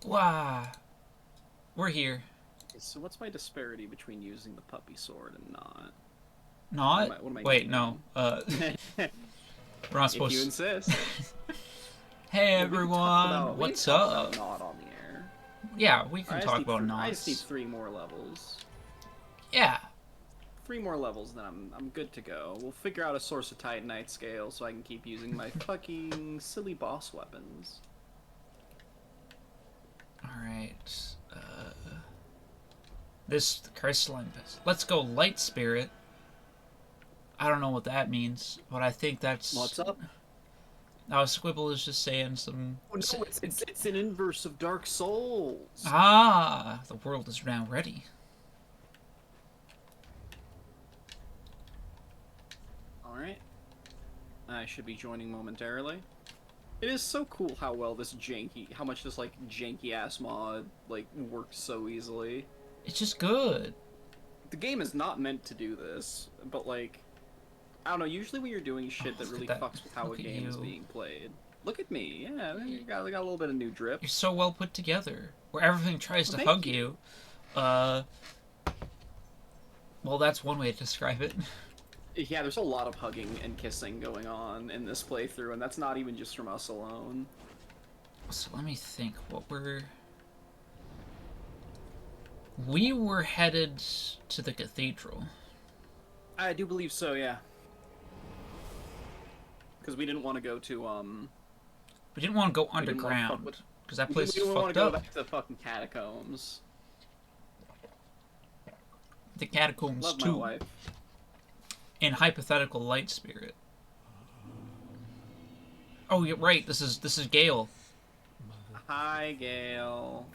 Wow. We're here. So what's my disparity between using the puppy sword and not? Not? What am I Wait, doing no. wrong? We're not If you supposed to... insist. Hey Well, everyone, we can what's talk about up? not on the air. Yeah, we can I just talk need about I just need knots. 3 more levels. Yeah. 3 more levels, then I'm good to go. We'll figure out a Source of Titanite scale so I can keep using my fucking silly boss weapons. Alright. This crystalline vessel. Let's go light spirit. I don't know what that means, but I think that's... What's up? Now Squibble is just saying some... Oh no, it's an inverse of Dark Souls. Ah, the world is now ready. Alright. I should be joining momentarily. It is so cool how well how much this, like, janky-ass mod, like, works so easily. It's just good. The game is not meant to do this, but, like, I don't know, usually when you're doing shit that really fucks with how Look a at game is you. being played. Look at me, yeah, you got a little bit of new drip. You're so well put together. Where everything tries to Thank hug you. Well, that's one way to describe it. Yeah, there's a lot of hugging and kissing going on in this playthrough, and that's not even just from us alone. So let me think. We were headed to the cathedral. I do believe so, yeah. Because we didn't want to go to, We didn't want to go underground. Because that place is we want fucked to go up. back to the fucking catacombs. The catacombs Love my too. wife. In hypothetical light spirit. Oh, you're right. This is Gale. Hi, Gale.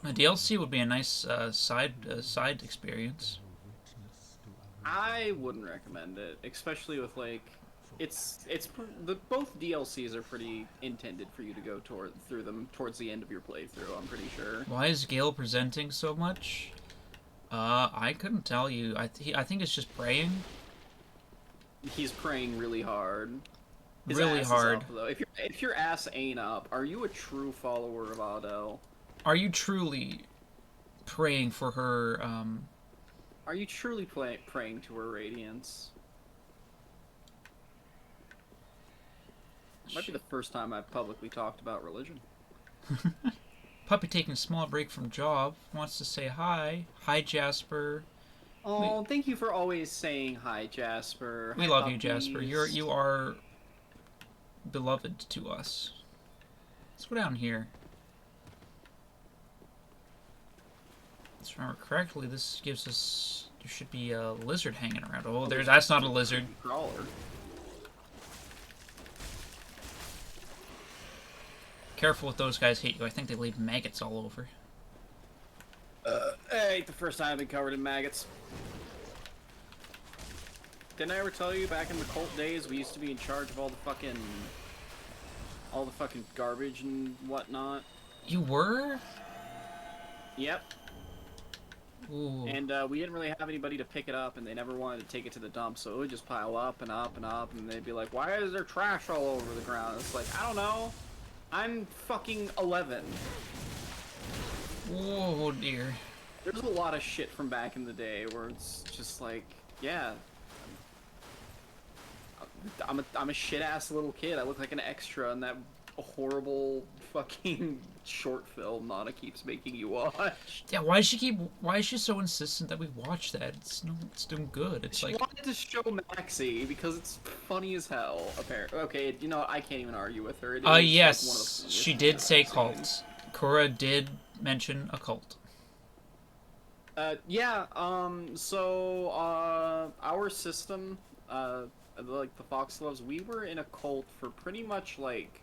A DLC would be a nice side experience. I wouldn't recommend it, especially with like, both DLCs are pretty intended for you to go through them towards the end of your playthrough. I'm pretty sure. Why is Gale presenting so much? I couldn't tell you. I think it's just praying. He's praying really hard. His Really ass hard. is up, though. If your ass ain't up, are you a true follower of Adele? Are you truly praying for her, Are you truly praying to her radiance? Might be the first time I've publicly talked about religion. Puppy taking a small break from job. Wants to say hi. Hi, Jasper. Oh, thank you for always saying hi, Jasper. We Hi, love you, puppies. Jasper. You are beloved to us. Let's go down here. Let's remember correctly, this gives us... There should be a lizard hanging around. Oh, that's not a lizard. Crawler. Careful with those guys hit you. I think they leave maggots all over. Ain't the first time I've been covered in maggots. Didn't I ever tell you back in the cult days we used to be in charge of all the fucking garbage and whatnot? You were? Yep. Ooh. And we didn't really have anybody to pick it up, and they never wanted to take it to the dump, so it would just pile up and up and up, and they'd be like, why is there trash all over the ground? It's like, I don't know. I'm fucking 11. Oh dear. There's a lot of shit from back in the day where it's just like, yeah. I'm a shit-ass little kid. I look like an extra in that horrible fucking short film Nana keeps making you watch. Yeah, why is she so insistent that we watch that? It's doing good. It's She like... wanted to show Maxie because it's funny as hell, apparently. Okay, you know what? I can't even argue with her. It is, like, one of the Yes, funniest she things did I've say seen. cult. Kura did mention a cult. Yeah, so, our system, like the Foxgloves, we were in a cult for pretty much, like,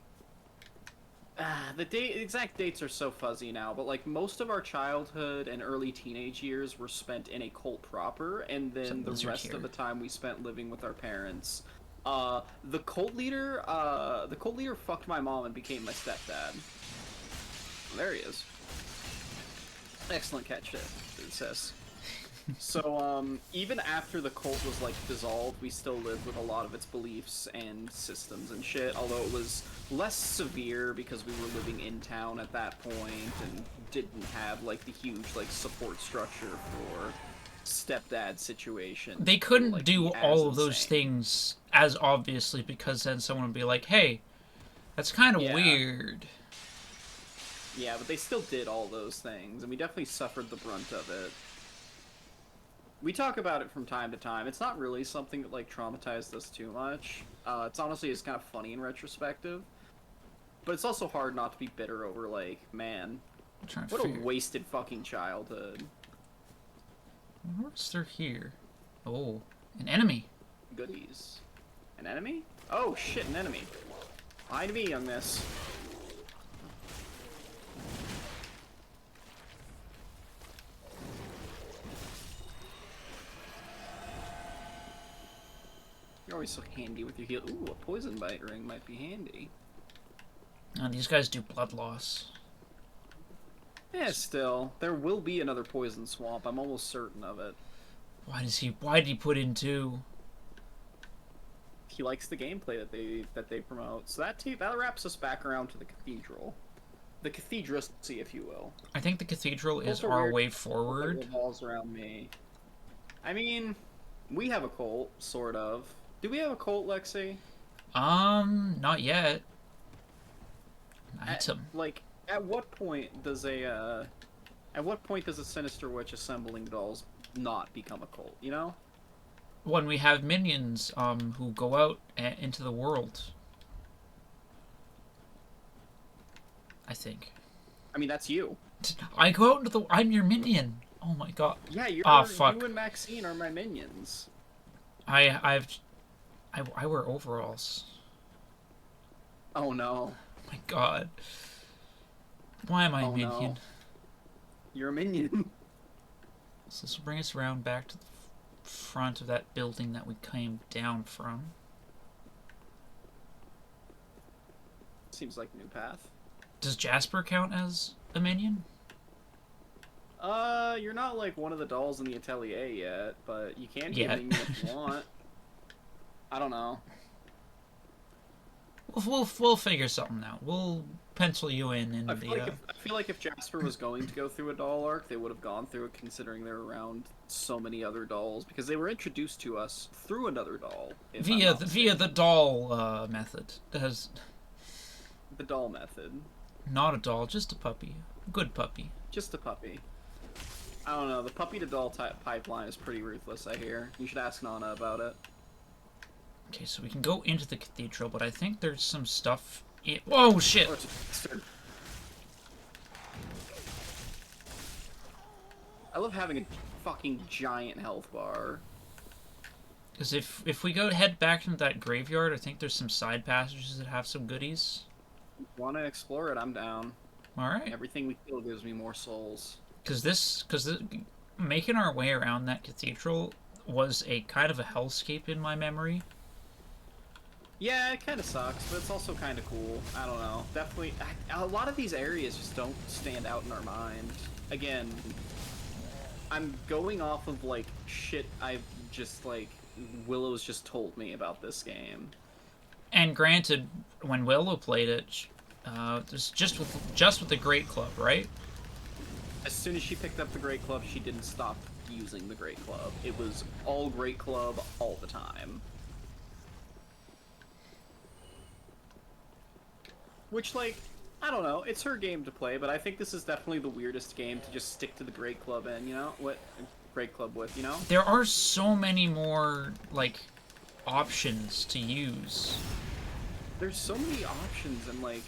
the exact dates are so fuzzy now, but, like, most of our childhood and early teenage years were spent in a cult proper, and then the rest of the time we spent living with our parents. The cult leader fucked my mom and became my stepdad. There he is. Excellent catch, sis. So, even after the cult was, like, dissolved, we still lived with a lot of its beliefs and systems and shit, although it was less severe because we were living in town at that point and didn't have, like, the huge, like, support structure for stepdad situation. They couldn't like, do be as all of those insane. things as obviously because then someone would be like, hey, that's kind of Yeah. weird. Yeah, but they still did all those things, and we definitely suffered the brunt of it. We talk about it from time to time. It's not really something that, like, traumatized us too much. It's honestly just kind of funny in retrospective. But it's also hard not to be bitter over, like, man, I'm trying to what a figure. wasted fucking childhood. What's there here? Oh, an enemy. Goodies. An enemy? Oh, shit, an enemy. Behind me, young miss. You're always so handy with your heal. Ooh, a poison bite ring might be handy. These guys do blood loss. Yeah, still. There will be another poison swamp. I'm almost certain of it. Why did he put in two? He likes the gameplay that they promote. So that wraps us back around to the cathedral. The cathedracy, if you will. I think the cathedral is Also our weird. way It forward. revolves around me. I mean, we have a cult, sort of. Do we have a cult, Lexi? Not yet. Item. At what point does a Sinister Witch assembling dolls not become a cult? You know? When we have minions, who go out into the world. I think. I mean, that's you. I go out into the. I'm your minion. Oh my god. Yeah, Fuck. you and Maxine are my minions. I wear overalls. Oh no. Oh my god. Why am I a Oh, minion? no. You're a minion. So this will bring us around back to the front of that building that we came down from. Seems like a new path. Does Jasper count as a minion? You're not like one of the dolls in the atelier yet, but you can be a Yet. minion if you want. I don't know. We'll figure something out. We'll pencil you in I the. feel like if Jasper was going to go through a doll arc, they would have gone through it, considering they're around so many other dolls, because they were introduced to us through another doll. via the doll method. As The doll method. not a doll, just a puppy. Good puppy. Just a puppy. I don't know. The puppy to doll type pipeline is pretty ruthless, I hear. You should ask Nana about it. Okay, so we can go into the cathedral, but I think there's some stuff. Whoa, shit! Or it's a bastard. I love having a fucking giant health bar. Because if we head back into that graveyard, I think there's some side passages that have some goodies. Want to explore it? I'm down. All right. Everything we kill gives me more souls. Because making our way around that cathedral was a kind of a hellscape in my memory. Yeah, it kind of sucks, but it's also kind of cool. I don't know. Definitely, a lot of these areas just don't stand out in our mind. Again, I'm going off of, like, shit I've just, like, Willow's just told me about this game. And granted, when Willow played it, just with the Great Club, right? As soon as she picked up the Great Club, she didn't stop using the Great Club. It was all Great Club all the time. Which, like, I don't know, it's her game to play, but I think this is definitely the weirdest game to just stick to the Great Club in, you know? What Great Club with, you know? There are so many more, like, options to use. There's so many options, and, like,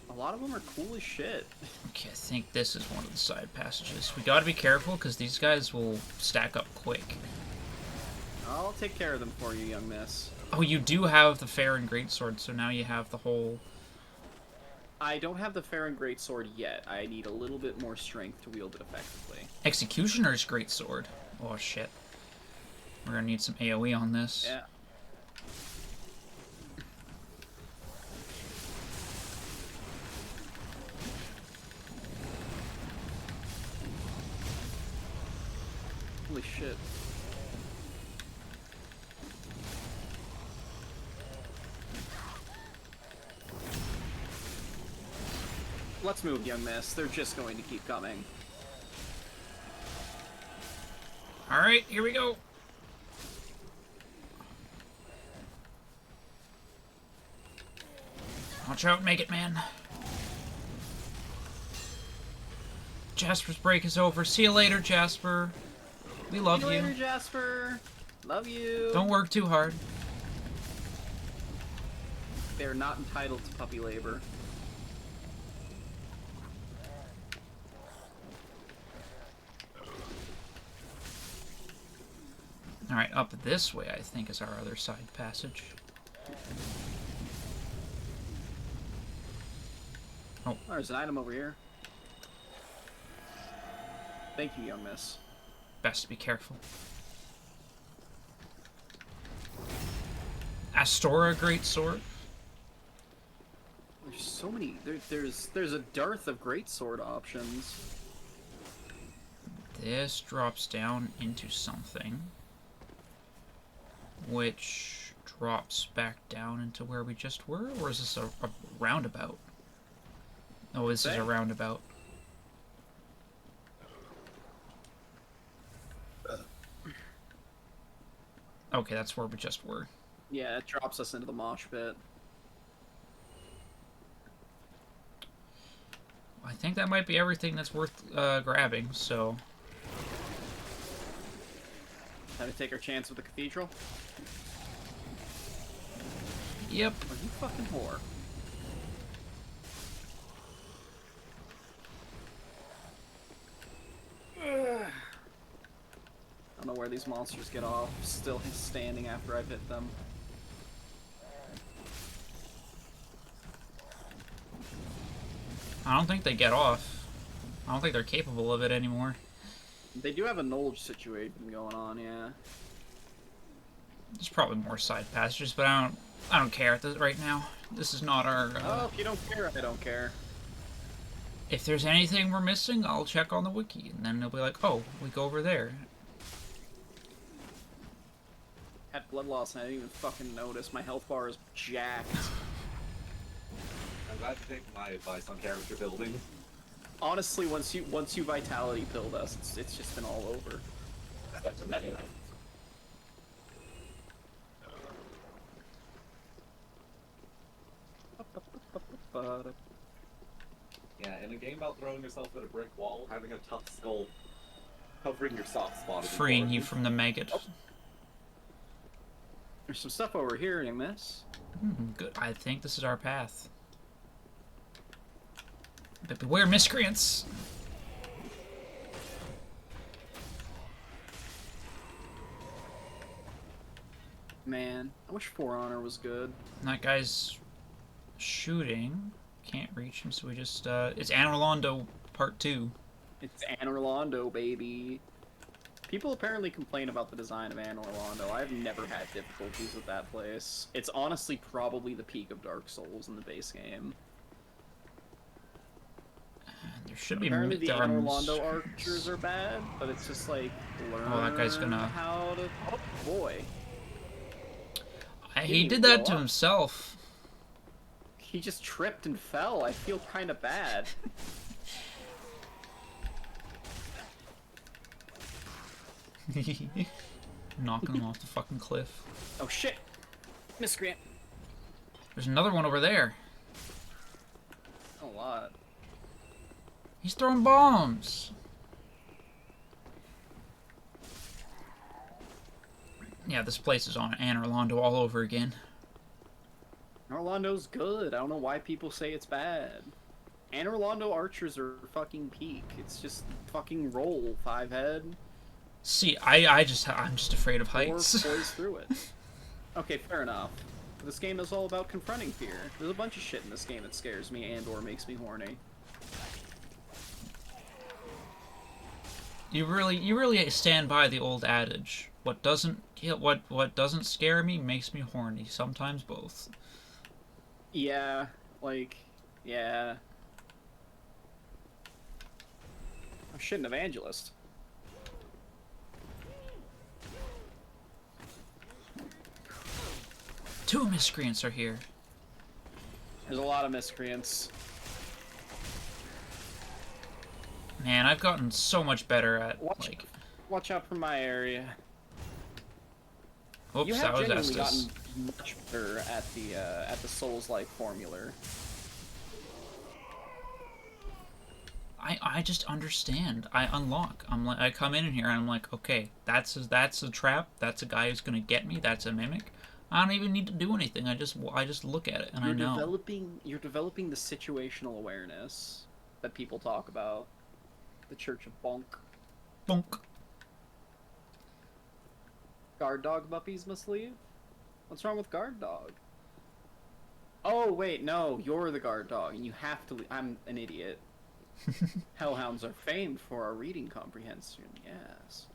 a lot of them are cool as shit. Okay, I think this is one of the side passages. We gotta be careful, because these guys will stack up quick. I'll take care of them for you, young miss. Oh, you do have the Farron Greatsword, so now you have the whole... I don't have the Farron Greatsword yet. I need a little bit more strength to wield it effectively. Executioner's Greatsword. Oh, shit. We're gonna need some AoE on this. Yeah. Holy shit. Let's move, young miss. They're just going to keep coming. Alright, here we go. Watch out, make it, man. Jasper's break is over. See you later, Jasper. We love you. See you later, Jasper. Love you. Don't work too hard. They're not entitled to puppy labor. Alright, up this way, I think, is our other side passage. Oh, there's an item over here. Thank you, young miss. Best to be careful. Astora Greatsword. There's so many. There's a dearth of greatsword options. This drops down into something, which drops back down into where we just were, or is this a roundabout? Oh, this is a roundabout. Okay, that's where we just were. Yeah, it drops us into the mosh pit. I think that might be everything that's worth grabbing, so... Time to take our chance with the cathedral? Yep. Oh, you fucking whore. I don't know where these monsters get off. Still standing after I've hit them. I don't think they get off. I don't think they're capable of it anymore. They do have a knowledge situation going on, yeah. There's probably more side passages, but I don't care at this right now. This is not our... Oh, if you don't care, I don't care. If there's anything we're missing, I'll check on the wiki, and then they'll be like, oh, we go over there. Had blood loss and I didn't even fucking notice. My health bar is jacked. I'm glad you take my advice on character building. Honestly, once you vitality pilled us, it's just been all over. Yeah, in a game about throwing yourself at a brick wall, having a tough skull covering your soft spot is Freeing important. you from the maggot. Oh. There's some stuff over here, young miss. Good. I think this is our path. But beware miscreants! Man, I wish For Honor was good. That guy's shooting. Can't reach him, so we just, it's Anor Londo Part 2. It's Anor Londo, baby. People apparently complain about the design of Anor Londo. I've never had difficulties with that place. It's honestly probably the peak of Dark Souls in the base game. There should be Apparently the there are Anor Londo archers are bad, but it's just like, learn that guy's gonna... how to... Oh, boy. He did that to himself. He just tripped and fell. I feel kind of bad. Knocking him off the fucking cliff. Oh shit! Miscreant! There's another one over there. A lot. He's throwing bombs. Yeah, this place is on Anor Londo all over again. Anor Londo's good. I don't know why people say it's bad. Anor Londo archers are fucking peak. It's just fucking roll 5-head. See, I'm just afraid of Or heights. poise through it. Okay, fair enough. This game is all about confronting fear. There's a bunch of shit in this game that scares me and or makes me horny. You really stand by the old adage. What doesn't scare me makes me horny. Sometimes both. Yeah, like, yeah. Oh shit, an evangelist. 2 miscreants are here. There's a lot of miscreants. Man, I've gotten so much better at, like... Watch out for my area. Oops, You that have was genuinely Estus. gotten much better at the Souls-like formula. I just understand. I unlock. I come in here and I'm like, okay, that's a trap. That's a guy who's gonna get me. That's a mimic. I don't even need to do anything. I just look at it and I know. You're developing the situational awareness that people talk about. The Church of Bonk. Bonk. Guard dog puppies must leave? What's wrong with guard dog? Oh, wait, no, you're the guard dog, and you have to leave. I'm an idiot. Hellhounds are famed for our reading comprehension, yes.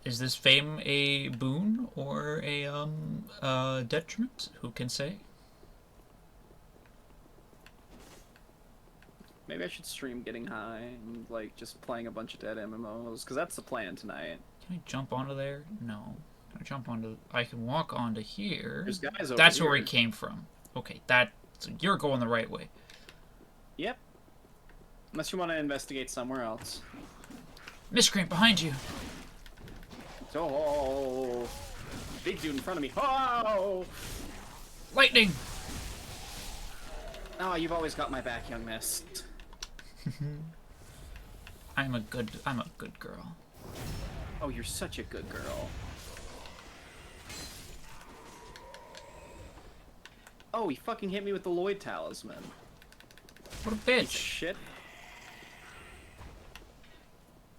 Is this fame a boon or a detriment? Who can say? Maybe I should stream getting high and, like, just playing a bunch of dead MMOs, because that's the plan tonight. Can I jump onto there? No. Can I jump onto... I can walk onto here. There's guys over That's here. where he came from. Okay, so you're going the right way. Yep. Unless you want to investigate somewhere else. Miscreant behind you! Oh, big dude in front of me. Oh! Lightning! Oh, you've always got my back, young miss. I'm a good girl. Oh, you're such a good girl. Oh, he fucking hit me with the Lloyd talisman. What a Piece of bitch! shit.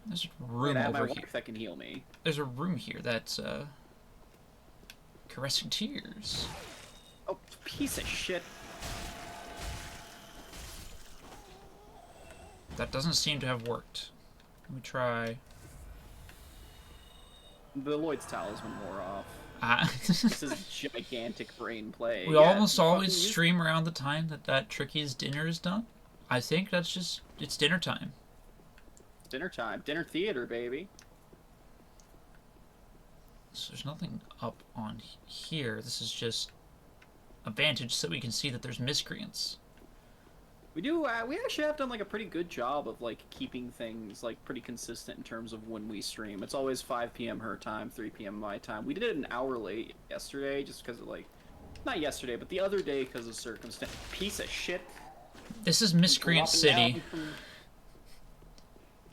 There's a Wait, room I have my over here. wife that can heal me. There's a room here that's caressing tears. Oh, piece of shit. That doesn't seem to have worked. Let me try. The Lloyd's talisman wore off. Ah. This is gigantic brain play. We Yeah, almost you always fucking use- stream around the time that Tricky's dinner is done. I think that's just, it's dinner time. Dinner time. Dinner theater, baby. So there's nothing up on here. This is just a vantage so we can see that there's miscreants. We do. We actually have done like a pretty good job of like keeping things like pretty consistent in terms of when we stream. It's always 5 p.m. her time, 3 p.m. my time. We did it an hour late yesterday, just because of like, not yesterday, but the other day because of circumstance. Piece of shit. This is Miscreant City.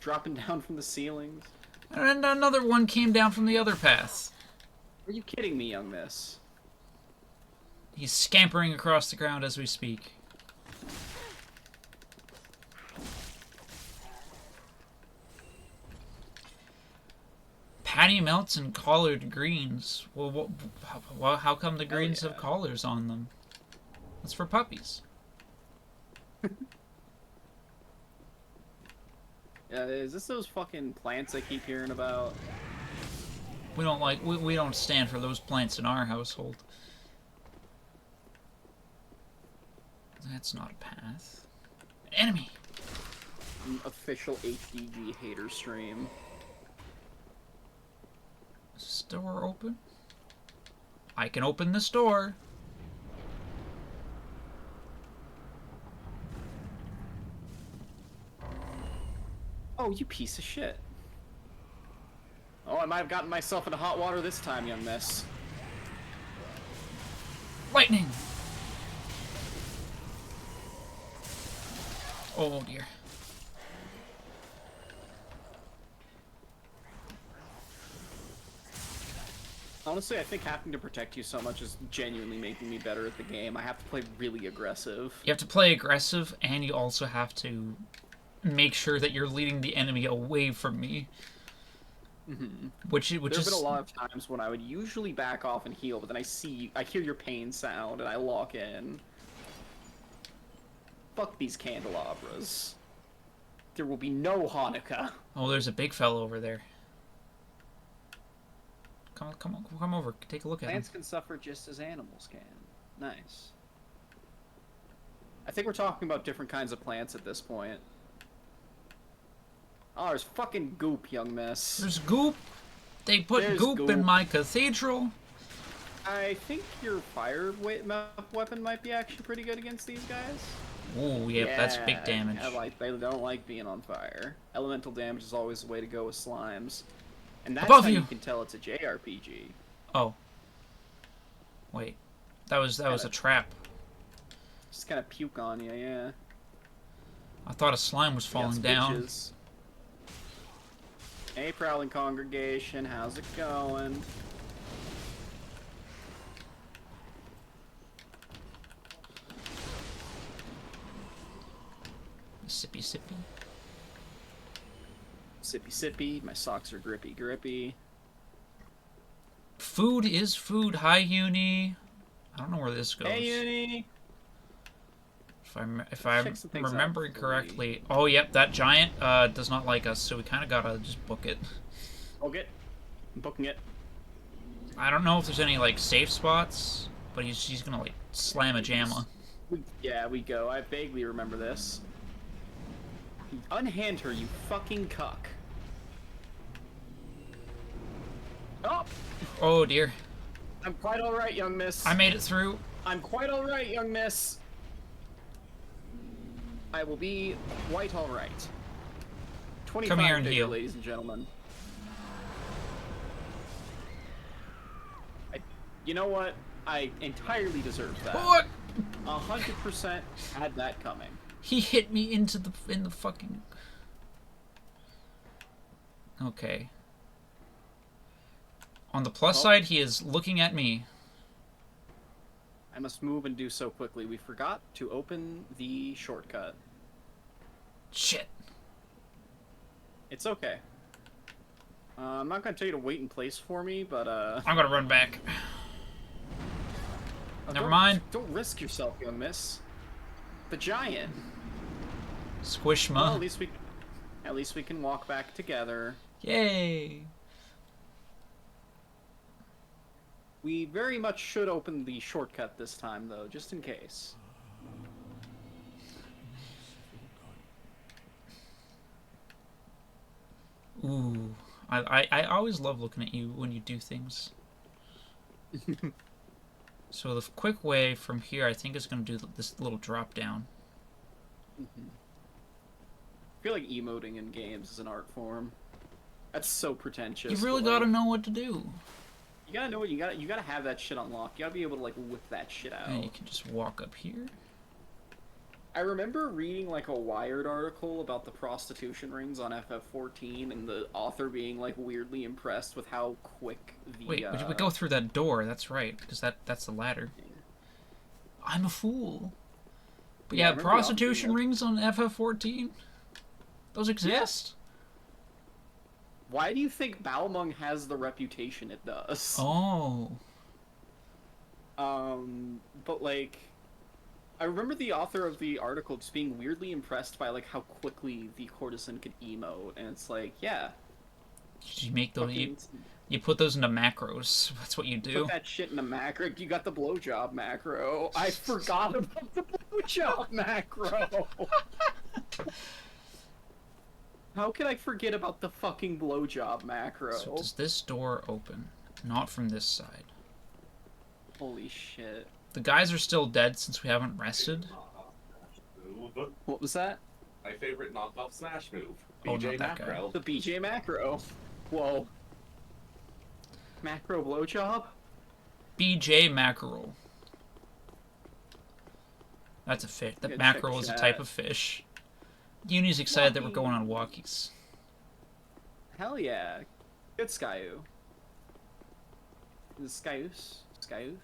Dropping down from the ceilings. And another one came down from the other path. Are you kidding me, young miss? He's scampering across the ground as we speak. Patty melts and collard greens. Well, how come the greens have collars on them? That's for puppies. Is this those fucking plants I keep hearing about? We don't like. We don't stand for those plants in our household. That's not a path. An enemy. An official HDG hater stream. Is this door open? I can open this door. Oh, you piece of shit. Oh, I might have gotten myself into hot water this time, young miss. Lightning. Oh dear. Honestly, I think having to protect you so much is genuinely making me better at the game. I have to play really aggressive. You have to play aggressive, and you also have to make sure that you're leading the enemy away from me. Mm-hmm. Which There have is been a lot of times when I would usually back off and heal, but then I hear your pain sound, and I lock in. Fuck these candelabras. There will be no Hanukkah. Oh, there's a big fellow over there. Come over. Take a look at him. Plants can suffer just as animals can. Nice. I think we're talking about different kinds of plants at this point. Oh, there's fucking goop, young miss. There's goop. They put There's goop in goop. my cathedral. I think your fire weapon might be actually pretty good against these guys. Ooh, yep, that's big damage. They don't like being on fire. Elemental damage is always the way to go with slimes. And that's Above how you. you can tell it's a JRPG. Oh. Wait. That was a trap. Just kind of puke on you, yeah. I thought a slime was falling down. Bitches. Hey, Prowling Congregation, how's it going? Sippy sippy. Sippy sippy, my socks are grippy grippy. Food is food. Hi, Uni. I don't know where this goes. Hey, Uni! If I'm Check some things out remembering before correctly. Oh, yep, that giant does not like us, so we kind of gotta just book it. Okay. I'm booking it. I don't know if there's any, like, safe spots, but he's gonna, like, slam a jamma. Yeah, we go. I vaguely remember this. Unhand her, you fucking cuck. Oh! Oh, dear. I'm quite alright, young miss. I made it through. I'm quite alright, young miss. I will be quite alright. 25 Come here and bigger, heal. ladies and gentlemen. You know what? I entirely deserved that. What? 100% had that coming. He hit me in the fucking... Okay. On the plus side, he is looking at me. I must move and do so quickly. We forgot to open the shortcut. Shit. It's okay. I'm not gonna tell you to wait in place for me, but I'm gonna run back. Never mind. Don't risk yourself, young miss. The giant. Squishma. Well, at least we can walk back together. Yay. We very much should open the shortcut this time, though, just in case. Ooh. I always love looking at you when you do things. So the quick way from here, I think, is going to do this little drop down. I feel like emoting in games is an art form. That's so pretentious. You really but, got to like, know what to do. You gotta know what you gotta have that shit unlocked. You gotta be able to like whip that shit out. And you can just walk up here. I remember reading like a Wired article about the prostitution rings on FF14, and the author being like weirdly impressed with how quick the. Wait, we go through that door? That's right, because that's the ladder. I'm a fool. But yeah, prostitution rings on FF14. Those exist. Yeah. Why do you think Balmung has the reputation it does? Oh. But like, I remember the author of the article just being weirdly impressed by like how quickly the courtesan could emote, and it's like, yeah. You make those. You put those into macros. That's what you do. Put that shit in a macro. You got the blowjob macro. I forgot about the blowjob macro. How can I forget about the fucking blowjob macro? So does this door open? Not from this side. Holy shit. The guys are still dead since we haven't rested. What was that? My favorite knockoff Smash move. Oh, BJ not that guy. Macro. The BJ macro. Whoa. Macro blowjob? BJ mackerel. That's a fish. That Good mackerel check is a chat. type of fish. Uni's excited that we're going on walkies. Hell yeah. Good Skyu. Is it Skyus? Skyus?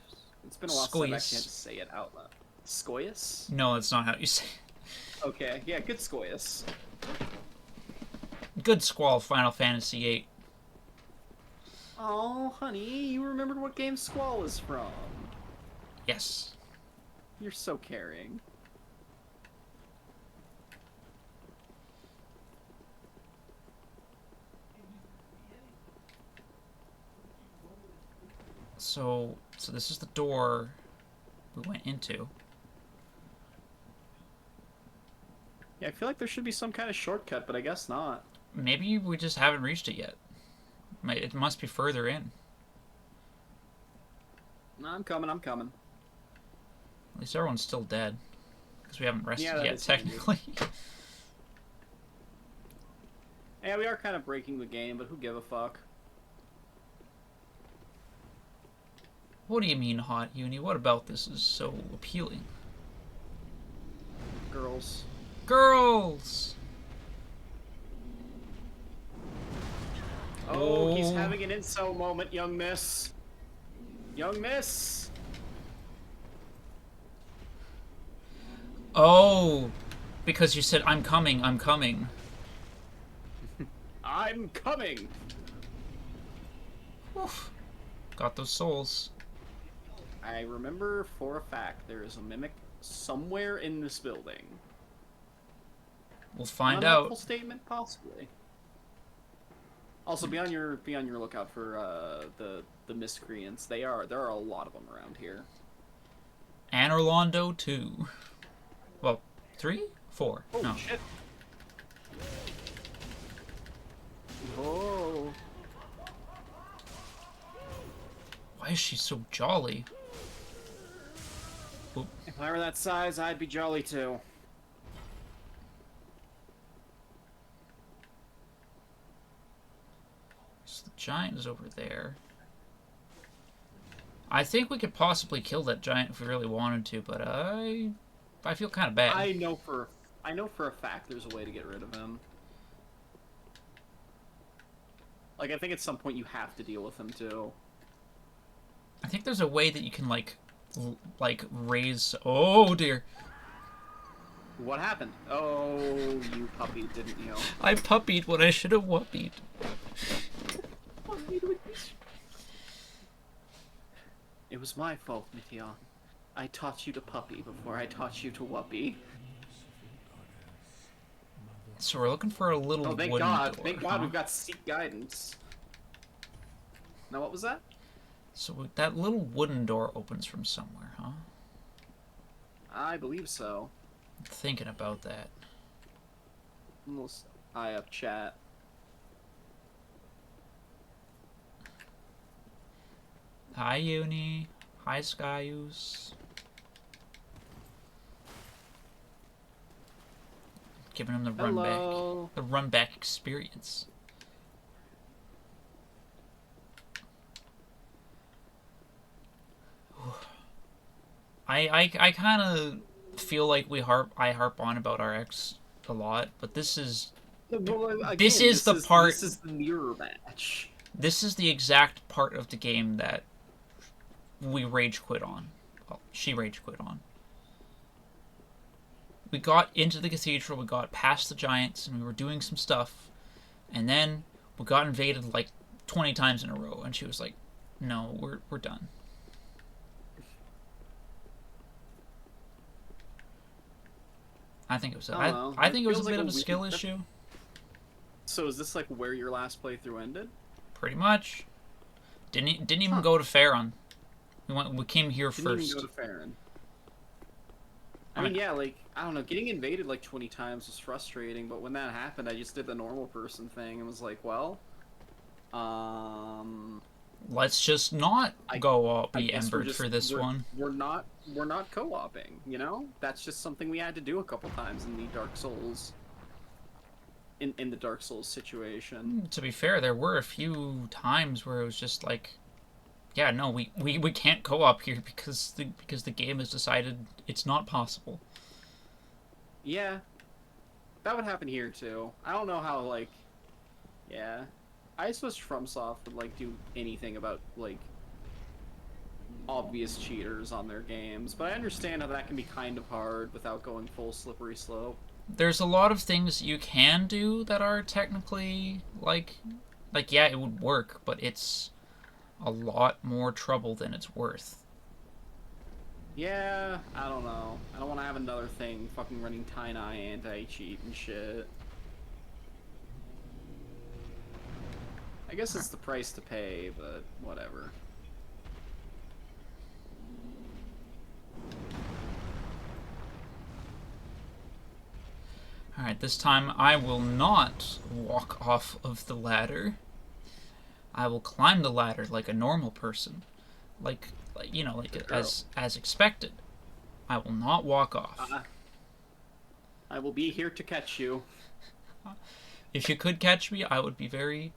It's been a while since I've actually had to say it out loud. Skoyus? No, that's not how you say it. Okay, yeah, good Skoyus. Good Squall, Final Fantasy VIII. Oh, honey, you remembered what game Squall is from. Yes. You're so caring. So this is the door we went into. Yeah, I feel like there should be some kind of shortcut, but I guess not. Maybe we just haven't reached it yet. It must be further in. I'm coming, I'm coming. At least everyone's still dead. Because we haven't rested Yeah, that yet, is handy. technically. Yeah, we are kind of breaking the game, but who give a fuck? What do you mean, hot uni? What about this is so appealing? Girls. Girls! Oh, he's Oh. having an incel moment, young miss. Young miss! Oh! Because you said, I'm coming, I'm coming. I'm coming! Oof. Got those souls. I remember for a fact there is a mimic somewhere in this building. We'll find Unhelpful out. statement, possibly. Also, be on your lookout for the miscreants. There are a lot of them around here. And Orlando, too. Well, 3? 4. Oh No. shit! Oh. Why is she so jolly? Oop. If I were that size, I'd be jolly too. So the giant is over there. I think we could possibly kill that giant if we really wanted to, but I feel kind of bad. I know for a fact there's a way to get rid of him. Like, I think at some point you have to deal with him too. I think there's a way that you can like raise. Oh dear! What happened? Oh, you puppy, didn't you? I puppied what I should have whuppied. It was my fault, Mithion. I taught you to puppy before I taught you to whuppy. So we're looking for a little Oh, thank wooden God! door, Thank God, huh? we've got seek guidance. Now, what was that? So that little wooden door opens from somewhere, huh? I believe so. I'm thinking about that. Almost eye up chat. Hi, Uni. Hi, Skyus. Giving him the run Hello. back. The run back experience. I kind of feel like I harp on about RX a lot, but this is this is the part. This is the mirror match. This is the exact part of the game that we rage quit on. Well, she rage quit on. We got into the cathedral, we got past the giants, and we were doing some stuff, and then we got invaded like 20 times in a row, and she was like, "No, we're done." I think it was. I think it was a bit of a skill issue. So is this like where your last playthrough ended? Pretty much. Didn't even go to Farron. We came here Didn't first. even go to Farron. I mean, yeah, like, I don't know, getting invaded like 20 times was frustrating, but when that happened, I just did the normal person thing and was like, well, let's just not go be guess embered for this one. We're not co-oping, you know? That's just something we had to do a couple times in the Dark Souls. In the Dark Souls situation. To be fair, there were a few times where it was just like, yeah, no, we can't co-op here because the game has decided it's not possible. Yeah. That would happen here too. I don't know how, like, yeah. I suppose FromSoft would like do anything about like obvious cheaters on their games, but I understand how that can be kind of hard without going full slippery slope. There's a lot of things you can do that are technically like yeah, it would work, but it's a lot more trouble than it's worth. Yeah, I don't know. I don't want to have another thing fucking running Tiny anti-cheat and shit. I guess it's the price to pay, but whatever. Alright, this time I will not walk off of the ladder. I will climb the ladder like a normal person, like you know, like as expected. I will not walk off. I will be here to catch you. If you could catch me, I would be very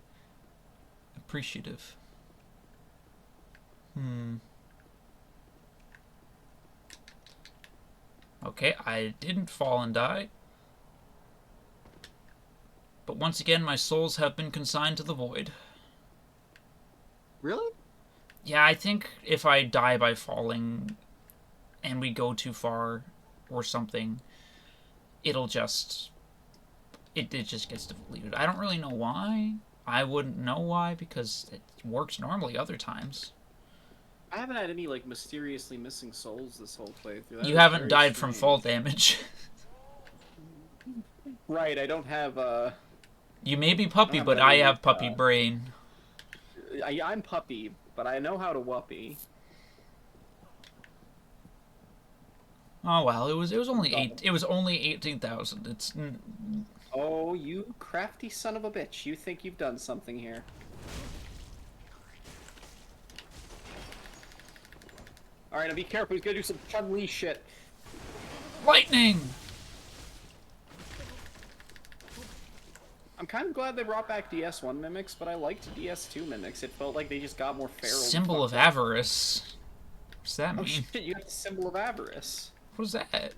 appreciative. Okay, I didn't fall and die. But once again, my souls have been consigned to the void. Really? Yeah, I think if I die by falling and we go too far or something, it'll just... It just gets deleted. I don't really know why. I wouldn't know why because it works normally other times. I haven't had any, like, mysteriously missing souls this whole playthrough. You haven't died from fall damage. Right, I don't have, You may be puppy, but I have puppy brain. I'm puppy, but I know how to whuppy. Oh well, it was only 18,000. It's... Oh, you crafty son of a bitch. You think you've done something here. Alright, now be careful. He's gonna do some Chun-Li shit. Lightning! I'm kind of glad they brought back DS1 mimics, but I liked DS2 mimics. It felt like they just got more feral. Symbol of avarice. What's that mean? Oh shit, you have the symbol of avarice. What is that?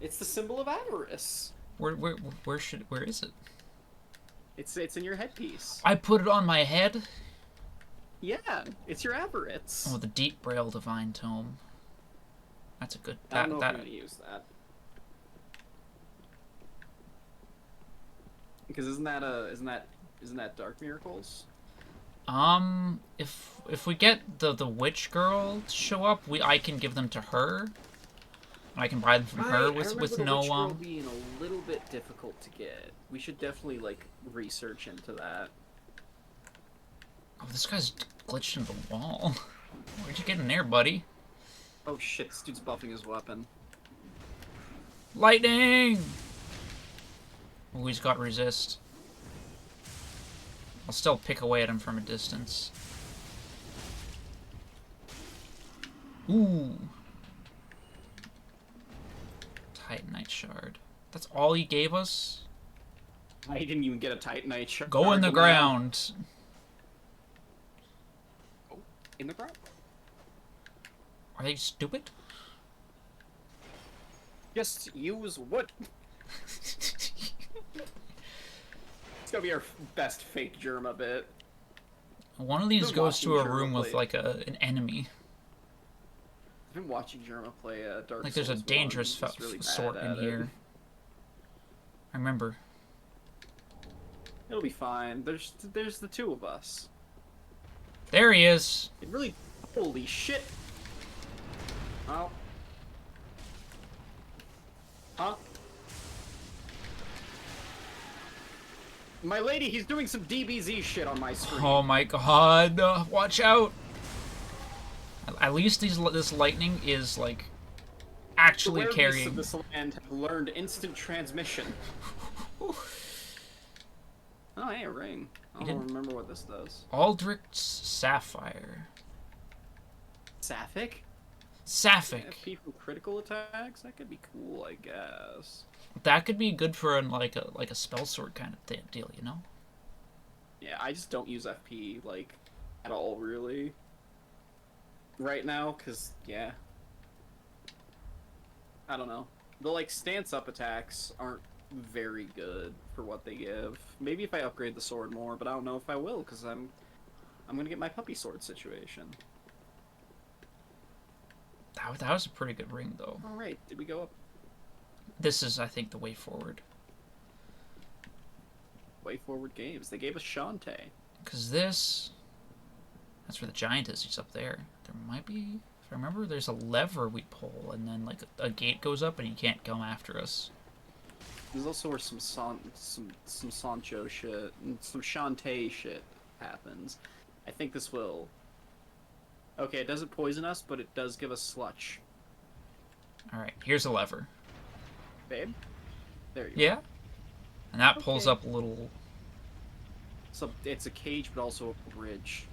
It's the symbol of avarice. Where is it? It's in your headpiece. I put it on my head? Yeah, it's your avarice. Oh, the Deep Braille Divine Tome. That's a good... I don't know if I'm gonna use that. Because isn't that Dark Miracles? If we get the witch girl to show up, I can give them to her. I can buy them from her with no witch girl being a little bit difficult to get. We should definitely like research into that. Oh, this guy's glitched in the wall. Where'd you get in there, buddy? Oh shit, this dude's buffing his weapon. Lightning! Oh, he's got resist. I'll still pick away at him from a distance. Ooh. Titanite shard. That's all he gave us? I didn't even get a Titanite shard. Go in the ground. Oh, in the ground? Are they stupid? Just use wood. It's gonna be our best fake Germa bit. One of these goes to a room with like an enemy. I've been watching Germa play Dark Souls. Like there's a dangerous sort in here. I remember. It'll be fine. There's the two of us. There he is. It really... Holy shit. Oh. Huh? My lady, he's doing some DBZ shit on my screen. Oh my god. Watch out. At least this lightning is, like, actually carrying... of this land have learned instant transmission. Oh, hey, a ring. I don't remember what this does. Aldrich's Sapphire. Sapphic? Sapphic. FP from critical attacks? That could be cool, I guess. That could be good for like a spell sword kind of deal, you know? Yeah, I just don't use FP, like, at all, really. Right now, because, yeah. I don't know. The, like, stance-up attacks aren't very good for what they give. Maybe if I upgrade the sword more, but I don't know if I will, because I'm gonna get my puppy sword situation. That was a pretty good ring, though. Alright, did we go up? This is, I think, the way forward. Way forward games. They gave us Shantae. Because this... That's where the giant is. He's up there. There might be... If I remember, there's a lever we pull, and then, like, a gate goes up, and he can't come after us. There's also where some Sancho shit and some Shantae shit happens. I think this will... Okay, it doesn't poison us, but it does give us slutch. Alright, here's a lever. Babe? There you go. Yeah? And that pulls up a little So it's a cage, but also a bridge.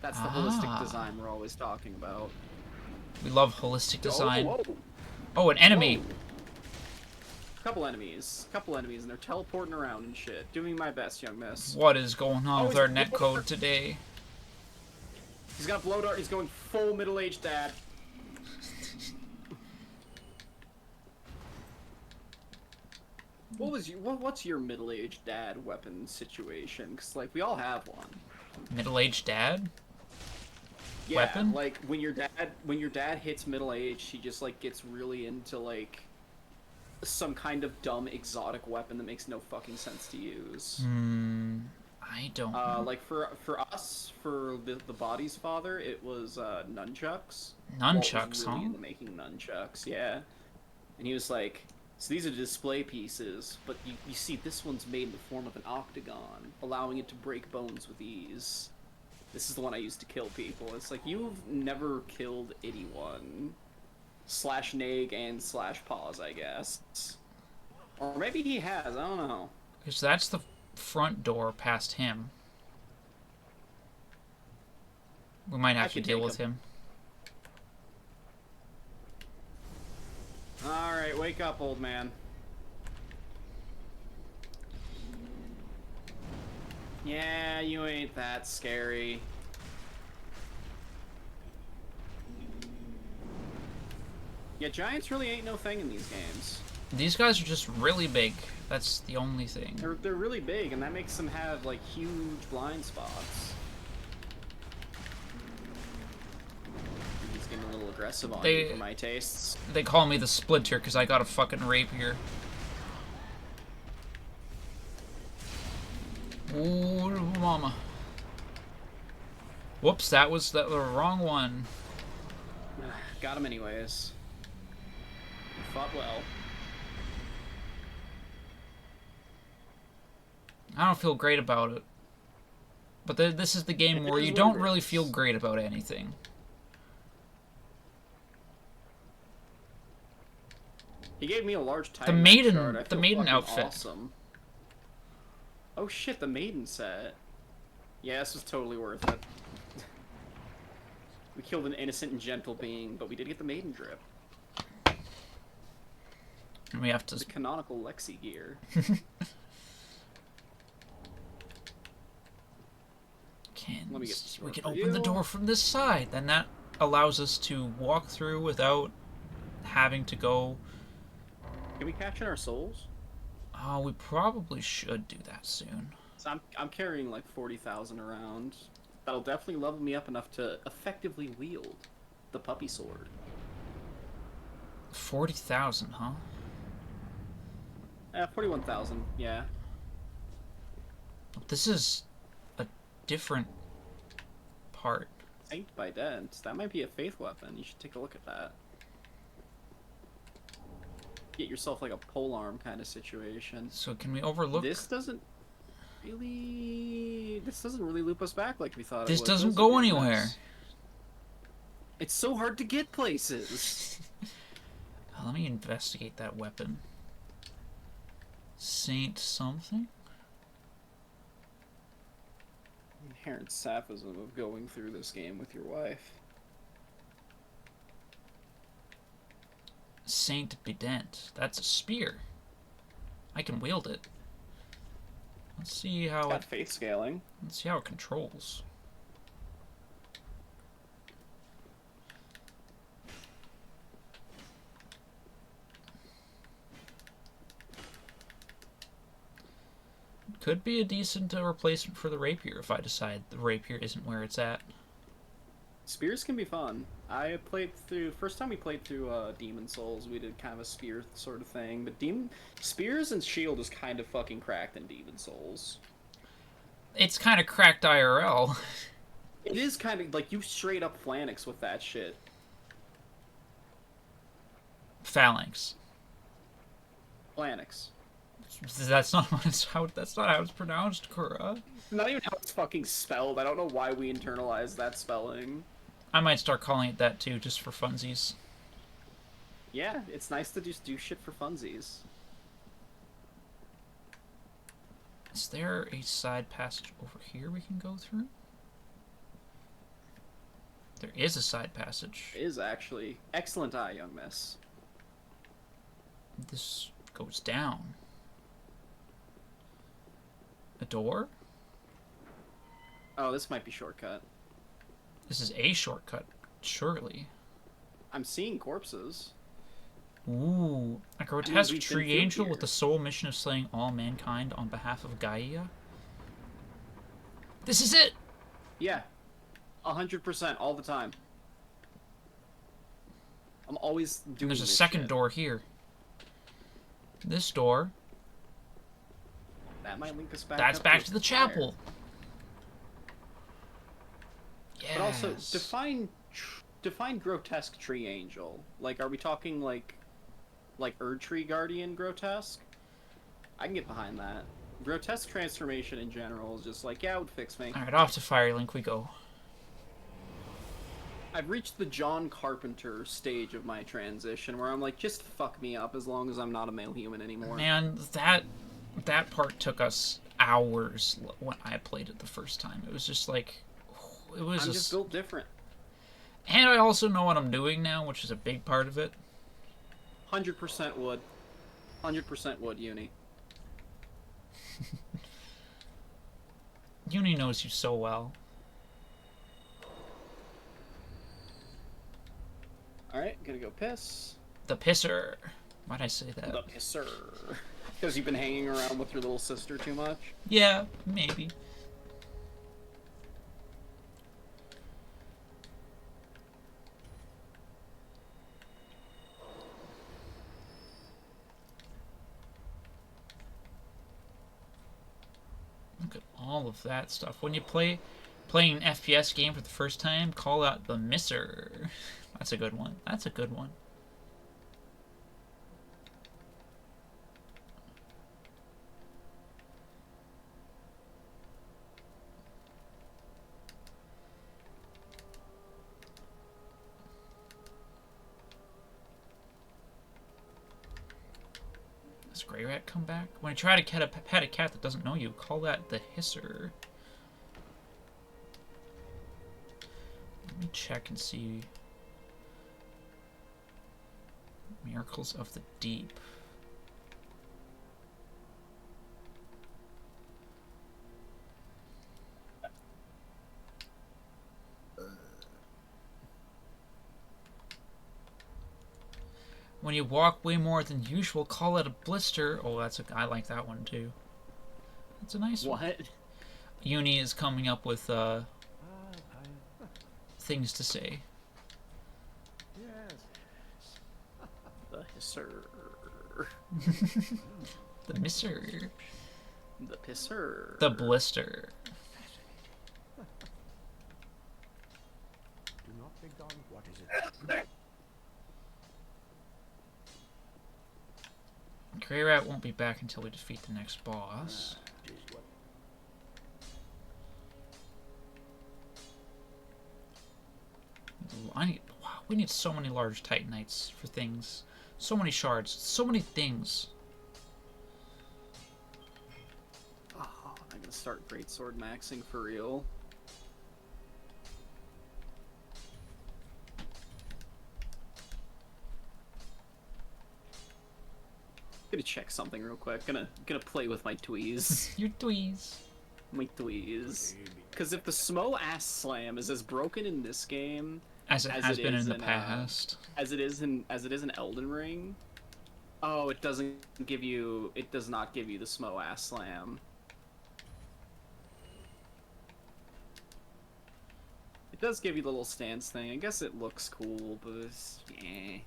That's the holistic design we're always talking about. We love holistic design. Oh, whoa. Oh, an enemy! Whoa. Couple enemies, and they're teleporting around and shit. Doing my best, young miss. What is going on with our netcode today? He's got blow dart. He's going full middle-aged dad. What's your middle-aged dad weapon situation? Because like we all have one. Middle-aged dad? Yeah, Weapon? like when your dad hits middle age, he just like gets really into like some kind of dumb exotic weapon that makes no fucking sense to use. I don't know. Like for us, for the body's father, it was nunchucks. Nunchucks, Walt was really huh? into making nunchucks, yeah. And he was like, so these are display pieces, but you see this one's made in the form of an octagon, allowing it to break bones with ease. This is the one I used to kill people. It's like, you've never killed anyone. Slash nag and slash pause, I guess. Or maybe he has, I don't know. Because that's the front door past him. We might have to deal with him. Alright, wake up, old man. Yeah, you ain't that scary. Yeah, giants really ain't no thing in these games. These guys are just really big. That's the only thing. They're really big, and that makes them have, like, huge blind spots. He's getting a little aggressive on you for my tastes. They call me the Splinter because I got a fucking rapier. Ooh, mama. Whoops, that was the wrong one. Got him anyways. Fought well. I don't feel great about it. But this is the game where you don't really feel great about anything. He gave me a large time. The maiden outfit. Awesome. Oh shit, the maiden set. Yeah, this was totally worth it. We killed an innocent and gentle being, but we did get the maiden drip. And we have to... The canonical Lexi gear. We can open the door from this side. Then that allows us to walk through without having to go... Can we cash in our souls? Oh, we probably should do that soon. So I'm carrying like 40,000 around. That'll definitely level me up enough to effectively wield the puppy sword. 40,000, huh? 41,000, yeah. This is a different part. Saint by Dent. That might be a faith weapon. You should take a look at that. Get yourself like a polearm kind of situation. So can we overlook... This doesn't really loop us back like we thought it would. This doesn't go anywhere. It's so hard to get places. Let me investigate that weapon. Saint something? Inherent saphism of going through this game with your wife. Saint Bident. That's a spear. I can wield it. Let's see how it's got faith scaling. Let's see how it controls. Could be a decent replacement for the rapier if I decide the rapier isn't where it's at. Spears can be fun. I played through... First time we played through Demon Souls, we did kind of a spear sort of thing. But Spears and Shield is kind of fucking cracked in Demon Souls. It's kind of cracked IRL. It is kind of... Like, you straight up phalanx with that shit. Phalanx. Phalanx. That's not how it's pronounced, Kura. Not even how it's fucking spelled. I don't know why we internalized that spelling. I might start calling it that too, just for funsies. Yeah, it's nice to just do shit for funsies. Is there a side passage over here we can go through? There is a side passage. It is actually. Excellent eye, young miss. This goes down. A door? Oh, this might be shortcut. This is a shortcut, surely. I'm seeing corpses. Ooh, a grotesque we've been tree through angel here. with the sole mission of slaying all mankind on behalf of Gaia. This is it! Yeah. 100% all the time. I'm always doing And there's a this second shit. door here. This door, That might link us back that's up back to the fire. chapel. Yes. But also, define grotesque tree angel. Like, are we talking like Erdtree Guardian grotesque? I can get behind that. Grotesque transformation in general is just like, yeah, it would fix me. Alright, off to Firelink we go. I've reached the John Carpenter stage of my transition where I'm like, just fuck me up as long as I'm not a male human anymore. Man, that part took us hours when I played it the first time. It was just like, it was I'm just built different. And I also know what I'm doing now, which is a big part of it. 100% wood. 100% wood, Uni. Uni knows you so well. Alright, gonna go piss. The pisser. Why'd I say that? The pisser. Because you've been hanging around with your little sister too much? Yeah, maybe. Look at all of that stuff. When you playing an FPS game for the first time, call out the misser. That's a good one. That's a good one. Does Grey Rat come back? When you try to pet a cat that doesn't know you, call that the hisser. Let me check and see. Miracles of the Deep. When you walk way more than usual, call it a blister. Oh, I like that one too. That's a nice one. What? Uni is coming up with things to say. The hisser. The misser. The pisser. The blister. Do not think on what is it? Grey Rat won't be back until we defeat the next boss. Wow, we need so many large Titanites for things. So many shards. So many things. Oh, I'm gonna start greatsword maxing for real. Gonna check something real quick. Gonna play with my tweez. Your dweez. My tweez. Because if the Smo ass slam is as broken in this game As it As has it been is in the in, past. as it is in Elden Ring, oh, it does not give you the Smo ass slam. It does give you the little stance thing. I guess it looks cool, but it's, eh.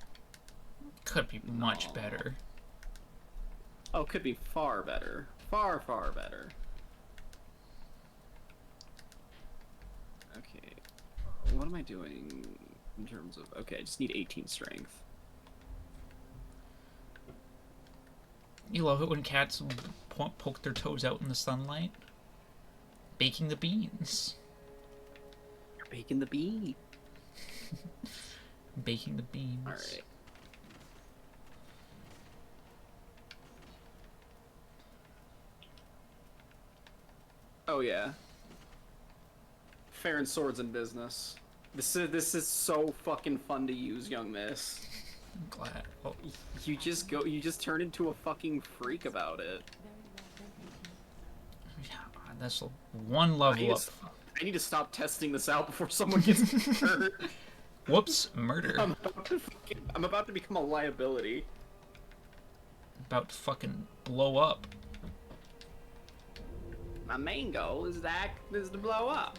Could be much No. better. Oh, could be far better. Far, far better. Okay. What am I doing in terms of... Okay, I just need 18 strength. You love it when cats poke their toes out in the sunlight? Baking the beans. You're baking the bean. Baking the beans. Alright. Oh yeah. Fair and swords in business. This is so fucking fun to use, young miss. I'm glad. Oh, You just turn into a fucking freak about it. yeah, that's one level up. I need to stop testing this out before someone gets hurt. Whoops, murder. I'm about to become a liability. About to fucking blow up. My main goal is to blow up.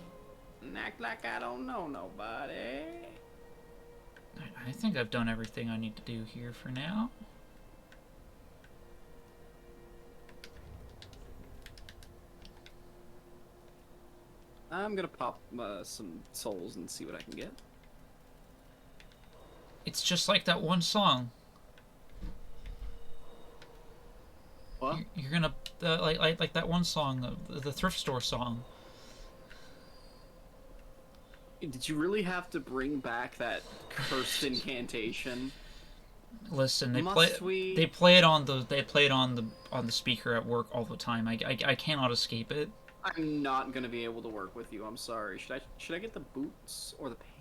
And act like I don't know nobody. I think I've done everything I need to do here for now. I'm gonna pop some souls and see what I can get. It's just like that one song. What? You're gonna like that one song, the thrift store song. Did you really have to bring back that cursed incantation? Listen, they Must play we? they play it on the speaker at work all the time. I cannot escape it. I'm not gonna be able to work with you. I'm sorry. Should I get the boots or the pants?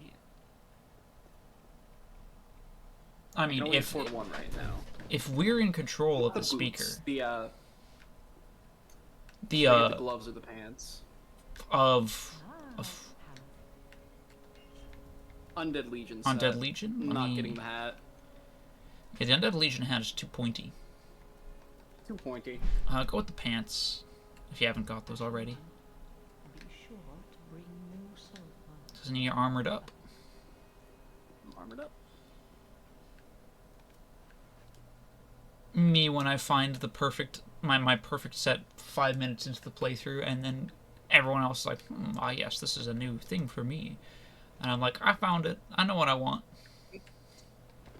I mean, I can only afford one right now. if we're in control of the boots, speaker, the the gloves or the pants. of Undead Legion. Undead Legion, I'm not getting the hat. Yeah, the Undead Legion hat is too pointy. Too pointy. Go with the pants if you haven't got those already. Be sure to bring new soul ones. Doesn't he armored up? I'm armored up. Me when I find the perfect my perfect set 5 minutes into the playthrough, and then everyone else is like, ah yes, this is a new thing for me, and I'm like, I found it. I know what I want.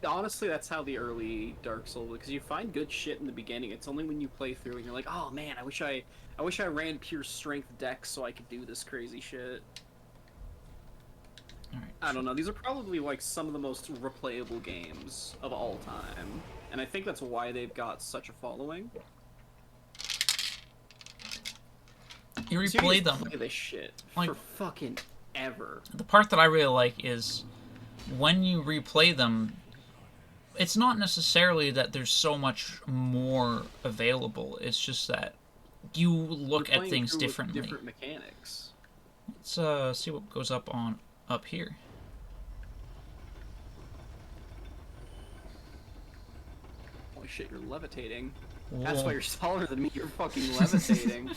Honestly, that's how the early Dark Souls, because you find good shit in the beginning. It's only when you play through and you're like, oh man, I wish I ran pure strength dex so I could do this crazy shit. All right. I don't know. These are probably like some of the most replayable games of all time, and I think that's why they've got such a following. You So replay you them. play this shit Like- for fucking ever. The part that I really like is when you replay them, it's not necessarily that there's so much more available. It's just that you look You're at playing things through with differently. different mechanics. Let's see what goes up here. Holy shit, you're levitating. That's Whoa. why you're smaller than me. You're fucking levitating.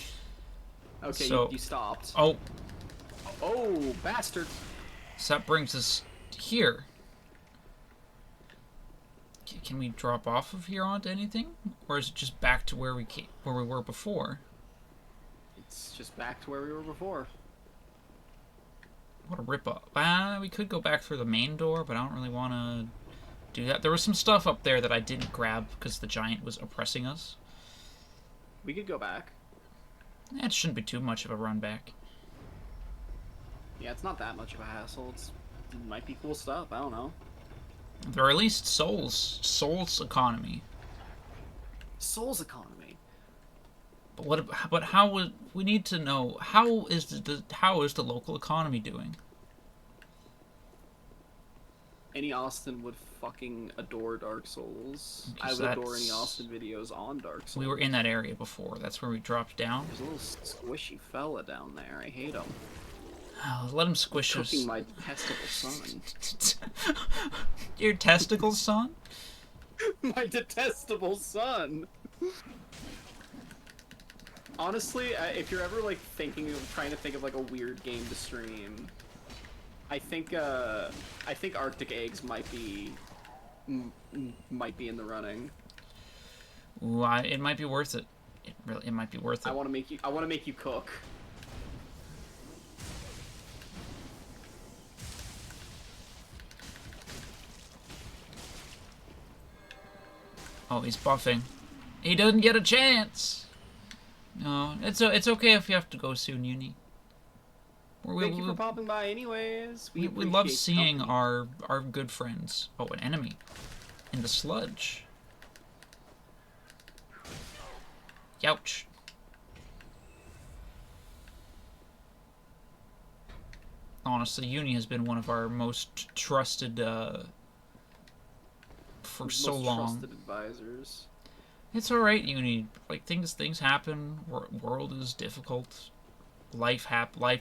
Okay, So- you stopped. Oh, Oh, bastard! so that brings us here. Can we drop off of here onto anything, or is it just back to where we were before? It's just back to where we were before. What a rip-off. We could go back through the main door, but I don't really want to do that. There was some stuff up there that I didn't grab because the giant was oppressing us. We could go back. It shouldn't be too much of a run back. Yeah, it's not that much of a hassle. It might be cool stuff. I don't know. There are at least Souls economy. Souls economy. But how would we need to know how is the local economy doing? Any Austin would fucking adore Dark Souls. Okay, I so would adore any that's- Austin videos on Dark Souls. We were in that area before. That's where we dropped down. There's a little squishy fella down there. I hate him. Oh, let him squish us. Cooking my testicle son. Your testicles, son? My detestable son. Honestly, if you're ever like trying to think of like a weird game to stream, I think Arctic Eggs might be in the running. Ooh, it might be worth it. It might be worth it. I want to make you cook. Oh, he's buffing. He doesn't get a chance. No, it's okay if you have to go soon, Uni. Thank you for popping by anyways. We love appreciate seeing company. our good friends. Oh, an enemy. In the sludge. Youch. honestly, Uni has been one of our most trusted for so Most long. trusted advisors. It's all right, Uni. Like things happen. World is difficult. Life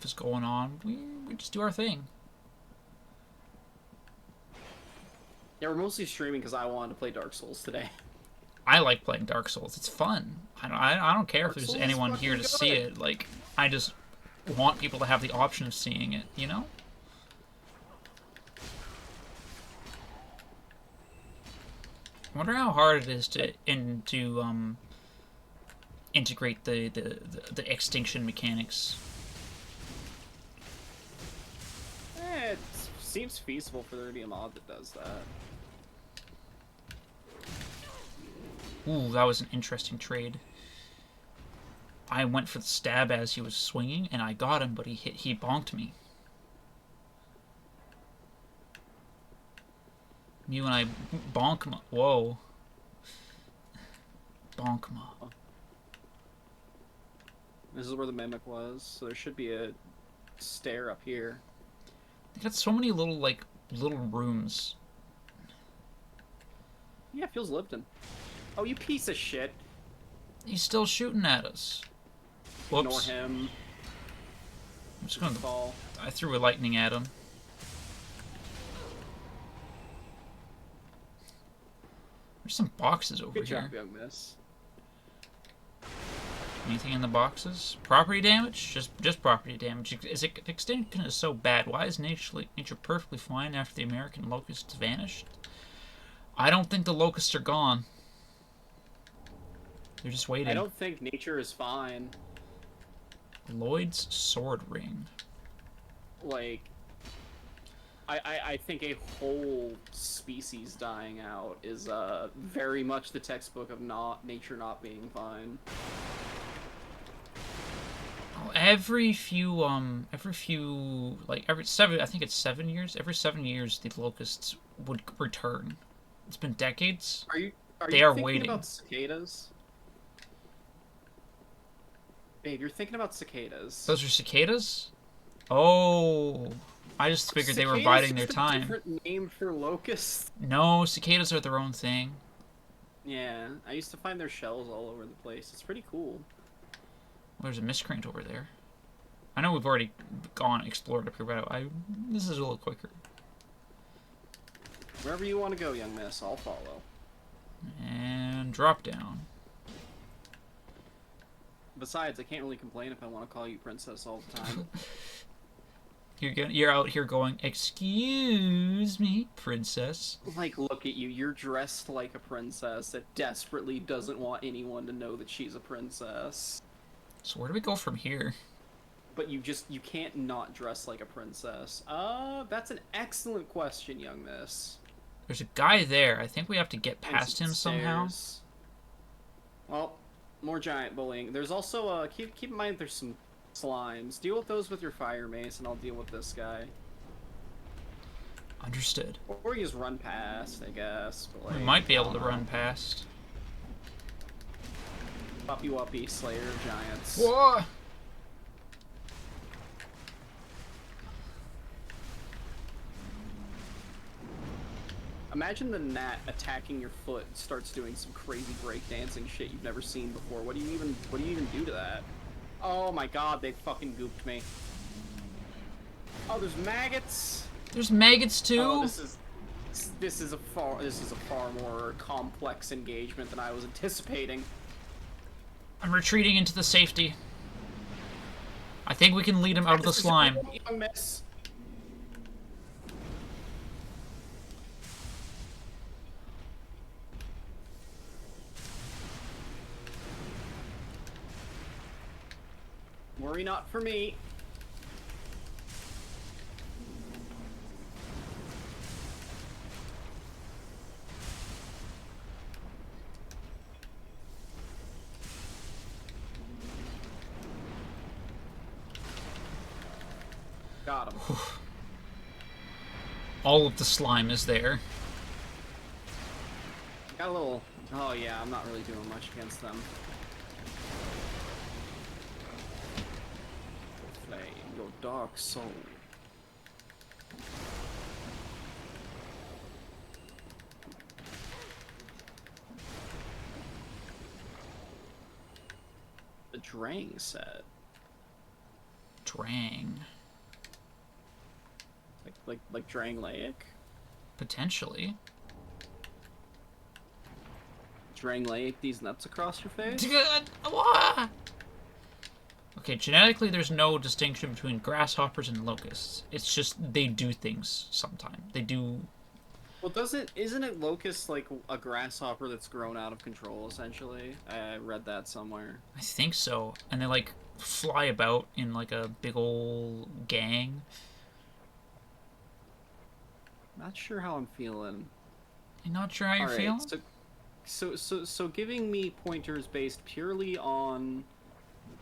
is going on. We just do our thing. Yeah, we're mostly streaming because I wanted to play Dark Souls today. I like playing Dark Souls. It's fun. I don't care Dark if there's Souls is anyone here to fucking see good. it. Like, I just want people to have the option of seeing it, you know? I wonder how hard it is to integrate the extinction mechanics. It seems feasible for there to be a mod that does that. Ooh, that was an interesting trade. I went for the stab as he was swinging, and I got him, but he bonked me. Me when I bonkma. Whoa. Bonkma. This is where the mimic was, so there should be a stair up here. They got so many little rooms. Yeah, it feels lived in. Oh, you piece of shit. He's still shooting at us. Whoops. Ignore him. I'm just gonna Fall. I threw a lightning at him. There's some boxes over Good here. job, young miss. Anything in the boxes? Property damage? Just property damage. Extinction is so bad. Why is nature perfectly fine after the American locusts vanished? I don't think the locusts are gone. They're just waiting. I don't think nature is fine. Lloyd's sword ring. Like, I think a whole species dying out is very much the textbook of nature not being fine. Every seven, I think it's 7 years. Every 7 years, the locusts would return. It's been decades. They are waiting. Thinking about cicadas? Babe, you're thinking about cicadas. Those are cicadas? Oh, I just figured they were biding their time. A different name for locusts. No, cicadas are their own thing. Yeah, I used to find their shells all over the place. It's pretty cool. Well, there's a miscreant over there. I know we've already explored up here, but this is a little quicker. Wherever you want to go, young miss, I'll follow. And drop down. Besides, I can't really complain if I want to call you princess all the time. You're out here going, excuse me, princess. Like, look at you. You're dressed like a princess that desperately doesn't want anyone to know that she's a princess. So where do we go from here? But you can't not dress like a princess. That's an excellent question, young miss. There's a guy there. I think we have to get And past some him somehow. stairs. Well, more giant bullying. There's also, keep in mind there's some slimes. Deal with those with your fire mace, and I'll deal with this guy. Understood. Or you just run past, I guess. But like, We might be able to run past. Wuppy Wuppy, Slayer of Giants. Whoa! Imagine the gnat attacking your foot and starts doing some crazy breakdancing shit you've never seen before. What do you even do to that? Oh my god, they fucking gooped me. Oh, there's maggots. There's maggots too. Oh, this is a far more complex engagement than I was anticipating. I'm retreating into the safety. I think we can lead him out of the slime. Young miss. Worry not for me. Got him. All of the slime is there. Got a little... Oh yeah, I'm not really doing much against them. Flame, your dark soul. Drang set. Drang. Like Drang Laic? Potentially. Drang Laic these nuts across your face? Okay, genetically there's no distinction between grasshoppers and locusts. It's just they do things sometimes. They do... Well, isn't it locust like a grasshopper that's grown out of control, essentially? I read that somewhere. I think so. And they, like, fly about in, like, a big ol' gang. Not sure how I'm feeling. You're not sure how you're feeling? So giving me pointers based purely on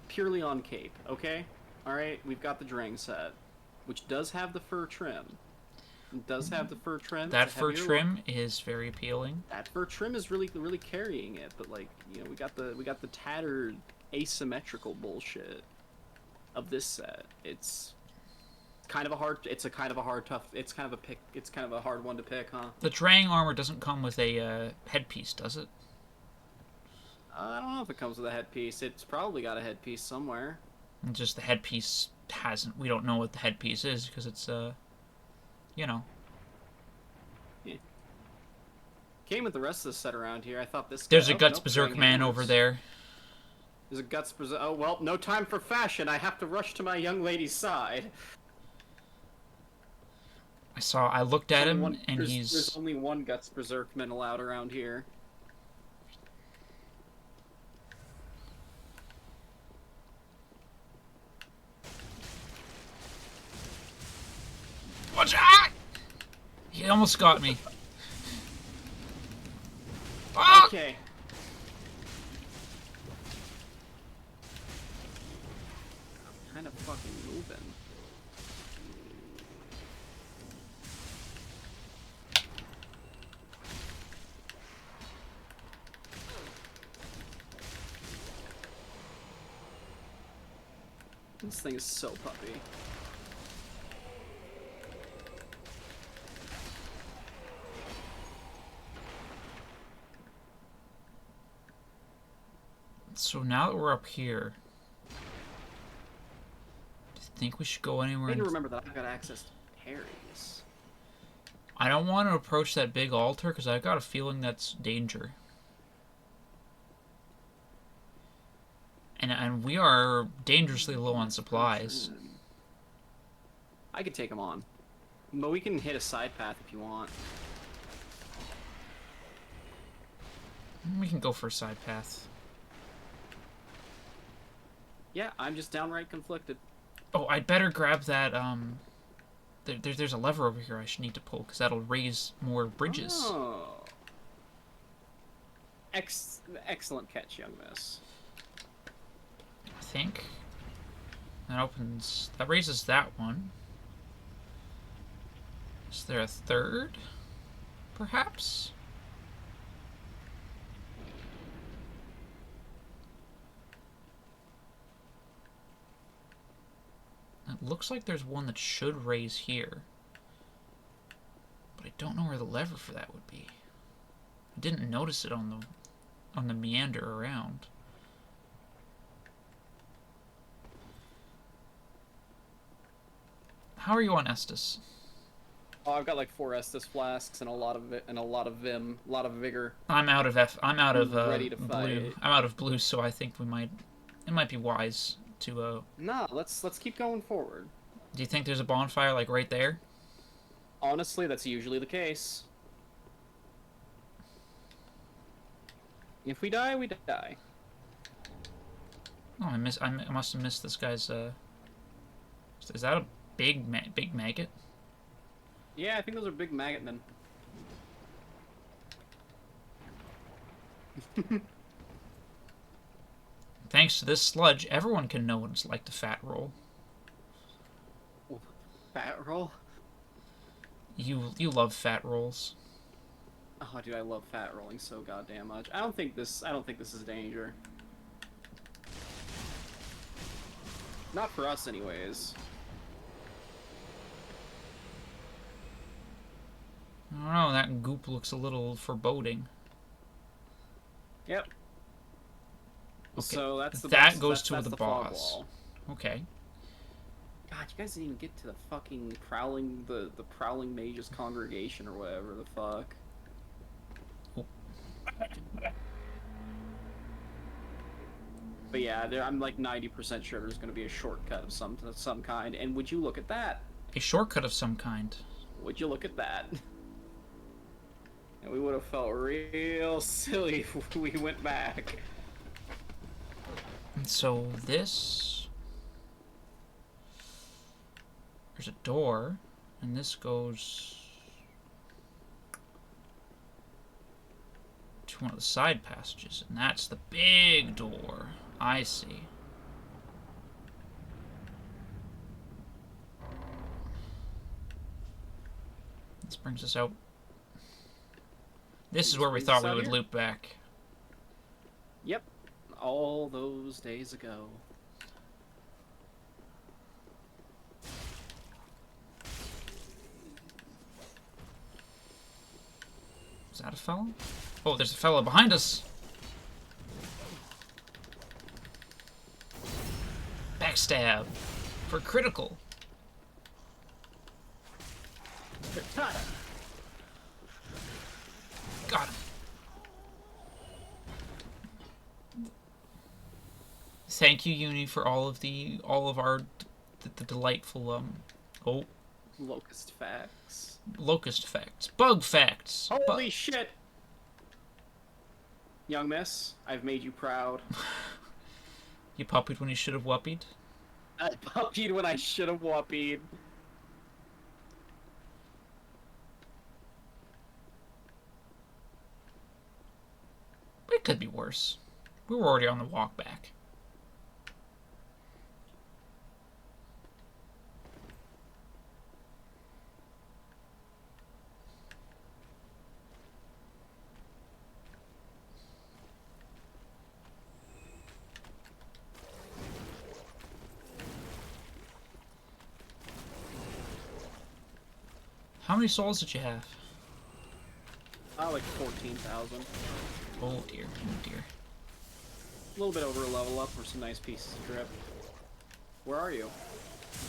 cape, okay? Alright, we've got the Drang set, which does have the fur trim. It does have the fur trim. That fur trim is very appealing. That fur trim is really carrying it, but like, you know, we got the tattered asymmetrical bullshit of this set. It's kind of a hard one to pick, huh? The Drang armor doesn't come with a headpiece, does it? I don't know if it comes with a headpiece. It's probably got a headpiece somewhere. Just the headpiece hasn't. We don't know what the headpiece is because it's you know. Yeah. Came with the rest of the set around here. I thought this. There's a Guts Berserk man over there. There's a Guts Berserk. Oh well, no time for fashion. I have to rush to my young lady's side. I looked at him, and there's only one Guts Berserkman allowed around here. Watch out! He almost got me. Okay. Kind of fucking moving. This thing is so puppy. So now that we're up here, do you think we should go anywhere? I need to remember that I've got access to parries. I don't want to approach that big altar because I've got a feeling that's danger. And we are dangerously low on supplies. I could take him on. But we can hit a side path if you want. We can go for a side path. Yeah, I'm just downright conflicted. Oh, I'd better grab that, there's a lever over here I should need to pull, because that'll raise more bridges. Oh. Excellent catch, young miss. I think. That raises that one. Is there a third? Perhaps? It looks like there's one that should raise here. But I don't know where the lever for that would be. I didn't notice it on the meander around. How are you on Estus? Oh, I've got like 4 Estus flasks and a lot of vim, a lot of vigor. I'm out of ready to blue. fight. I'm out of blue, so I think it might be wise to Nah, let's keep going forward. Do you think there's a bonfire like right there? Honestly, that's usually the case. If we die, we die. Oh, I must have missed this guy's is that a big maggot? Yeah, I think those are big maggot men. Thanks to this sludge, everyone can know what it's like to fat roll. Fat roll? You love fat rolls. Oh, dude, I love fat rolling so goddamn much. I don't think this is danger. Not for us, anyways. I don't know, that goop looks a little foreboding. Yep. So that's the that boss, goes to that's the fog boss. wall. Okay. God, you guys didn't even get to the fucking prowling the prowling mage's congregation or whatever the fuck. Oh. But yeah, I'm like 90% sure there's going to be a shortcut of some kind. And would you look at that? A shortcut of some kind. Would you look at that? And we would have felt real silly if we went back. And so this... There's a door, and this goes to one of the side passages, and that's the big door. I see. This brings us out. This is where we thought we would loop back. Yep. All those days ago. Is that a fellow? Oh, there's a fellow behind us! Backstab! For critical! Got him! Thank you, Uni, for all of our the delightful Locust facts. locust facts, bug facts. Holy shit! Young miss, I've made you proud. You puppied when you should have whuppied. I puppied when I should have whuppied. It could be worse. We were already on the walk back. How many souls did you have? Like 14,000. Oh dear, oh dear. A little bit over a level up for some nice pieces of drip. Where are you?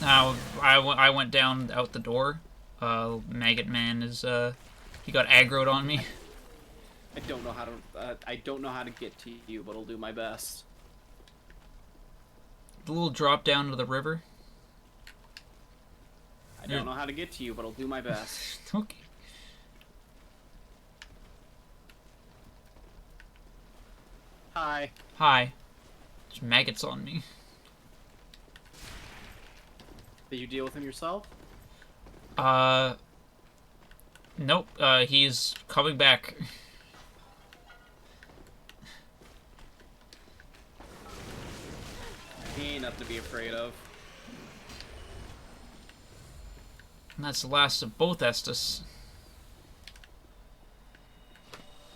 Now, I went down out the door. Maggot Man is, he got aggroed on me. I don't know how to get to you, but I'll do my best. The little drop down to the river. I don't know how to get to you, but I'll do my best. Okay. Hi. Hi. There's maggots on me. Did you deal with him yourself? Nope, he's coming back. He ain't nothing to be afraid of. And that's the last of both Estus.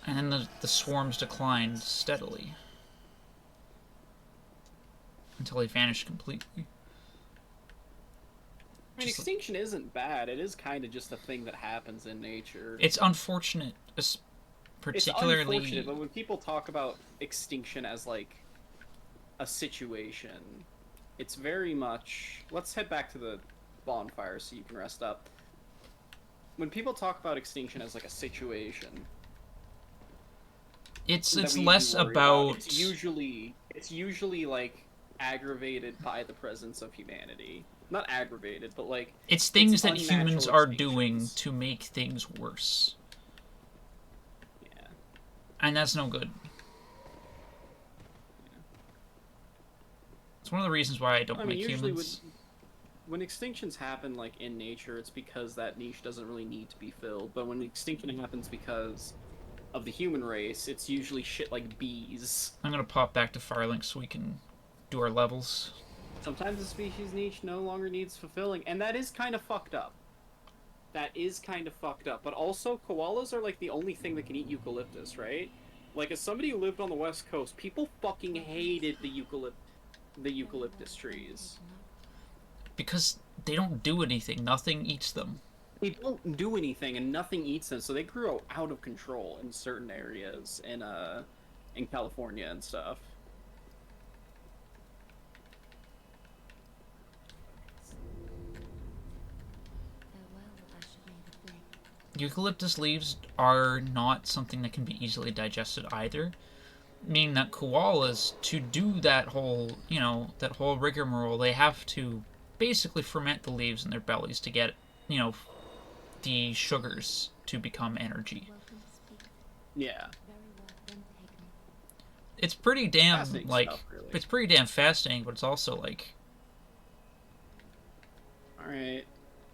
And then the swarms declined steadily. Until they vanished completely. I mean, extinction isn't bad. It is kind of just a thing that happens in nature. It's unfortunate, particularly... It's unfortunate, but when people talk about extinction as, like, a situation, it's very much... Let's head back to the bonfire so you can rest up. When people talk about extinction as, like, a situation... It's less about... It's usually, like, aggravated by the presence of humanity. Not aggravated, but like... It's things that humans are doing to make things worse. Yeah. And that's no good. Yeah. It's one of the reasons why I don't make usually humans. when extinctions happen, like, in nature, it's because that niche doesn't really need to be filled. But when extinction happens because of the human race, it's usually shit like bees. I'm gonna pop back to Firelink so we can do our levels. Sometimes the species niche no longer needs fulfilling, and that is kind of fucked up. That is kind of fucked up. But also, koalas are, like, the only thing that can eat eucalyptus, right? Like, as somebody who lived on the West Coast, people fucking hated the eucalyptus trees. Because they don't do anything. Nothing eats them. They don't do anything, and nothing eats them, so they grew out of control in certain areas in California and stuff. eucalyptus leaves are not something that can be easily digested either. Meaning that koalas, to do that whole, that whole rigmarole, they have to basically ferment the leaves in their bellies to get, the sugars to become energy. Yeah. It's pretty damn, Fascinating like, stuff, really. it's pretty damn fascinating, but it's also, like... Alright.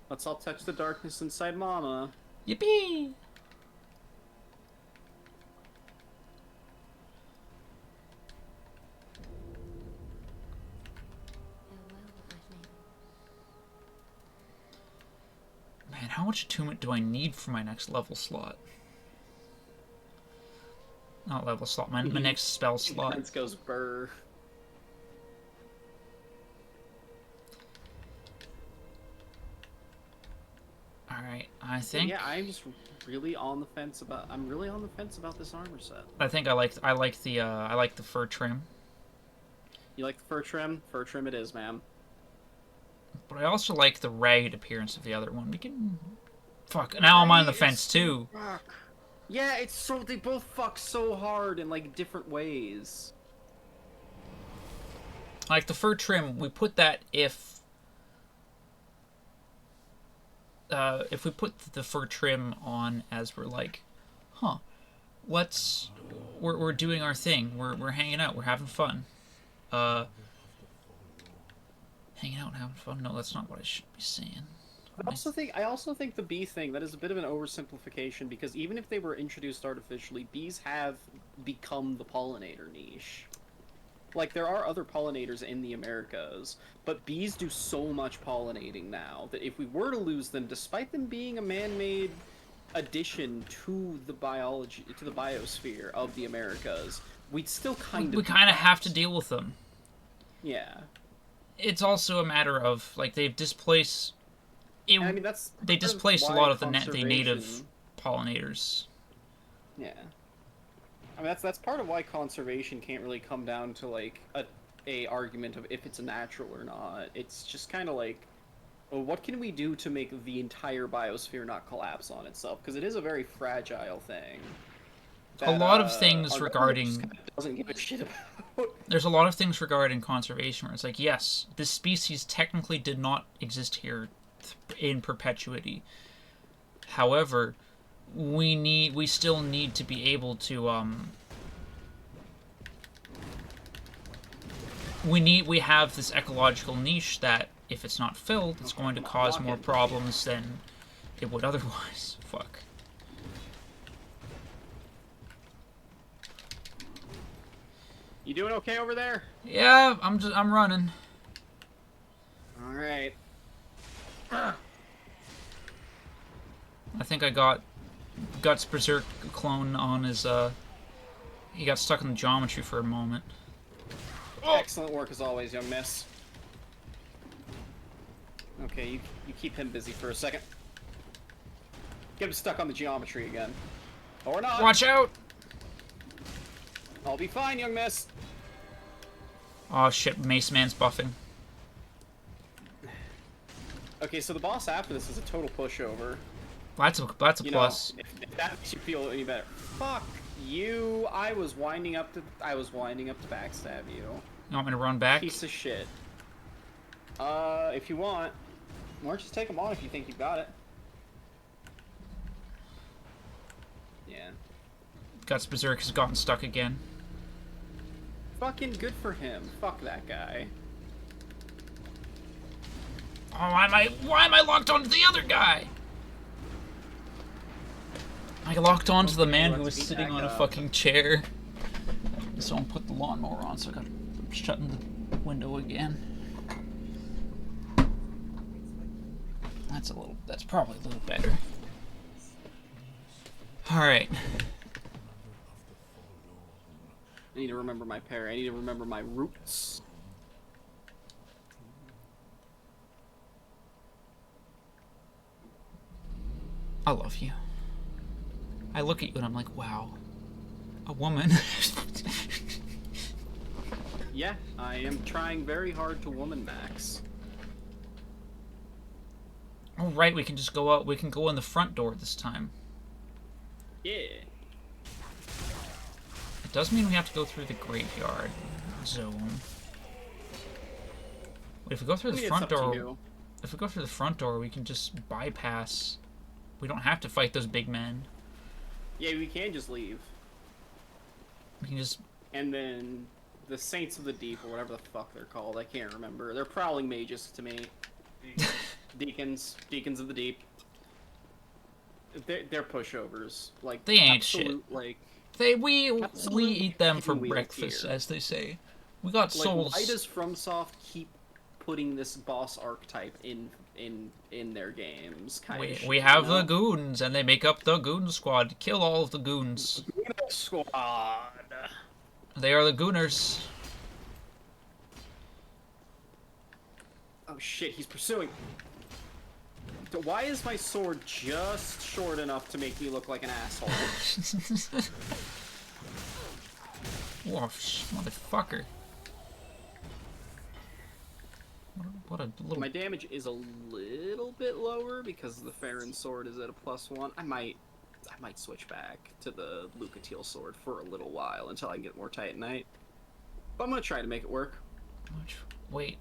Let's all touch the darkness inside Mama. Yippee! Man, how much attunement do I need for my next level slot? Not level slot, my next spell slot. Prince goes burr. Alright, I think... Yeah, I'm just really on the fence about... I'm really on the fence about this armor set. I think I like the fur trim. You like the fur trim? Fur trim it is, ma'am. But I also like the ragged appearance of the other one. We can... Fuck, now I'm on the fence too. Fuck. Yeah, it's so... They both fuck so hard in, like, different ways. Like the fur trim, we put that if we put the fur trim on as we're like, huh, we're doing our thing, we're hanging out, we're having fun. Hanging out and having fun? No, that's not what I should be saying. I also think the bee thing, that is a bit of an oversimplification, because even if they were introduced artificially, bees have become the pollinator niche. Like, there are other pollinators in the Americas, but bees do so much pollinating now that if we were to lose them, despite them being a man-made addition to the biosphere of the Americas, we'd still kind of... We kind of have to deal with them. Yeah. It's also a matter of, like, they've displaced... I mean, they displaced a lot of the native pollinators. Yeah. I mean, that's part of why conservation can't really come down to, like, a argument of if it's natural or not. It's just kind of like, well, what can we do to make the entire biosphere not collapse on itself? Because it is a very fragile thing. A lot of things regarding... doesn't give a shit about. There's a lot of things regarding conservation where it's like, yes, this species technically did not exist here in perpetuity. However... We still need to be able to we have this ecological niche that if it's not filled, it's going to cause more problems than it would otherwise. Fuck. You doing okay over there? Yeah, I'm running. All right. I think I got Guts Berserk clone on his, he got stuck in the geometry for a moment. Excellent work as always, young miss. Okay, you keep him busy for a second. Get him stuck on the geometry again. Or not! Watch out! I'll be fine, young miss! Oh shit, Mace Man's buffing. Okay, so the boss after this is a total pushover. That's a plus. If that makes you feel any better. Fuck you! I was winding up to backstab you. You want me to run back? Piece of shit. If you want, or just take him on if you think you've got it. Yeah. Guts Berserk has gotten stuck again. Fucking good for him. Fuck that guy. Oh, why am I locked onto the other guy? I locked onto the man who was sitting on a fucking chair. Someone put the lawnmower on, so I got shutting the window again. That's probably a little better. Alright. I need to remember my parry. I need to remember my roots. I love you. I look at you and I'm like, wow. A woman. Yeah, I am trying very hard to woman max. Oh, right, we can just go out. We can go in the front door this time. Yeah. It does mean we have to go through the graveyard zone. But if we go through the front door, if we go through the front door, we can just bypass. We don't have to fight those big men. Yeah, we can just leave. We can just. And then the Saints of the Deep, or whatever the fuck they're called, I can't remember. They're prowling mages to me. Deacons of the Deep. They're pushovers. Like they ain't absolute, shit. Like we eat them for breakfast, here. as they say. We got souls. Why does FromSoft keep putting this boss archetype in their games? We have the goons, and they make up the goon squad. Kill all of the goons. Goon squad. They are the gooners. Oh shit, he's pursuing. Why is my sword just short enough to make me look like an asshole? Woof, motherfucker. What a little... My damage is a little bit lower because the Farron sword is at a +1. I might switch back to the Lucatiel sword for a little while until I can get more Titanite. But I'm gonna try to make it work. Wait.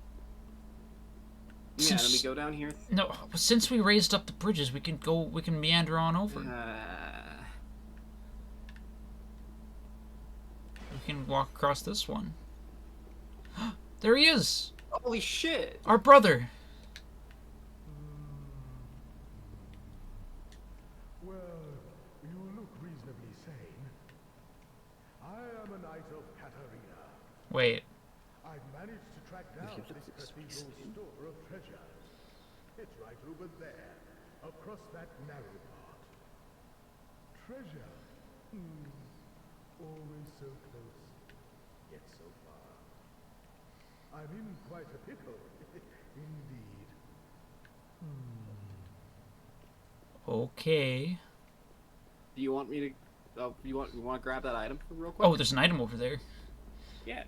Yeah, let me go down here. No, since we raised up the bridges, we can meander on over. We can walk across this one. There he is! Holy shit! Our brother! Well, you look reasonably sane. I am a knight of Katarina. Wait. I've managed to track down this cathedral's store of treasure. It's right over there, across that narrow part. Treasure. Always so close, yet so far. I'm in quite a pickle, indeed. Okay. Do you want me to? Oh, you want to grab that item real quick? Oh, there's an item over there. Yeah.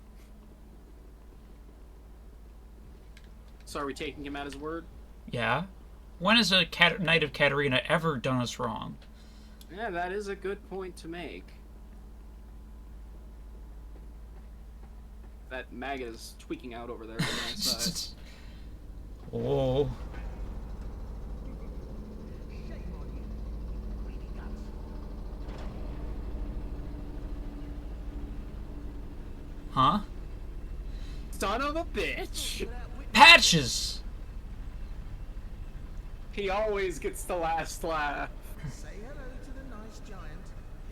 So are we taking him at his word? Yeah. When has a Knight of Katarina ever done us wrong? Yeah, that is a good point to make. That maggot is tweaking out over there on my side. Oh. Huh? Son of a bitch! Patches! He always gets the last laugh. Say hello to the nice giant.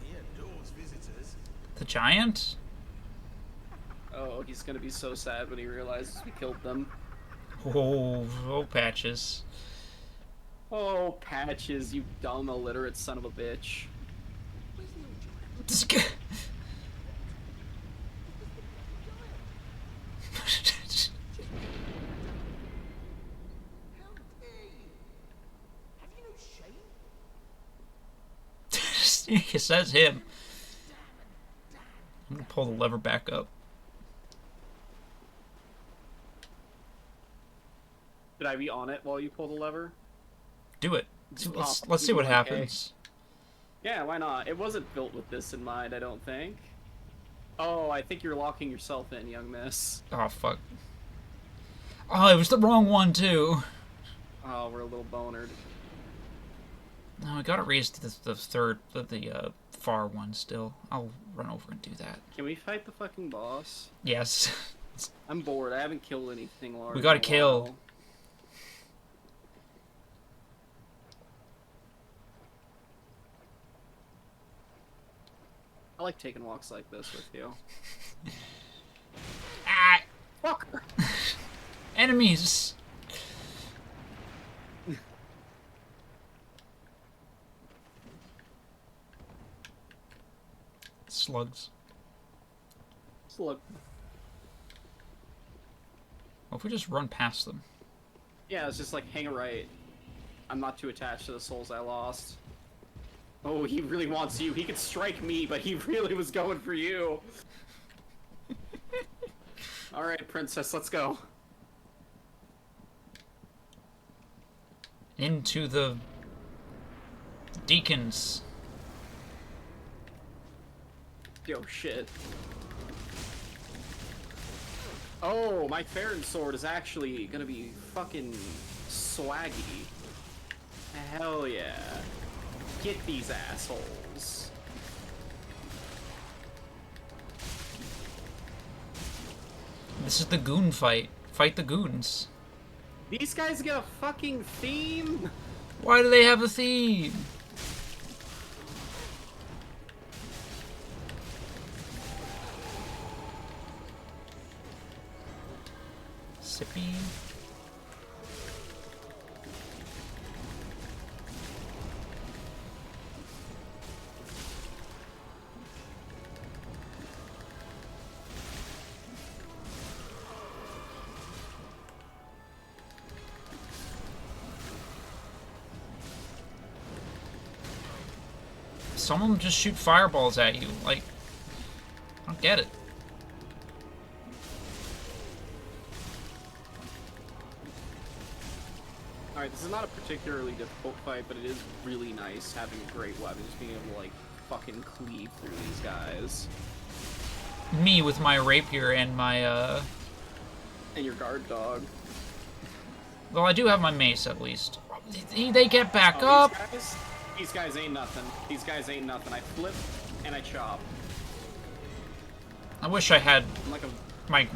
He adores visitors. The giant? Oh, he's gonna be so sad when he realizes we killed them. Oh, Patches. Oh, Patches, you dumb illiterate son of a bitch. This guy... How dare you? Have you no shame? It says him. I'm gonna pull the lever back up. Should I be on it while you pull the lever? Do it. Just Let's see what okay. happens. Yeah, why not? It wasn't built with this in mind, I don't think. Oh, I think you're locking yourself in, young miss. Oh, fuck. Oh, it was the wrong one, too. Oh, we're a little bonered. No, I gotta raise the far one still. I'll run over and do that. Can we fight the fucking boss? Yes. I'm bored. I haven't killed anything large. We gotta in a kill. while. I like taking walks like this with you. Ah! Fucker! Enemies! Slugs. Slug. What if we just run past them? Yeah, it's just like hang a right. I'm not too attached to the souls I lost. Oh, he really wants you. He could strike me, but he really was going for you. Alright, princess, let's go. Into the deacons. Yo, shit. Oh, my Farron sword is actually gonna be fucking swaggy. Hell yeah. Get these assholes. This is the goon fight. Fight the goons. These guys get a fucking theme? Why do they have a theme? Sippy. Some of them just shoot fireballs at you. Like, I don't get it. Alright, this is not a particularly difficult fight, but it is really nice having great weapons, being able to, like, fucking cleave through these guys. Me with my rapier and my, And your guard dog. Well, I do have my mace, at least. They get back Oh, up! These guys ain't nothing. These guys ain't nothing. I flip and I chop. I wish I had I'm like a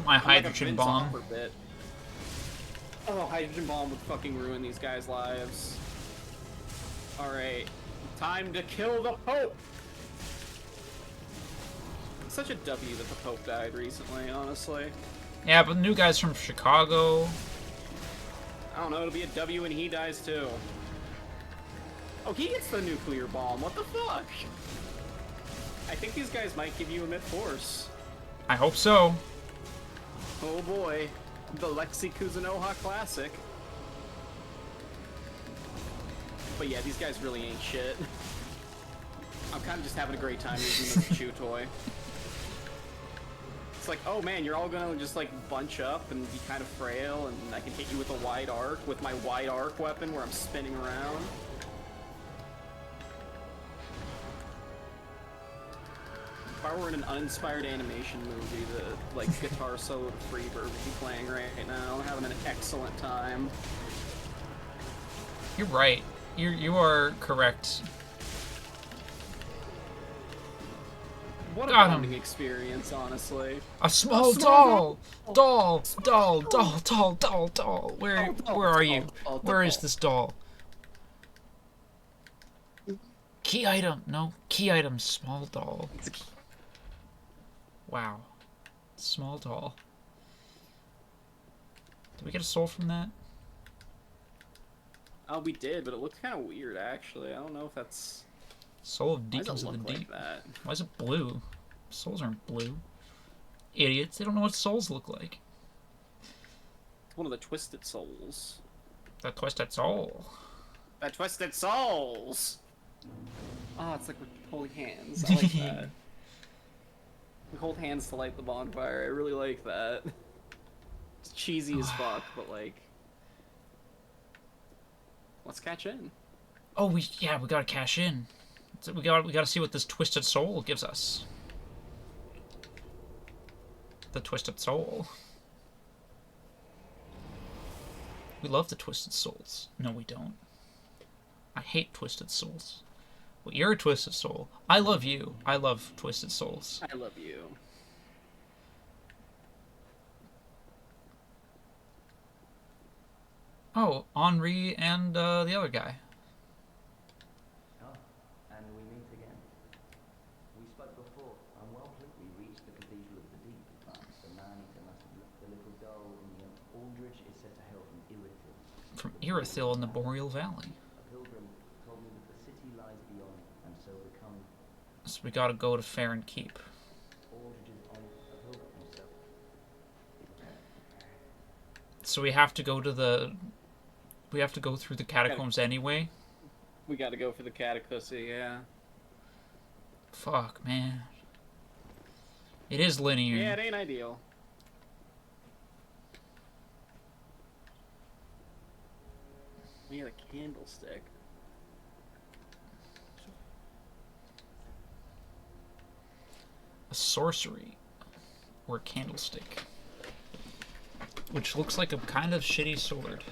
my hydrogen Vince bomb. Offer bit. Oh, hydrogen bomb would fucking ruin these guys' lives. Alright. Time to kill the Pope! It's such a W that the Pope died recently, honestly. Yeah, but the new guy's from Chicago. I don't know, it'll be a W when he dies too. Oh, he gets the nuclear bomb. What the fuck? I think these guys might give you a mid-force. I hope so. Oh boy. The Lexi Kuzunoha Classic. But yeah, these guys really ain't shit. I'm kind of just having a great time using this chew toy. It's like, oh man, you're all gonna just like bunch up and be kind of frail, and I can hit you with a wide arc, with my wide arc weapon where I'm spinning around. If I were in an uninspired animation movie, the like guitar solo to Freebird would be playing right now, having an excellent time. You're right. You are correct. What a Got him. bonding experience, honestly. A small doll! Doll! Doll! Doll! Doll! Doll! Doll! Where are you? Where is this doll? Key item! No. Key item. Small doll. Wow. Small doll. Did we get a soul from that? Oh, we did, but it looked kind of weird, actually. I don't know if that's... Soul of Why does Deacons it of the look like Deep. that? Why is it blue? Souls aren't blue. Idiots. They don't know what souls look like. It's one of the Twisted Souls. That twisted soul. The Twisted Souls! Oh, it's like with holy hands. I like that. We hold hands to light the bonfire. I really like that. It's cheesy as fuck, but like... Let's catch in. Oh, we gotta cash in. So we gotta see what this twisted soul gives us. The twisted soul. We love the twisted souls. No, we don't. I hate twisted souls. Well, you're a twisted soul. I love you. I love twisted souls. I love you. Oh, Henri and the other guy. Ah, and we meet again. We spoke before, and well, we reached the Cathedral of the Deep. The man-eater must have left the little doll in the Aldrich is said to hail from Irithyll. From Irithyll in the Boreal Valley. A pilgrim told me that the city lies beyond, and so the come So we gotta go to Farron Keep. Aldrich is on a pilgrim himself. So we have to go to the... We have to go through the catacombs anyway? We gotta go for the Catacossy, yeah. Fuck, man. It is linear. Yeah, it ain't ideal. Yeah, the candlestick. A sorcery. Or a candlestick. Which looks like a kind of shitty sword.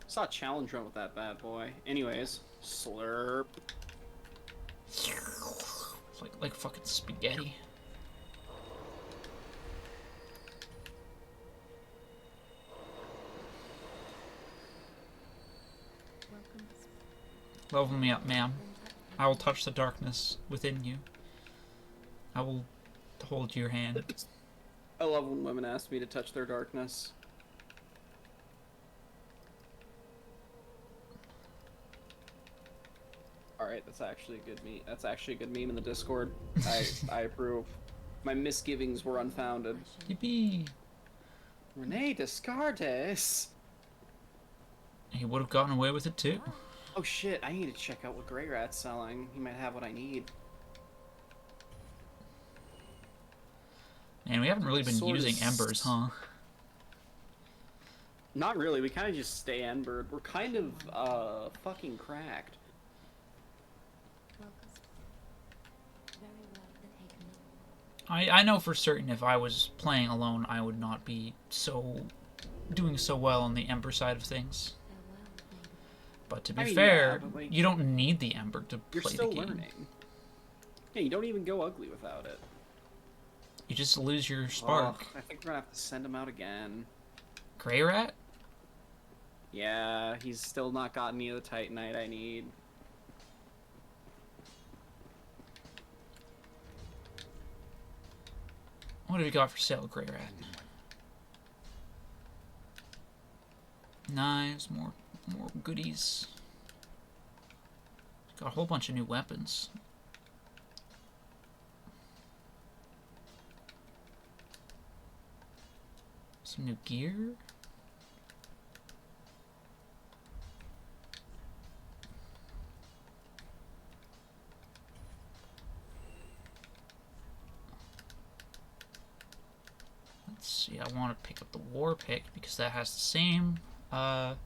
Saw a challenge run with that bad boy. Anyways, slurp. It's like fucking spaghetti. Level me up, ma'am. I will touch the darkness within you. I will hold your hand. I love when women ask me to touch their darkness. Alright, that's actually a good meme. That's actually a good meme in the Discord. I approve. My misgivings were unfounded. Yippee! Rene Descartes! He would have gotten away with it too. Oh shit, I need to check out what Grey Rat's selling. He might have what I need. Man, we haven't really been Sword using is- embers, huh? Not really, we kind of just stay Embered. We're kind of, fucking cracked. I know for certain if I was playing alone, I would not be doing so well on the ember side of things. But to be I mean, fair, yeah, but, like, you don't need the ember to You're play the still game. learning. Yeah, you don't even go ugly without it. You just lose your spark. Ugh, I think we're gonna have to send him out again. Grey Rat? Yeah, he's still not got any of the Titanite I need. What have you got for sale, Grey Rat? Knives, more goodies. Got a whole bunch of new weapons. Some new gear. Let's see, I want to pick up the war pick because that has the same that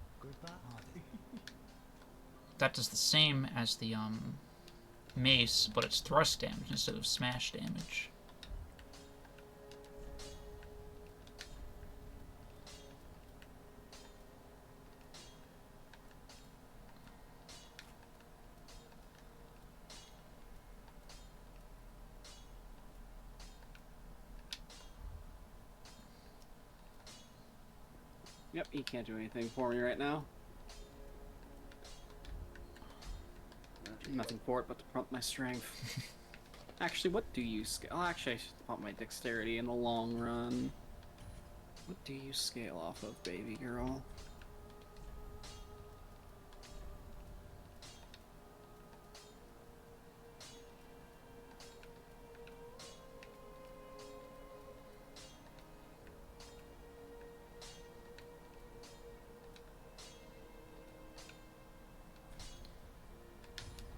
does the same as the mace, but it's thrust damage instead of smash damage. Yep, he can't do anything for me right now. Nothing for it but to pump my strength. Actually, what do you scale? Oh, actually, I should pump my dexterity in the long run. What do you scale off of, baby girl?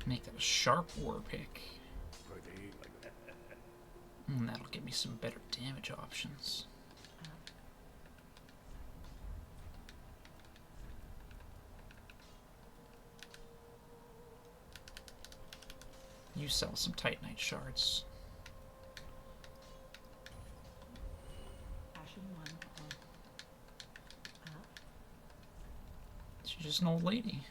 Make that a sharp war pick. That'll give me some better damage options. You sell some Titanite shards. She's just an old lady.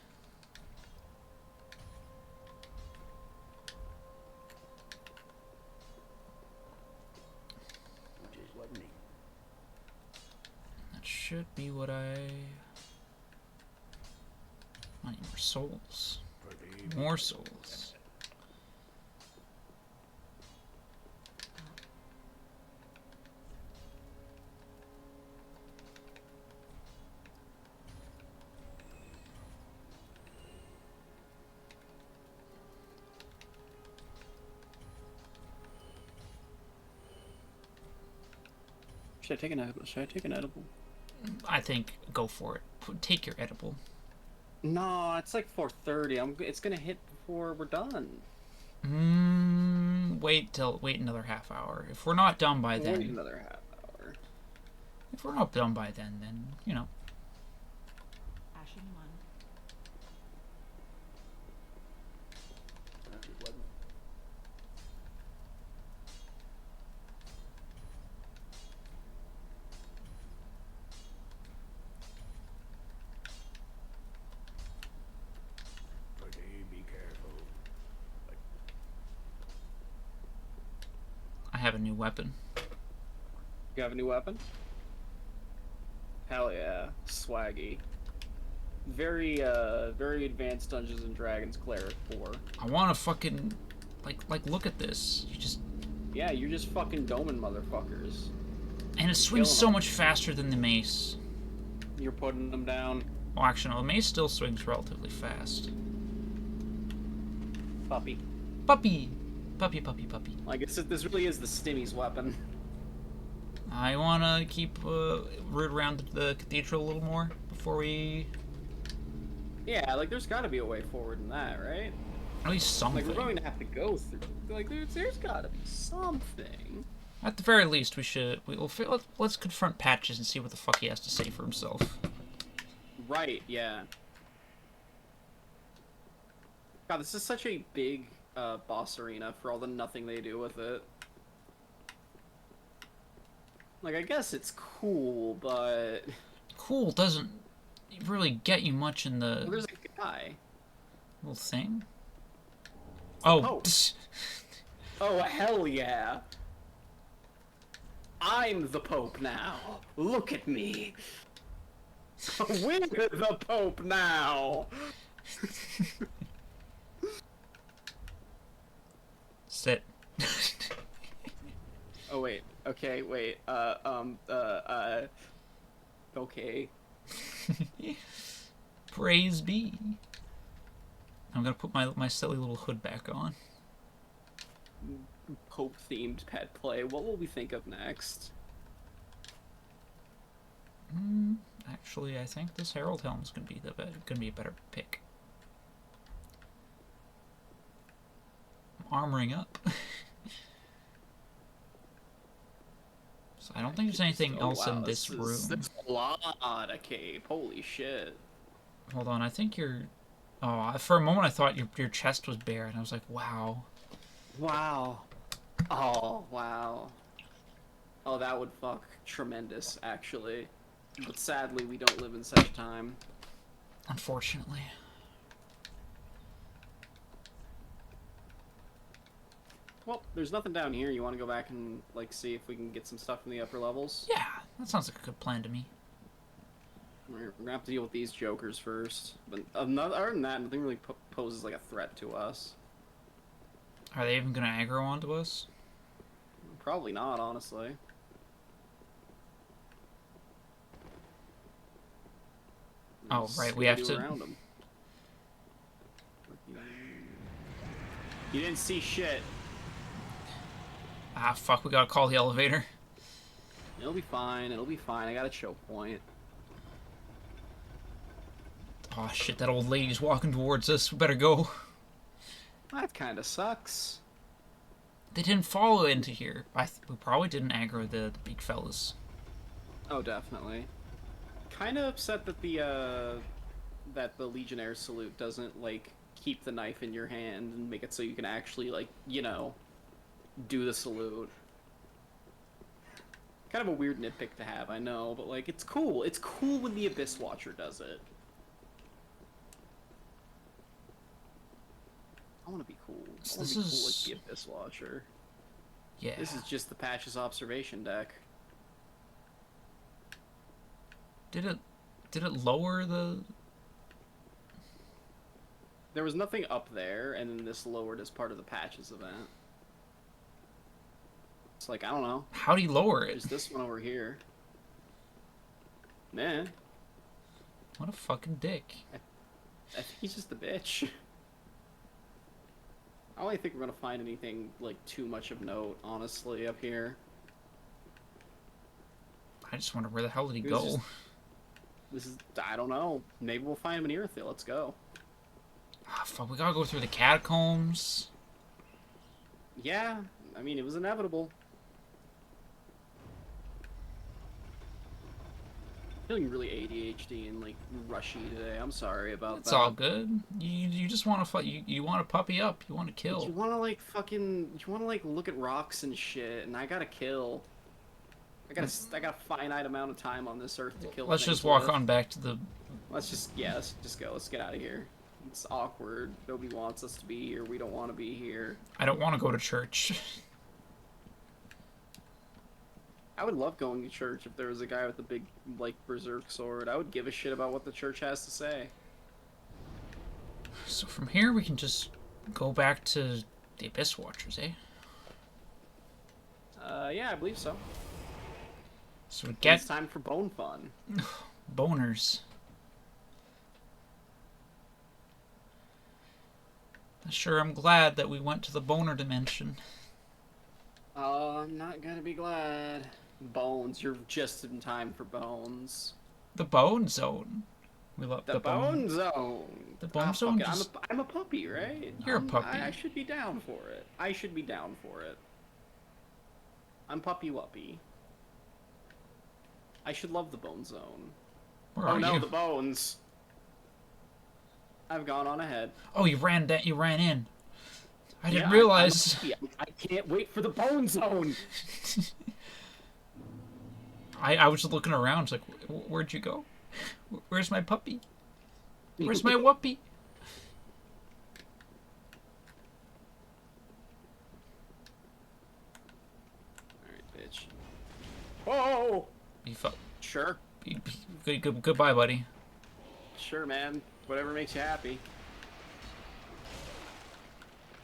That should be what I need more souls. More souls. Should I take an edible? Should I take an edible? I think go for it. Take your edible. No, it's like 4:30. It's gonna hit before we're done. Wait another half hour. If we're not done by Wait then, another half hour. if we're not done by then you know. have a new weapon. You have a new weapon? Hell yeah. Swaggy. Very advanced Dungeons and Dragons Cleric 4. I want to fucking... Like, look at this. You just... Yeah, you're just fucking doming motherfuckers. And it swings so much faster than the mace. You're putting them down. Well, actually, no, the mace still swings relatively fast. Puppy. Puppy! Puppy, puppy, puppy. Like, this really is the Stimmy's weapon. I want to keep root around the cathedral a little more before we... Yeah, like, there's gotta be a way forward in that, right? At least something. Like, we're going to have to go through... Like, there's gotta be something. At the very least, we should... Let's confront Patches and see what the fuck he has to say for himself. Right, yeah. God, this is such a big boss arena for all the nothing they do with it. Like, I guess it's cool, but... Cool doesn't really get you much in the... Well, there's a guy. Little thing? Oh, Oh, hell yeah. I'm the Pope now. Look at me. We're the Pope now. Sit. Oh, wait. Okay, wait. Okay. Praise be. I'm gonna put my silly little hood back on. Pope-themed pet play. What will we think of next? Actually, I think this Herald helm's gonna be a better pick. I'm armoring up. So I don't think there's anything else in this room. There's a lot of cape. Holy shit. Hold on, I think you're... Oh, for a moment I thought your chest was bare, and I was like, wow. Wow. Oh, wow. Oh, that would fuck tremendous, actually. But sadly, we don't live in such time. Unfortunately. Well, there's nothing down here. You want to go back and, like, see if we can get some stuff in the upper levels? Yeah, that sounds like a good plan to me. We're gonna have to deal with these jokers first. But other than that, nothing really poses, like, a threat to us. Are they even gonna aggro onto us? Probably not, honestly. Oh, right, we have to... Around them. You didn't see shit. Ah, fuck, we gotta call the elevator. It'll be fine, it'll be fine. I got a choke point. Oh shit, that old lady's walking towards us. We better go. That kinda sucks. They didn't follow into here. We probably didn't aggro the big fellas. Oh, definitely. Kinda upset that the Legionnaire salute doesn't, like, keep the knife in your hand and make it so you can actually, like, you know, do the salute. Kind of a weird nitpick to have, I know, but, like, it's cool. It's cool when the Abyss Watcher does it. I want to be cool. I want to be cool like the Abyss Watcher. Yeah. This is just the Patch's observation deck. Did it lower the... There was nothing up there, and then this lowered as part of the Patch's event. It's like, I don't know. How do you lower it? There's this one over here. Man. What a fucking dick. I think he's just a bitch. I don't think we're gonna find anything, like, too much of note, honestly, up here. I just wonder where the hell did he go? I don't know. Maybe we'll find him in Irithyll. Let's go. Ah, fuck, we gotta go through the catacombs. Yeah, I mean, it was inevitable. Feeling really ADHD and, like, rushy today. I'm sorry about that. It's all good. You just want to you want to puppy up. You want to kill. You want to, like, look at rocks and shit, and I gotta kill. I got a finite amount of time on this earth to kill. Let's just walk on back to the... Let's just go. Let's get out of here. It's awkward. Nobody wants us to be here. We don't want to be here. I don't want to go to church. I would love going to church if there was a guy with a big, like, berserk sword. I would give a shit about what the church has to say. So from here, we can just go back to the Abyss Watchers, eh? Yeah, I believe so. So we get It's time for bone fun. boners. Sure, I'm glad that we went to the boner dimension. I'm not gonna be glad. Bones, you're just in time for bones. The bone zone. We love The bone zone. The bone Ah, zone fuck it. just- I'm a puppy, right? You're a puppy. I should be down for it. I should be down for it. I'm puppy wuppy. I should love the bone zone. Where Oh are no, you? the bones. I've gone on ahead. Oh, you ran in. I didn't Yeah, realize. I can't wait for the bone zone. I was looking around, like, where'd you go? Where's my puppy? Where's my whoopee? Alright, bitch. Whoa! You felt. Sure. Goodbye, buddy. Sure, man. Whatever makes you happy.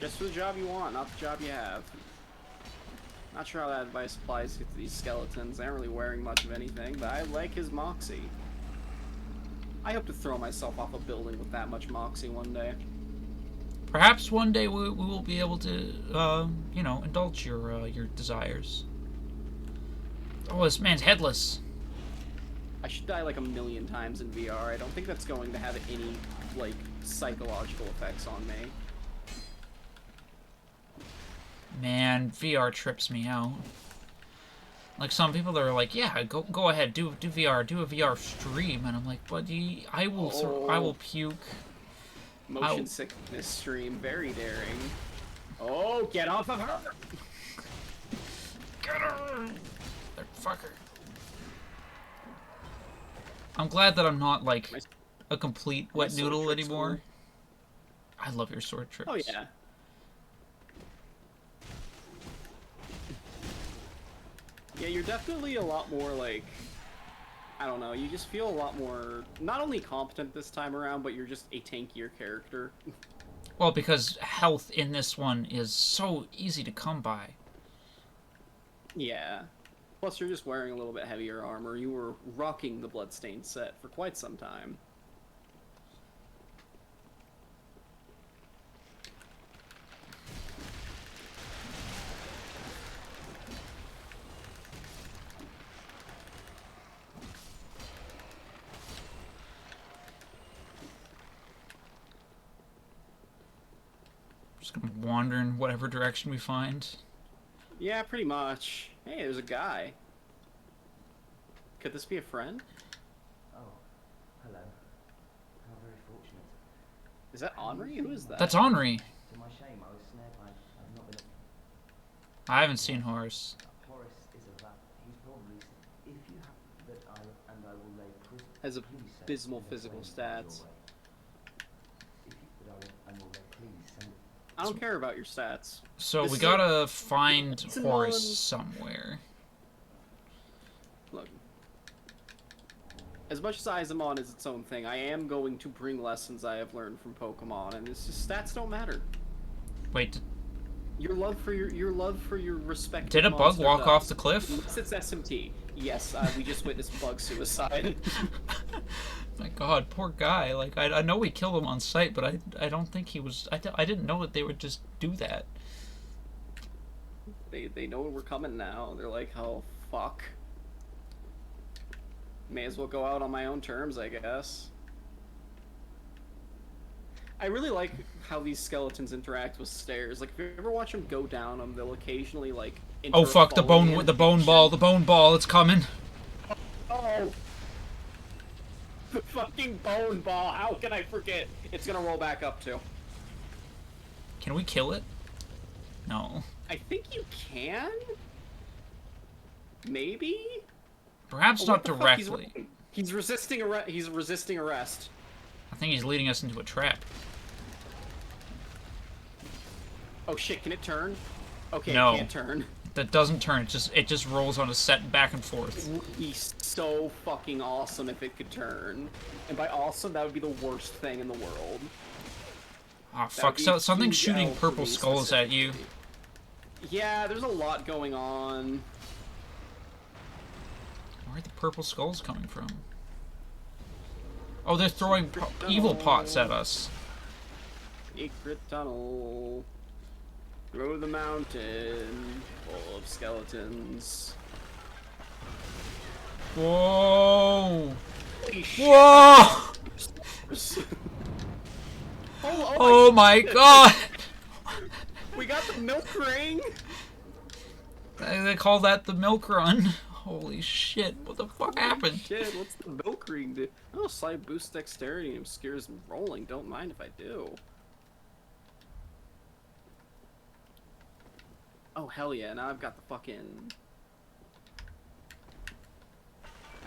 Just for the job you want, not the job you have. Not sure how that advice applies to these skeletons. They aren't really wearing much of anything, but I like his moxie. I hope to throw myself off a building with that much moxie one day. Perhaps one day we will be able to, you know, indulge your desires. Oh, this man's headless. I should die like 1,000,000 times in VR. I don't think that's going to have any, like, psychological effects on me. Man, VR trips me out. Like, some people are like, yeah, go ahead, do VR, do a VR stream, and I'm like, buddy, I will puke. Motion sickness stream, very daring. Oh, get off of her! Get her! That fucker. I'm glad that I'm not, like, a complete wet sword noodle tricks anymore. I love your sword tricks. Oh, yeah. Yeah, you're definitely a lot more, like, I don't know, you just feel a lot more, not only competent this time around, but you're just a tankier character. Well, because health in this one is so easy to come by. Yeah. Plus, you're just wearing a little bit heavier armor. You were rocking the Bloodstained set for quite some time. Just gonna wander in whatever direction we find. Yeah, pretty much. Hey, there's a guy. Could this be a friend? Oh, hello. How very fortunate. Is that Henri? Who is that? That's Henri. To my shame, I was snared by. I've not been. I haven't seen Horace. Horace is a rat. He's probably. If you have that, I will lay prison. Has Please send abysmal the physical flames your stats. way. If you, that I will lay. Please send. I don't care about your stats. So This we is gotta find It's an Horace on- somewhere. Look. As much as Izamon is its own thing, I am going to bring lessons I have learned from Pokemon, and it's just stats don't matter. Wait, Your love for your respect. did a bug walk off the cliff? Unless it's SMT. Yes, we just witnessed bug suicide. My God, poor guy. Like, I know we killed him on sight, but I don't think he was. I didn't know that they would just do that. They know we're coming now. They're like, oh fuck. May as well go out on my own terms, I guess. I really like how these skeletons interact with stairs. Like, if you ever watch them go down them, they'll occasionally like. Oh fuck! The bone ball, it's coming. Oh. The fucking bone ball. How can I forget? It's gonna roll back up too. Can we kill it? No. I think you can. Maybe. Perhaps Oh, not what the fuck? directly. He's resisting arrest. He's resisting arrest. I think he's leading us into a trap. Oh shit! Can it turn? Okay, No. it can't turn. that doesn't turn. It just rolls on a set back and forth. It would be so fucking awesome if it could turn. And by awesome, that would be the worst thing in the world. Ah, fuck. So something's huge shooting L for purple me skulls at you. Yeah, there's a lot going on. Where are the purple skulls coming from? Oh, they're throwing evil pots at us. Secret tunnel. Through the mountain. Full of skeletons. Whoa! Holy shit. Whoa! Oh my god! We got the milk ring! They call that the milk run. Holy shit, what the fuck happened? Shit, what's the milk ring do? Oh, slight boost dexterity and obscures rolling. Don't mind if I do. Oh, hell yeah, now I've got the fucking...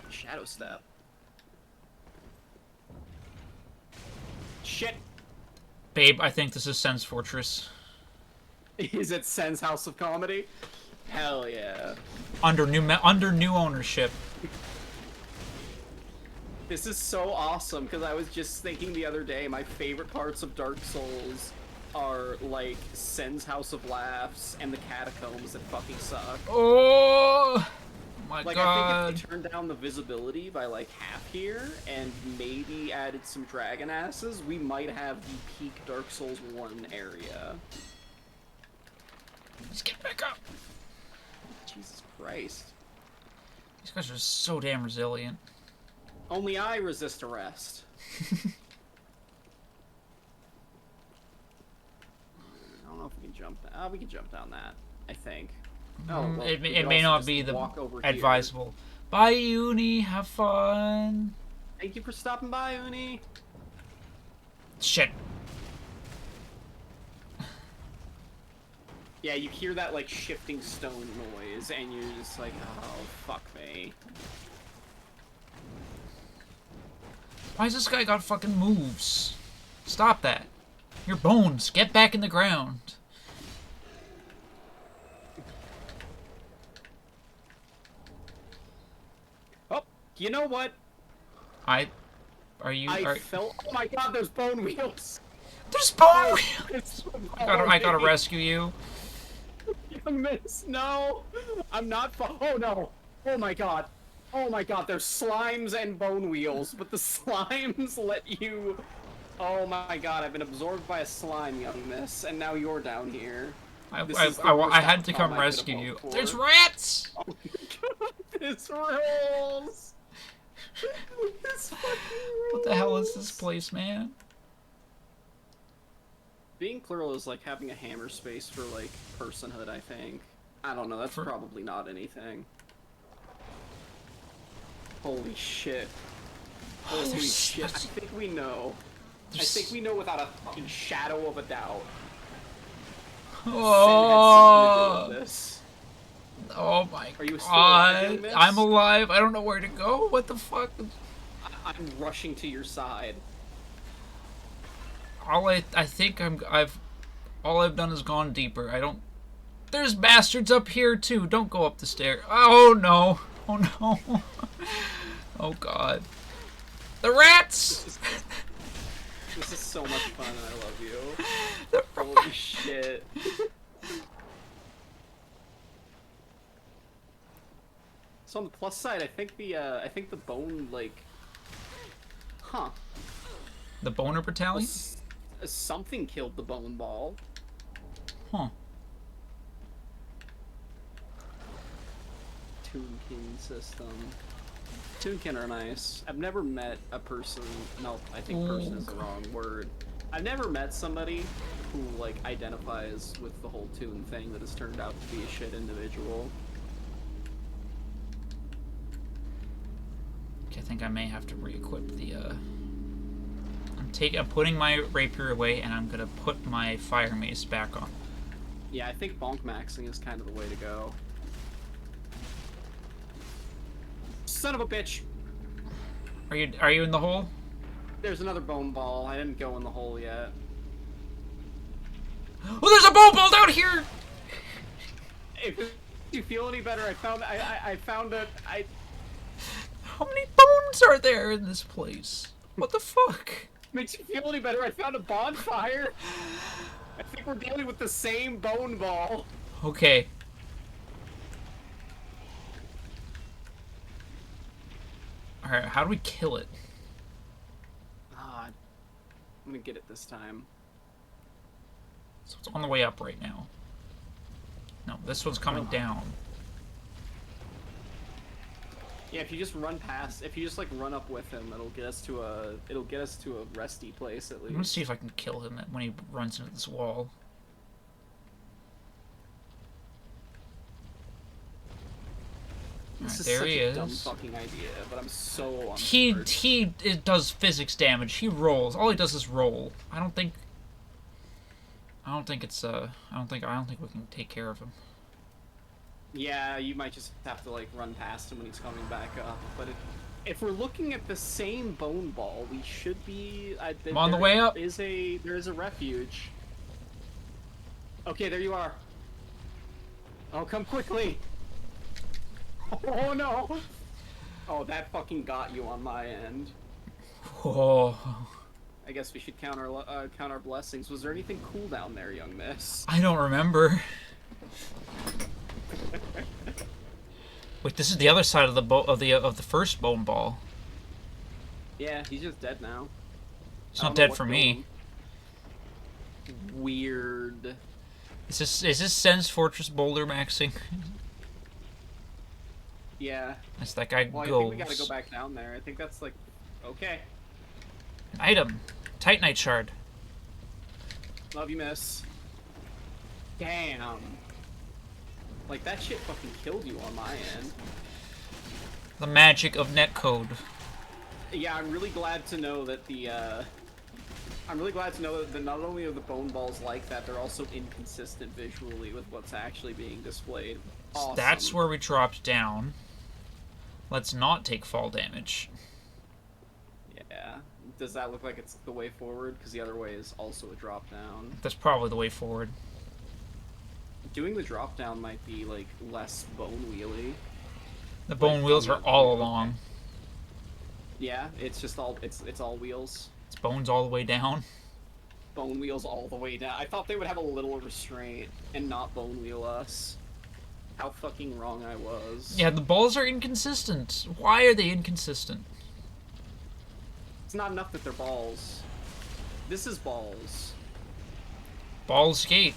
Shadow Step. Shit! Babe, I think this is Sen's Fortress. Is it Sen's House of Comedy? Hell yeah. Under new ownership. This is so awesome, because I was just thinking the other day, my favorite parts of Dark Souls are, like, Sen's House of Laughs and the Catacombs that fucking suck. Oh my Like, god. I think if they turned down the visibility by, like, half here, and maybe added some dragon asses, we might have the peak Dark Souls 1 area. Let's get back up. Jesus Christ. These guys are so damn resilient. Only I resist arrest. I don't know if we can jump that. We can jump down that, I think. Oh, well, it we may could may also not just be the walk over here. advisable. Bye, Uni. Have fun. Thank you for stopping by, Uni. Shit. Yeah, you hear that, like, shifting stone noise, and you're just like, oh, fuck me. Why has this guy got fucking moves? Stop that. Your bones. Get back in the ground. Oh, you know what? I I felt. Oh my god, there's bone wheels! There's bone wheels! It's I gotta rescue you. Young miss, no! I'm not oh no! Oh my god. Oh my god, there's slimes and bone wheels, but the slimes let you... Oh my god, I've been absorbed by a slime, young miss, and now you're down here. I I had to come rescue you. There's rats! Oh my god, this rules! This fucking rules! What the hell is this place, man? Being plural is like having a hammer space for, like, personhood, I think. I don't know, that's probably not anything. Holy shit. Holy shit. I think we know. I think we know without a fucking shadow of a doubt. Oh, This. oh my Are you still alive, god. Miss? I'm alive. I don't know where to go. What the fuck? I'm rushing to your side. All I think all I've done is gone deeper. There's bastards up here too. Don't go up the stair. Oh no. Oh no. Oh god. The rats! This is so much fun and I love you. The Holy shit. So on the plus side, I think the bone, like... Huh. The boner battalion? Something killed the bone ball. Huh. Toonkin system. Toonkin are nice. I've never met a person... No, I think person is the wrong word. I've never met somebody who, like, identifies with the whole Toon thing that has turned out to be a shit individual. Okay, I think I may have to re-equip the, I'm putting my rapier away, and I'm gonna put my fire mace back on. Yeah, I think bonk maxing is kind of the way to go. Son of a bitch! Are you in the hole? There's another bone ball. I didn't go in the hole yet. Oh, there's a bone ball down here! Do you feel any better? I found How many bones are there in this place? What the fuck? makes you feel any better? I found a bonfire. I think we're dealing with the same bone ball. Okay. Alright, how do we kill it? Ah, I'm gonna get it this time. So it's on the way up right now. No, this one's coming down. Yeah, if you just run past, if you just like run up with him, it'll get us to a resty place at I'm gonna least. see if I can kill him when he runs into this wall. This is there such he a is. dumb fucking idea, but I'm so on It does physics damage. He rolls. All he does is roll. I don't think it's I don't think we can take care of him. Yeah, you might just have to like run past him when he's coming back up. But if we're looking at the same bone ball, we should be. I'm on the way up. There is a refuge. Okay, there you are. Oh, come quickly. Oh no. Oh, that fucking got you on my end. Oh, I guess we should count our blessings. Was there anything cool down there, young miss? I don't remember. Wait, this is the other side of the first bone ball. Yeah, he's just dead now. It's not dead for me. Weird. Is this Sen's Fortress boulder maxing? Yeah. As that guy Well, I goes. think we gotta go back down there. I think that's like, okay. An item, Titanite shard. Love you, miss. Damn. Like, that shit fucking killed you on my end. The magic of netcode. Yeah, I'm really glad to know that I'm really glad to know that not only are the bone balls like that, they're also inconsistent visually with what's actually being displayed. Awesome. That's where we dropped down. Let's not take fall damage. Yeah. Does that look like it's the way forward? Because the other way is also a drop down. That's probably the way forward. Doing the drop down might be like less bone wheely. The bone wheels are all along. Yeah, it's just all it's all wheels. It's bones all the way down. Bone wheels all the way down. I thought they would have a little restraint and not bone wheel us. How fucking wrong I was. Yeah, the balls are inconsistent. Why are they inconsistent? It's not enough that they're balls. This is balls. Balls skate.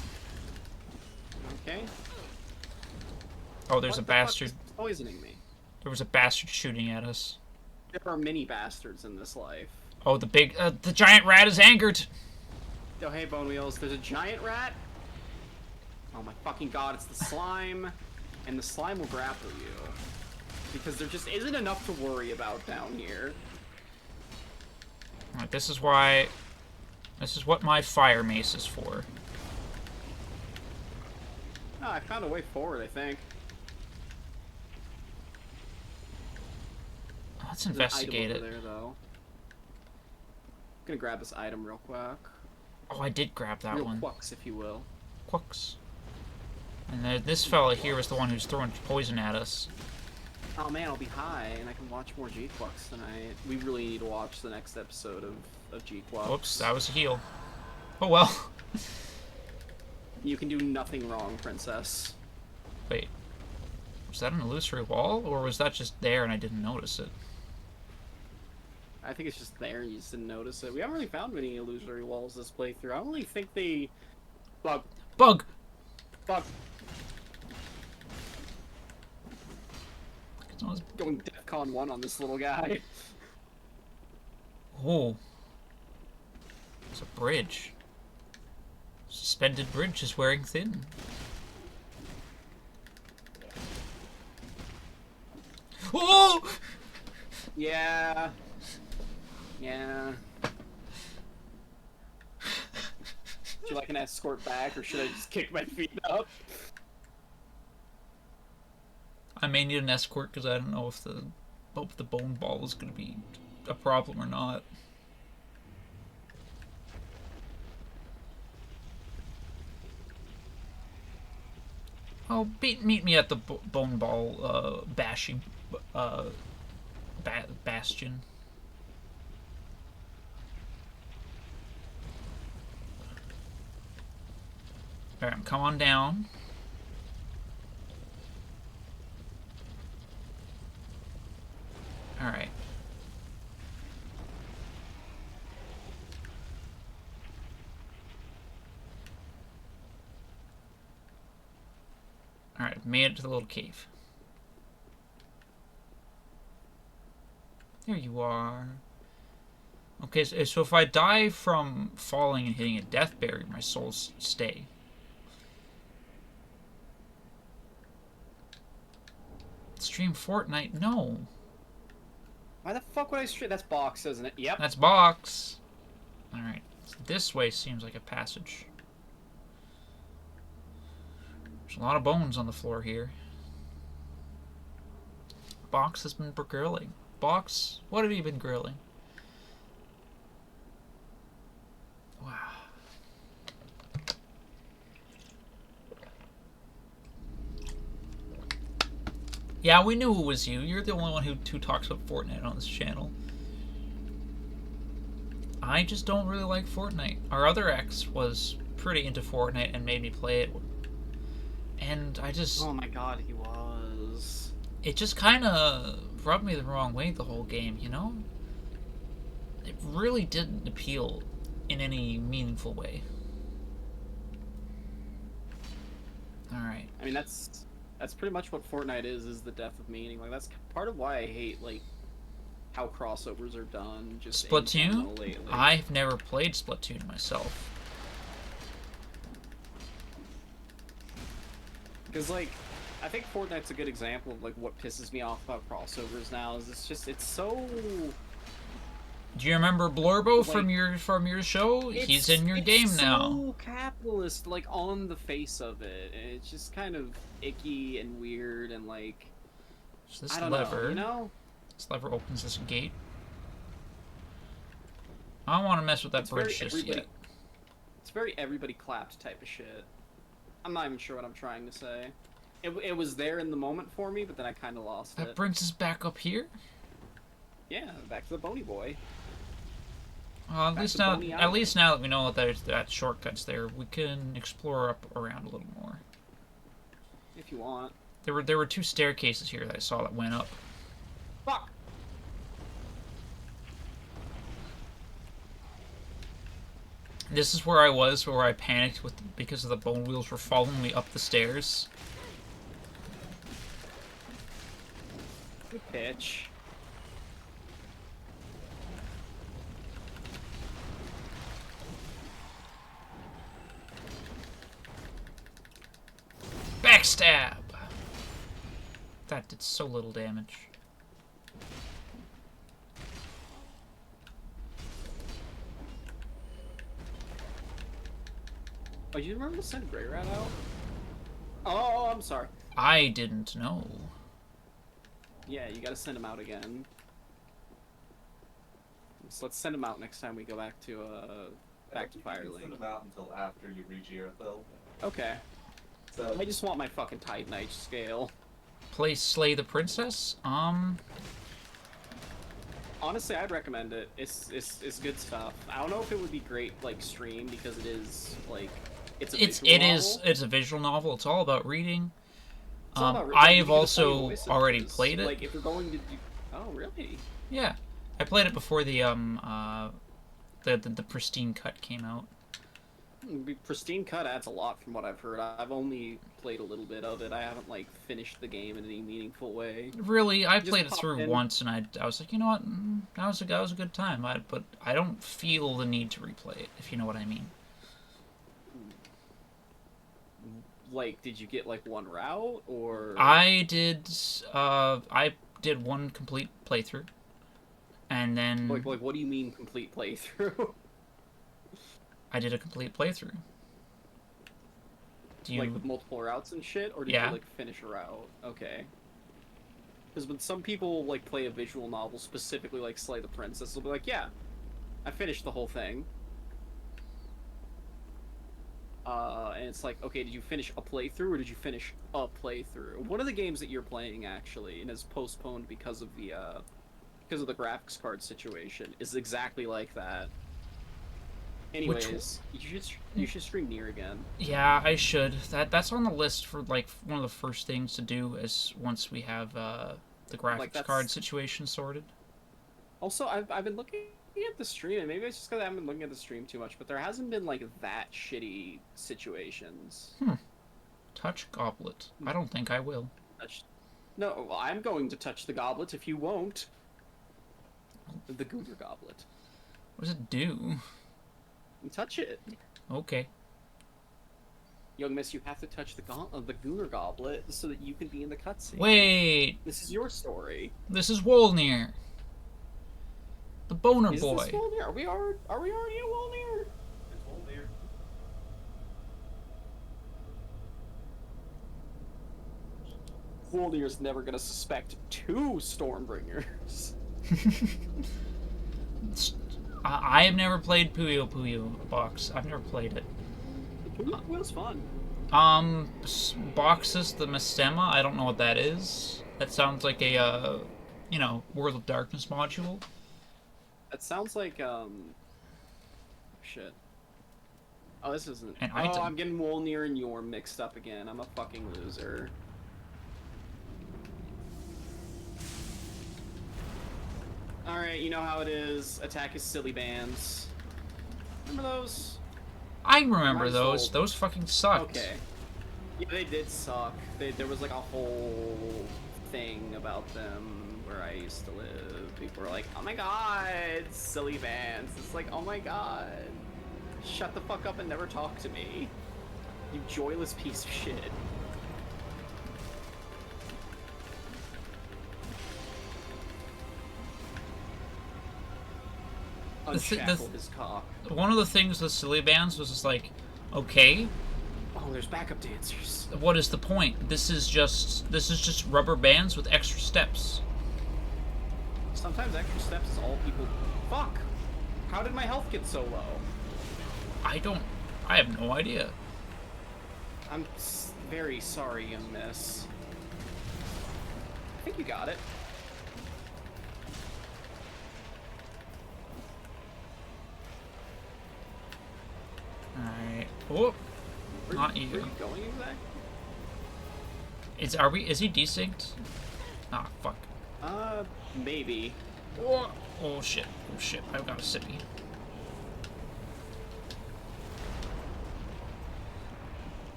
Okay. Oh, there's What a the fuck bastard. is poisoning me? There was a bastard shooting at us. There are many bastards in this life. Oh, the giant rat is angered. Oh, hey, Bone Wheels. There's a giant rat? Oh my fucking god, it's the slime. And the slime will grapple you. Because there just isn't enough to worry about down here. Alright, this is what my fire mace is for. Oh, I found a way forward, I think. Let's There's investigate an it. item over there, though. I'm gonna grab this item real quick. Oh, I did grab that Real one. quucks, if you will. Quucks. And this fella here was the one who's throwing poison at us. Oh man, I'll be high, and I can watch more G-Quucks tonight. We really need to watch the next episode of G-Quucks. Whoops, that was a heal. Oh well. You can do nothing wrong, princess. Wait. Was that an illusory wall? Or was that just there and I didn't notice it? I think it's just there and you just didn't notice it. We haven't really found many illusory walls this playthrough. I don't really think they... Bug. Bug! Bug. Someone's... Going DEFCON 1 on this little guy. Oh. It's a bridge. Suspended bridge is wearing thin. Oh! Yeah. Yeah. Would you like an escort back, or should I just kick my feet up? I may need an escort because I don't know if the bone ball is going to be a problem or not. Oh, meet me at the bone ball bashing bastion. Alright, come on down. Alright. Alright, made it to the little cave. There you are. Okay, so if I die from falling and hitting a death barrier, my souls stay. Stream Fortnite? No. Why the fuck would I stream? That's box, isn't it? Yep. That's box. Alright. So this way seems like a passage. There's a lot of bones on the floor here. Box has been grilling. Box, what have you been grilling? Wow. Yeah, we knew it was you. You're the only one who talks about Fortnite on this channel. I just don't really like Fortnite. Our other ex was pretty into Fortnite and made me play it. And I just... Oh my god, he was... It just kind of rubbed me the wrong way the whole game, you know? It really didn't appeal in any meaningful way. Alright. I mean, that's pretty much what Fortnite is the death of meaning. Like, that's part of why I hate, like, how crossovers are done. Just Splatoon? I've never played Splatoon myself. Because, like, I think Fortnite's a good example of, like, what pisses me off about crossovers now, is it's so... Do you remember Blorbo like, from your show? He's in your game now. It's so capitalist, like, on the face of it. And it's just kind of icky and weird and, like... So this I don't lever, know, you know? This lever opens this gate. I don't want to mess with that bridge just yet. It's very everybody clapped type of shit. I'm not even sure what I'm trying to say. It was there in the moment for me, but then I kind of lost it. That brings us back up here? Yeah, back to the Bony Boy. At least now that we know that that shortcut's there, we can explore up around a little more. If you want. There were two staircases here that I saw that went up. Fuck! This is where I was, where I panicked because of the bone wheels were following me up the stairs. Good pitch. Backstab! That did so little damage. Oh, you remember to send Grey Rat out? Oh, I'm sorry. I didn't know. Yeah, you gotta send him out again. So let's send him out next time we go back to Firelink. Send him out until after you reach Irithyll. Okay. So I just want my fucking Titanite scale. Play Slay the Princess? Honestly, I'd recommend it. It's good stuff. I don't know if it would be great like stream because it is like it's a visual novel. It's all about reading. It's all about I've also already played it. Like if you're going to do... Oh, really? Yeah. I played it before the pristine cut came out. Pristine cut adds a lot from what I've heard. I've only played a little bit of it. I haven't like finished the game in any meaningful way. Really, I played it through once, and I was like, you know what, that was a good time. But I don't feel the need to replay it, if you know what I mean. Like, did you get like one route, or? I did one complete playthrough, and then like what do you mean complete playthrough? I did a complete playthrough. Do you... Like with multiple routes and shit, or did you like finish a route? Okay. Because when some people like play a visual novel, specifically like Slay the Princess, they'll be like, yeah, I finished the whole thing. and it's like, okay, did you finish a playthrough or did you finish a playthrough? One of the games that you're playing actually, and is postponed because of the graphics card situation, is exactly like that. Anyways, you should stream Nier again. Yeah, I should. That's on the list for like one of the first things to do as once we have the graphics card situation sorted. Also, I've been looking at the stream, and maybe it's just because I haven't been looking at the stream too much, but there hasn't been like that shitty situations. Touch goblet. I don't think I will. No, well, I'm going to touch the goblet if you won't. The Gooner goblet. What does it do? Touch it. Okay. Young miss, you have to touch the Gooner goblet so that you can be in the cutscene. Wait! This is your story. This is Wolnir. The boner Is boy. This Wolnir? Are we already at Wolnir? It's Wolnir. Wolnir's never gonna suspect 2 Stormbringers. I have never played Puyo Puyo Box. I've never played it. It was fun. Boxes the Mystema. I don't know what that is. That sounds like a, World of Darkness module. That sounds like, shit. Oh, this isn't... An oh, item. I'm getting Wolnir and Yorm mixed up again. I'm a fucking loser. Alright, you know how it is. Attack his silly bands. Remember those? I remember Mine's those. old. Those fucking sucked. Okay. Yeah, they did suck. There was like a whole thing about them where I used to live. People were like, oh my god, silly bands. It's like, oh my god. Shut the fuck up and never talk to me. You joyless piece of shit. Unshackle his cock. One of the things with silly bands was just like, okay, Oh, there's backup dancers. what is the point? This is just rubber bands with extra steps. Sometimes extra steps is all people... Fuck! How did my health get so low? I have no idea. I'm very sorry, young miss. I think you got it. Alright. Oh, not Where you. are you going exactly? Is he desynced? Ah, fuck. Maybe. Oh shit. Oh shit. I've got a sippy.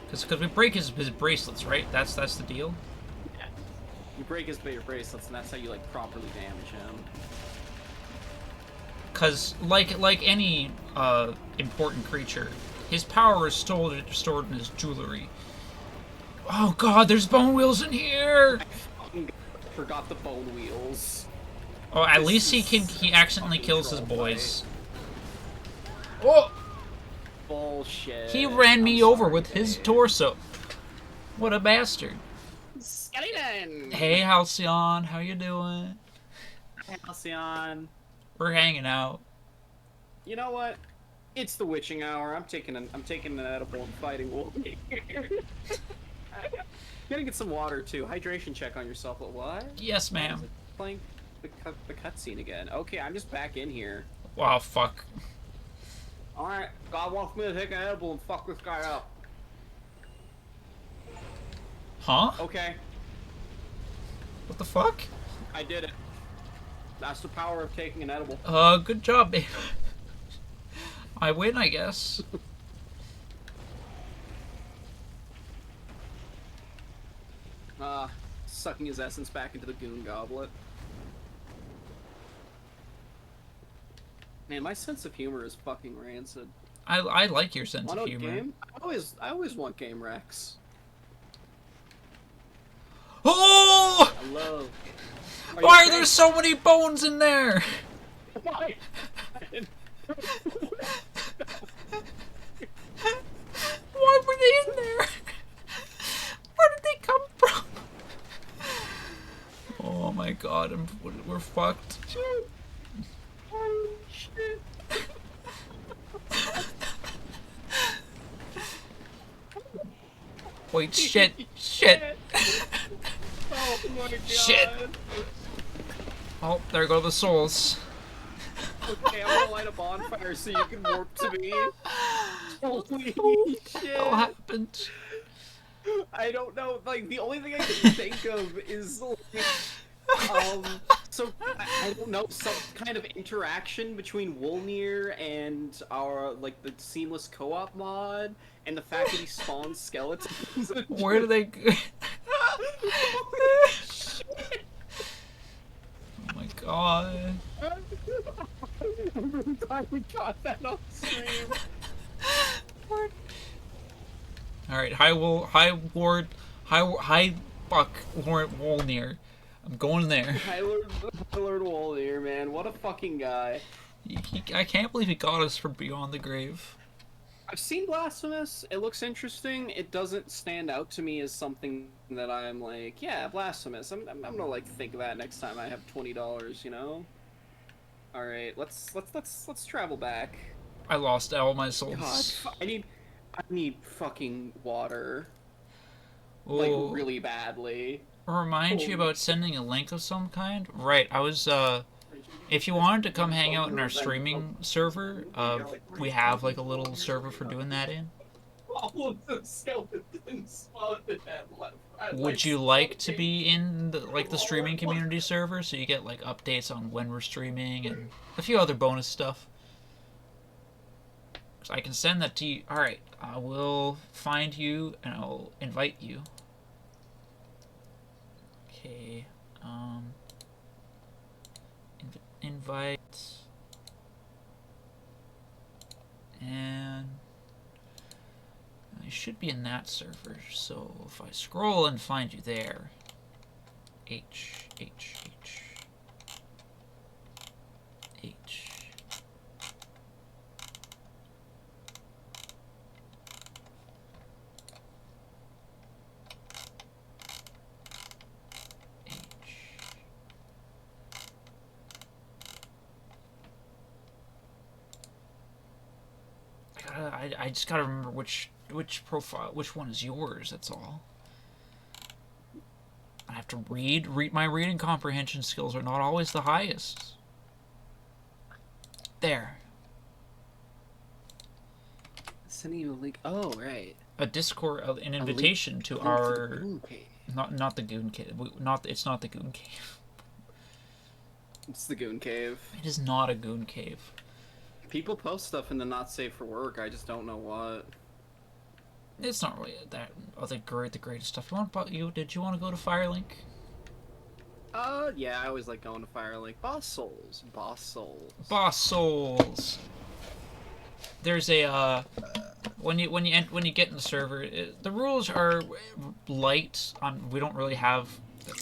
Because we break his bracelets, right? That's the deal. Yeah. You break his bracelets, and that's how you like properly damage him. Because like any important creature, his power is stored in his jewelry. Oh god, there's bone wheels in here. I forgot the bone wheels. Oh, at least he accidentally kills his boys. Oh. Bullshit. He ran me over with his torso. What a bastard. Skeleton! Hey, Halcyon, how you doing? Hey, Halcyon. We're hanging out. You know what? It's the witching hour. I'm taking an edible and fighting Wolnir. Gotta get some water too. Hydration check on yourself. What? Yes, ma'am. Playing the cutscene again. Okay, I'm just back in here. Wow, fuck. Alright, God wants me to take an edible and fuck this guy up. Huh? Okay, What the fuck? I did it. That's the power of taking an edible. Good job, babe. I win, I guess. Sucking his essence back into the goon goblet. Man, my sense of humor is fucking rancid. I like your sense Want of a humor. game? I always want Game Rex. Oh! I love. Why are there so many bones in there? Why? Why were they in there? Where did they come from? Oh my god, we're fucked. Oh shit! Wait, shit. Shit. Oh my god. Shit. Oh, there go the souls. Okay, I'm gonna light a bonfire so you can warp to me. Holy shit. What happened? I don't know. Like, the only thing I can think of is, like, so, I don't know, some kind of interaction between Wolnir and our, like, the Seamless Co-op mod, and the fact that he spawns skeletons. Where do they go? Oh my god. I'm really glad we got that on stream. Alright, High Buck Wolnir. I'm going there. High Lord Wolnir, man, what a fucking guy. I can't believe he got us from Beyond the Grave. I've seen Blasphemous. It looks interesting. It doesn't stand out to me as something that I'm like, yeah, Blasphemous. I'm gonna like think of that next time I have $20, you know. All right, let's travel back. I lost all my souls. God, I need fucking water. Oh. Like really badly. Remind you about sending a link of some kind? Right, I was if you wanted to come hang out in our streaming server, we have like a little server for doing that in. All of the skeletons spawned and left. Would you like to be in the streaming community server so you get like updates on when we're streaming and a few other bonus stuff? So I can send that to you. Alright, I will find you and I'll invite you. Okay, invite, and I should be in that server, so if I scroll and find you there, H. I just gotta remember which profile, which one is yours, that's all. I have to read my reading comprehension skills are not always the highest. There. Sending you a link. Oh, right. A Discord, an invitation to our not the Goon Cave. It's not the Goon Cave. It's the Goon Cave. It is not a Goon Cave. People post stuff in the not safe for work. I just don't know what. It's not really that the greatest stuff. Did you want to go to Firelink? Yeah, I always like going to Firelink. Boss Souls. There's a when you get in the server, the rules are light. We don't really have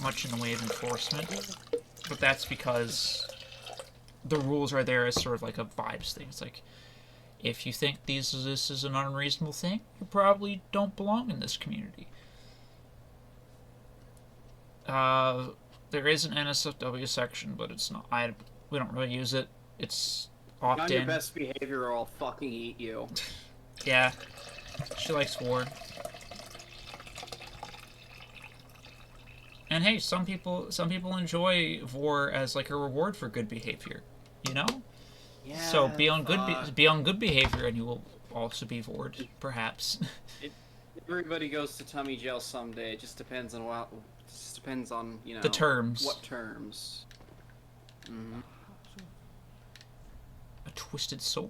much in the way of enforcement, but that's because the rules are there as sort of like a vibes thing. It's like, if you think this is an unreasonable thing, you probably don't belong in this community. There is an NSFW section, but it's not. We don't really use it. It's opt-in. On your best behavior, or I'll fucking eat you. Yeah, she likes war. And hey, some people enjoy Vor as like a reward for good behavior, you know? Yeah. So be on good behavior, and you will also be Vored, perhaps. Everybody goes to tummy jail someday. It just depends on you know the terms. What terms? Mm-hmm. A twisted soul.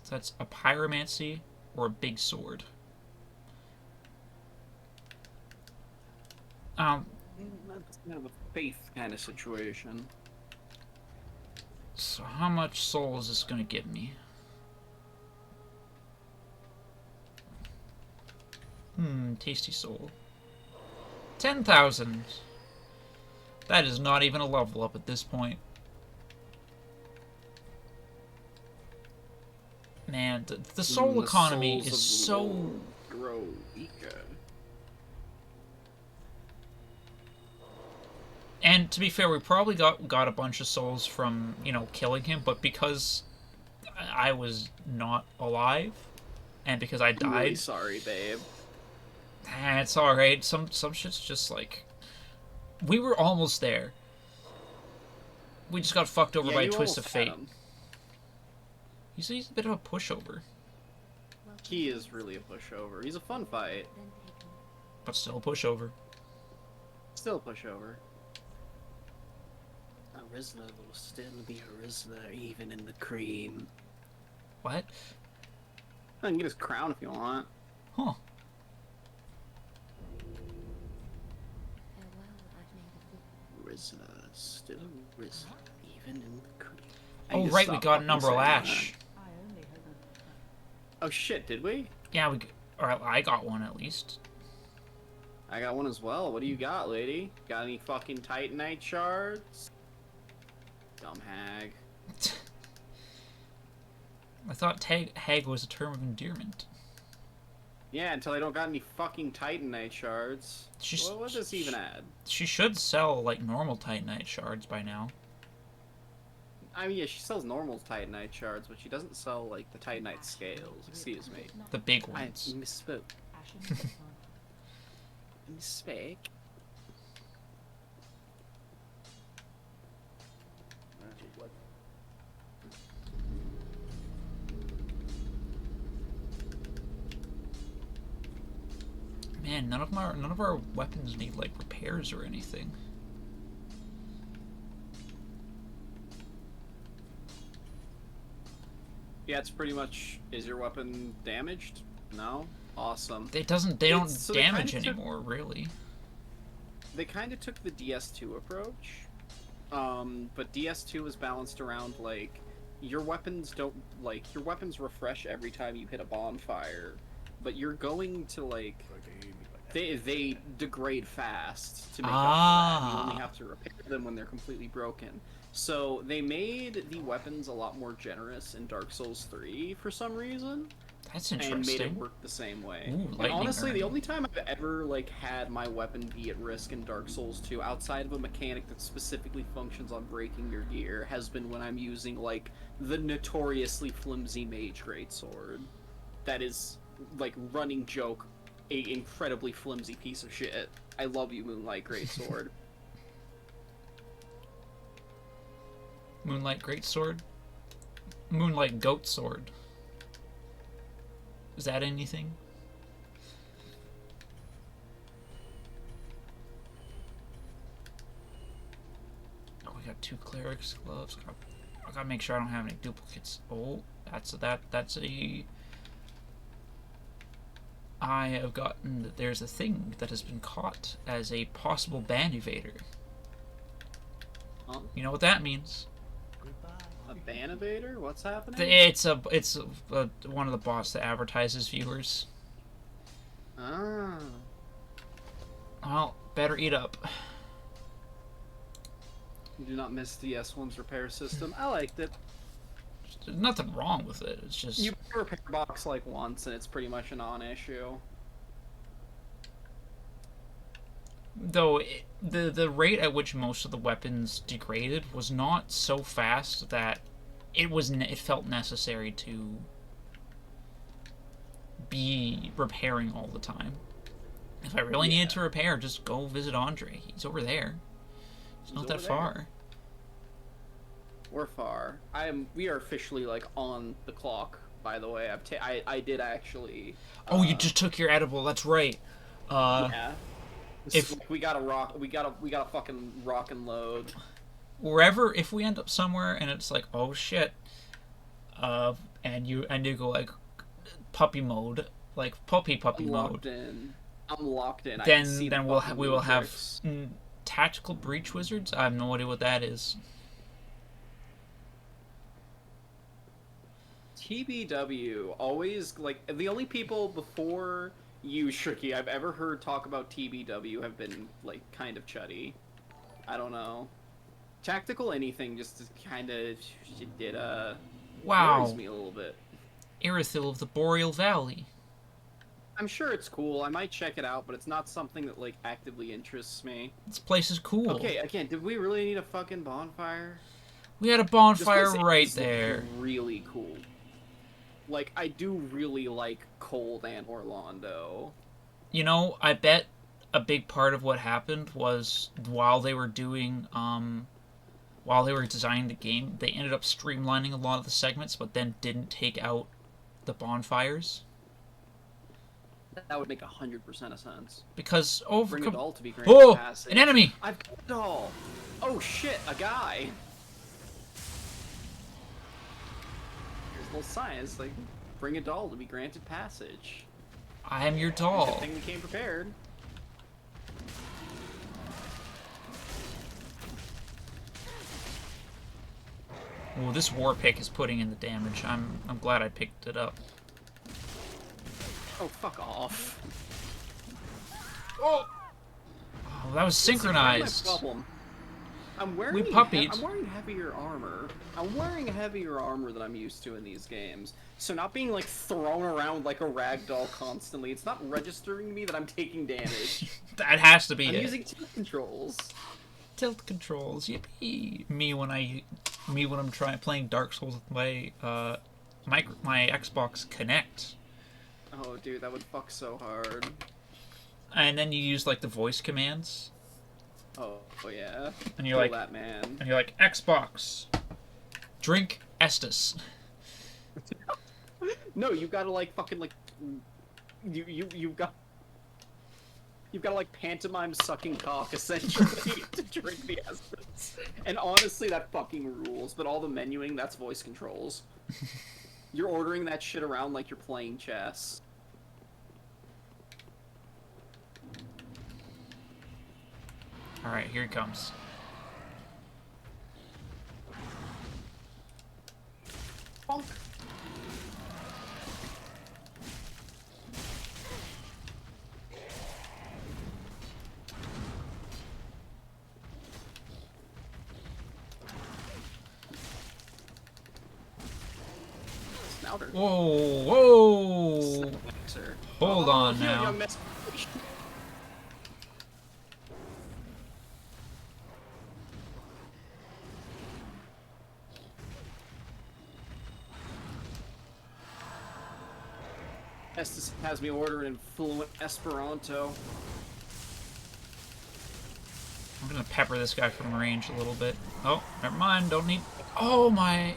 So that's a pyromancy or a big sword. That's kind of a faith kind of situation. So how much soul is this gonna give me? Tasty soul. 10,000. That is not even a level up at this point. Man, the soul economy is so... Grow weaker. And to be fair, we probably got a bunch of souls from, you know, killing him, but because I was not alive, and because I died... I'm really sorry, babe. It's alright. Some shit's just like... We were almost there. We just got fucked over by a twist of fate. He's a bit of a pushover. He is really a pushover. He's a fun fight. But still a pushover. Still a pushover. Arizla will still be Arizla even in the cream. What? I can get his crown if you want. Huh. Arizla, still Arizla even in the cream. Oh right, we got an Umbral Ash. Oh shit, did we? Yeah, or I got one at least. I got one as well. What do you got, lady? Got any fucking Titanite shards? Dumb hag. I thought hag was a term of endearment. Yeah, until I don't got any fucking Titanite shards. What does this even add? She should sell, like, normal Titanite shards by now. I mean, yeah, she sells normal Titanite shards, but she doesn't sell, like, the Titanite scales. Excuse me. The big I ones. misspoke. Mistake. Man, none of our weapons need like repairs or anything. Yeah, it's pretty much. Is your weapon damaged? No. Awesome. They don't damage anymore, really. They kind of took the DS2 approach, but DS2 is balanced around like your weapons refresh every time you hit a bonfire, but you're going to like they degrade fast to make up for that. You only have to repair them when they're completely broken. So they made the weapons a lot more generous in Dark Souls 3 for some reason. That's interesting. And made it work the same way. Ooh, and honestly, the only time I've ever like had my weapon be at risk in Dark Souls 2, outside of a mechanic that specifically functions on breaking your gear, has been when I'm using like the notoriously flimsy Mage Greatsword. That is like running joke, a incredibly flimsy piece of shit. I love you, Moonlight Greatsword. Moonlight Greatsword? Moonlight Goat Sword. Is that anything? Oh, we got 2 cleric's gloves. I gotta make sure I don't have any duplicates. Oh, that's a. I have gotten that there's a thing that has been caught as a possible ban evader. Huh? You know what that means? A ban evader? What's happening? It's one of the bots that advertises viewers. Ah. Well, better eat up. You do not miss the S1's repair system. I liked it. There's nothing wrong with it. It's just You repair a box like once, and it's pretty much a non-issue. though the rate at which most of the weapons degraded was not so fast that it felt necessary to be repairing all the time. If I really needed to repair, just go visit Andre. He's over there. It's not that far. We're far. We are officially like on the clock. By the way, I did actually. Oh, you just took your edible. That's right. Yeah. We gotta fucking rock and load. If we end up somewhere and it's like, oh shit, and you go like puppy mode, like puppy mode. I'm locked in. Then we will have tactical breach wizards. I have no idea what that is. TBW always like the only people before you, Shriky, I've ever heard talk about TBW have been like kind of chuddy. I don't know. Tactical anything just kind of worries me a little bit. Irithyll of the Boreal Valley. I'm sure it's cool. I might check it out, but it's not something that like actively interests me. This place is cool. Okay, again, did we really need a fucking bonfire? We had a bonfire right there. Really cool. Like, I do really like Cold and Orlando. You know, I bet a big part of what happened was while they were doing, while they were designing the game, they ended up streamlining a lot of the segments, but then didn't take out the bonfires. That would make 100% of sense. Because, Bring a doll to be granted oh, passage. an enemy! I've got a doll! Oh shit, a guy! Here's a little science, like, bring a doll to be granted passage. I am your Good doll. thing we came prepared. Oh, this war pick is putting in the damage. I'm glad I picked it up. Oh, fuck off. Oh, that was synchronized. See, my problem. I'm wearing We puppied. I'm wearing heavier armor. I'm wearing heavier armor than I'm used to in these games. So not being like thrown around like a ragdoll constantly, it's not registering to me that I'm taking damage. That has to be I'm it. using tilt controls. Tilt controls, yippee! Me when I'm playing Dark Souls with my my Xbox Kinect. Oh, dude, that would fuck so hard. And then you use like the voice commands. Oh yeah. And you're Kill like, that man. and you're like Xbox, drink Estus. No, you gotta like fucking like, you've got to like pantomime sucking cock essentially to drink the essence. And honestly, that fucking rules. But all the menuing, that's voice controls. You're ordering that shit around like you're playing chess. Alright, here he comes. Bonk. Snouter. Whoa, whoa! Sir. Hold on now. Young mess. Estes has me ordering in fluent Esperanto. I'm gonna pepper this guy from range a little bit. Oh, never mind. Don't need. Oh my.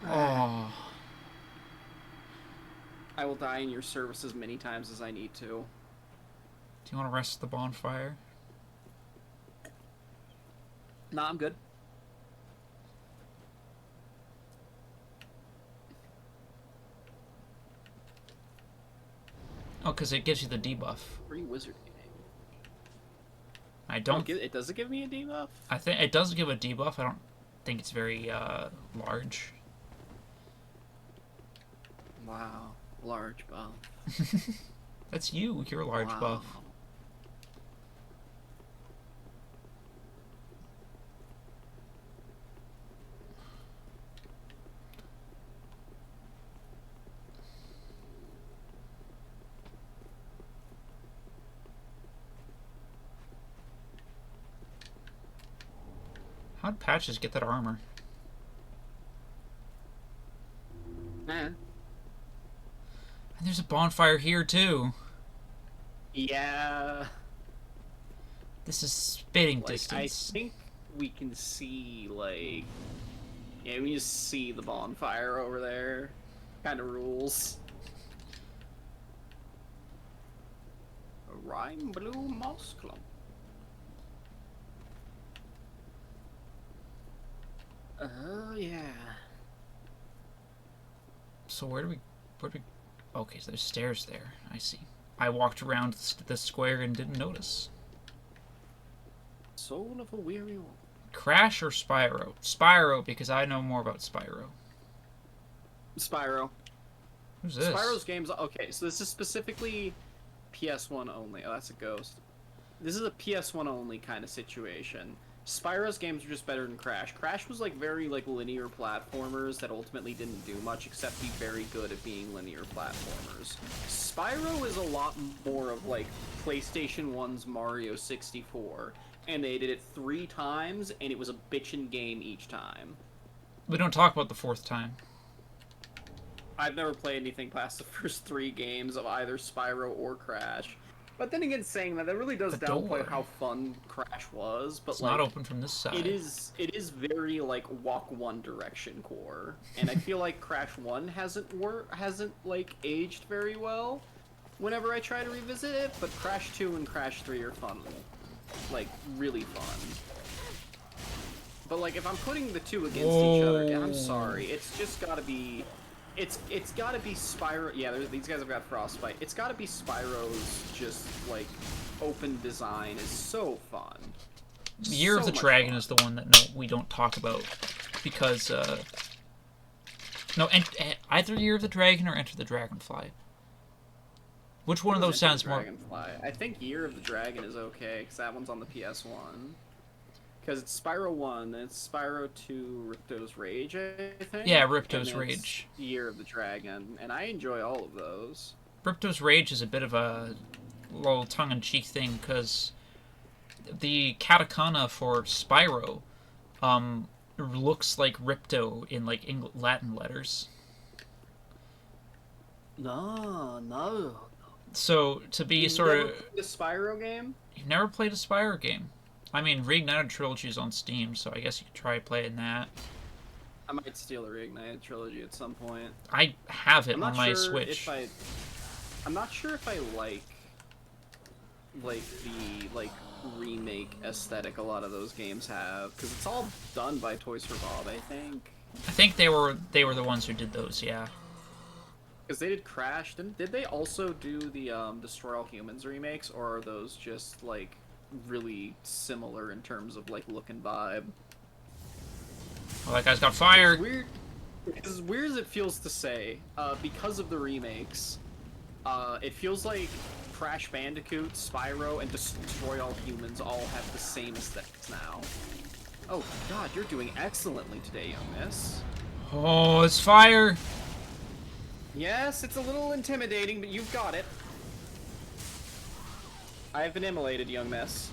Oh. I will die in your service as many times as I need to. Do you want to rest the bonfire? Nah, I'm good. Oh, because it gives you the debuff. Free wizard game. I don't. Does it give me a debuff? I think it does give a debuff. I don't think it's very large. Wow, large buff. That's you. You're a large Wow. buff. How'd Patches get that armor? Man. And there's a bonfire here too. Yeah. This is spitting Like, distance. I think we can see, like... Yeah, we just see the bonfire over there. Kind of rules. A rhyme blue moss clump. Oh, yeah. So where do we... Okay, so there's stairs there. I see. I walked around the square and didn't notice. Soul of a weary woman. Crash or Spyro? Spyro, because I know more about Spyro. Spyro. Who's this? Spyro's games... Okay, so this is specifically PS1 only. Oh, that's a ghost. This is a PS1 only kind of situation. Spyro's games are just better than Crash. Crash was like very like linear platformers that ultimately didn't do much except be very good at being linear platformers. Spyro is a lot more of like PlayStation 1's Mario 64, and they did it 3 times, and it was a bitchin' game each time. We don't talk about the 4th time. I've never played anything past the first 3 games of either Spyro or Crash. But then again, saying that really does The downplay door. how fun Crash was. But It's like, not open from this side. it is very like walk one direction core, and I feel like Crash 1 hasn't like aged very well. Whenever I try to revisit it, but Crash 2 and Crash 3 are fun, like really fun. But like, if I'm putting the two against each other, I'm sorry, it's just gotta be, it's gotta be Spyro. Yeah, these guys have got Frostbite. It's gotta be Spyro's just like open design is so fun. Year of the Dragon is the one that we don't talk about because no, either Year of the Dragon or Enter the Dragonfly. Which one of those sounds more? Dragonfly. I think Year of the Dragon is okay because that one's on the PS1. Because it's Spyro 1, then it's Spyro 2, Ripto's Rage, I think. Yeah, Ripto's and Rage. Year of the Dragon, and I enjoy all of those. Ripto's Rage is a bit of a little tongue-in-cheek thing because the katakana for Spyro looks like Ripto in like Latin letters. No. So to be sort of the Spyro game. You've never played a Spyro game. I mean, Reignited Trilogy is on Steam, so I guess you could try playing that. I might steal the Reignited Trilogy at some point. I have it I'm on not my sure Switch. I'm not sure if I like the remake aesthetic a lot of those games have, because it's all done by Toys for Bob, I think. I think they were the ones who did those, yeah. Because they did Crash. Did they also do the Destroy All Humans remakes, or are those just like really similar in terms of like look and vibe? Well, that guy's got fire. It's weird. As weird as it feels to say, because of the remakes, it feels like Crash Bandicoot, Spyro, and Destroy All Humans all have the same aesthetics now. Oh God, you're doing excellently today, young miss. Oh, it's fire. Yes, it's a little intimidating, but you've got it. I have been immolated, young miss.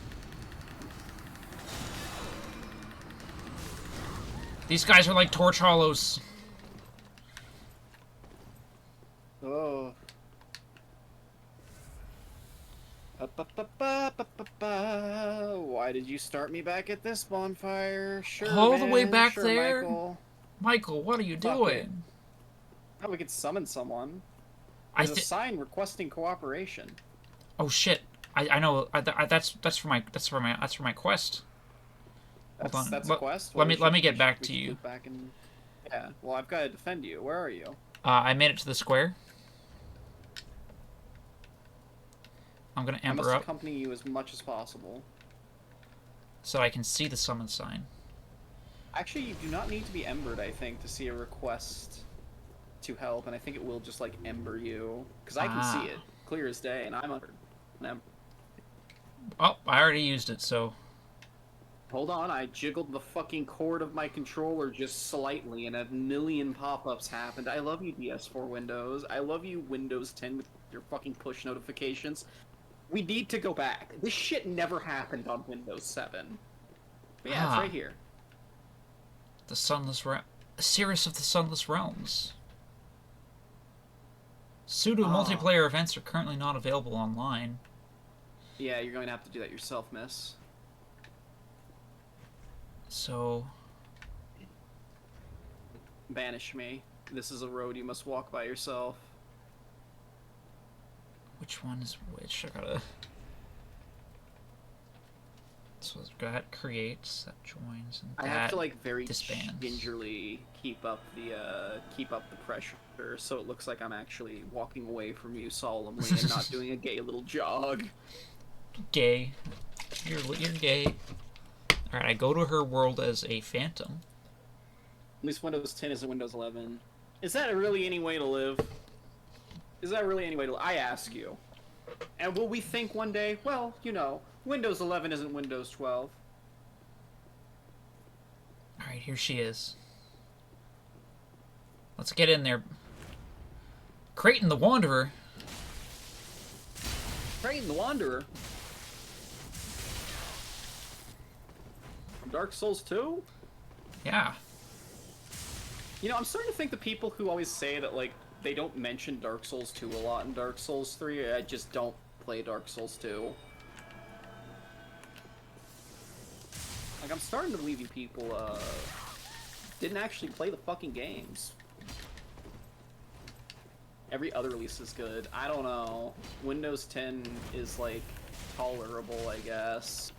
These guys are like torch hollows. Oh. Why did you start me back at this bonfire? Sure, All the way man, back sure, there? Michael. Michael, what are you Fuck doing? Oh, we could summon someone. There's a sign requesting cooperation. Oh shit! I know. That's for my quest. Hold on. That's a quest. Let me get back to you. Yeah. Well, I've got to defend you. Where are you? I made it to the square. I'm gonna I ember must up accompany you as much as possible. so I can see the summon sign. Actually, you do not need to be embered, I think, to see a request to help, and I think it will just like ember you, because I can see it clear as day, and I'm under. Oh, I already used it, so. Hold on, I jiggled the fucking cord of my controller just slightly, and a million pop-ups happened. I love you, DS4 Windows. I love you, Windows 10, with your fucking push notifications. We need to go back. This shit never happened on Windows 7. But yeah, it's right here. The Sunless Realm. Cirrus of the Sunless Realms. Pseudo multiplayer events are currently not available online. Yeah, you're going to have to do that yourself, miss. So... Banish me. This is a road you must walk by yourself. Which one is which? I gotta... So I've got creates, that joins, and I that have to like very disbands. gingerly keep up the pressure, so it looks like I'm actually walking away from you solemnly and not doing a gay little jog. Gay. You're gay. Alright, I go to her world as a phantom. At least Windows 10 isn't Windows 11. Is that really any way to live? Is that really any way to live? I ask you. And will we think one day, well, you know, Windows 11 isn't Windows 12? Alright, here she is. Let's get in there. Creighton the Wanderer. Creighton the Wanderer? From Dark Souls 2? Yeah. You know, I'm starting to think the people who always say that, like, they don't mention Dark Souls 2 a lot in Dark Souls 3. I just don't play Dark Souls 2. Like, I'm starting to believe you people, didn't actually play the fucking games. Every other release is good. I don't know. Windows 10 is, like, tolerable, I guess.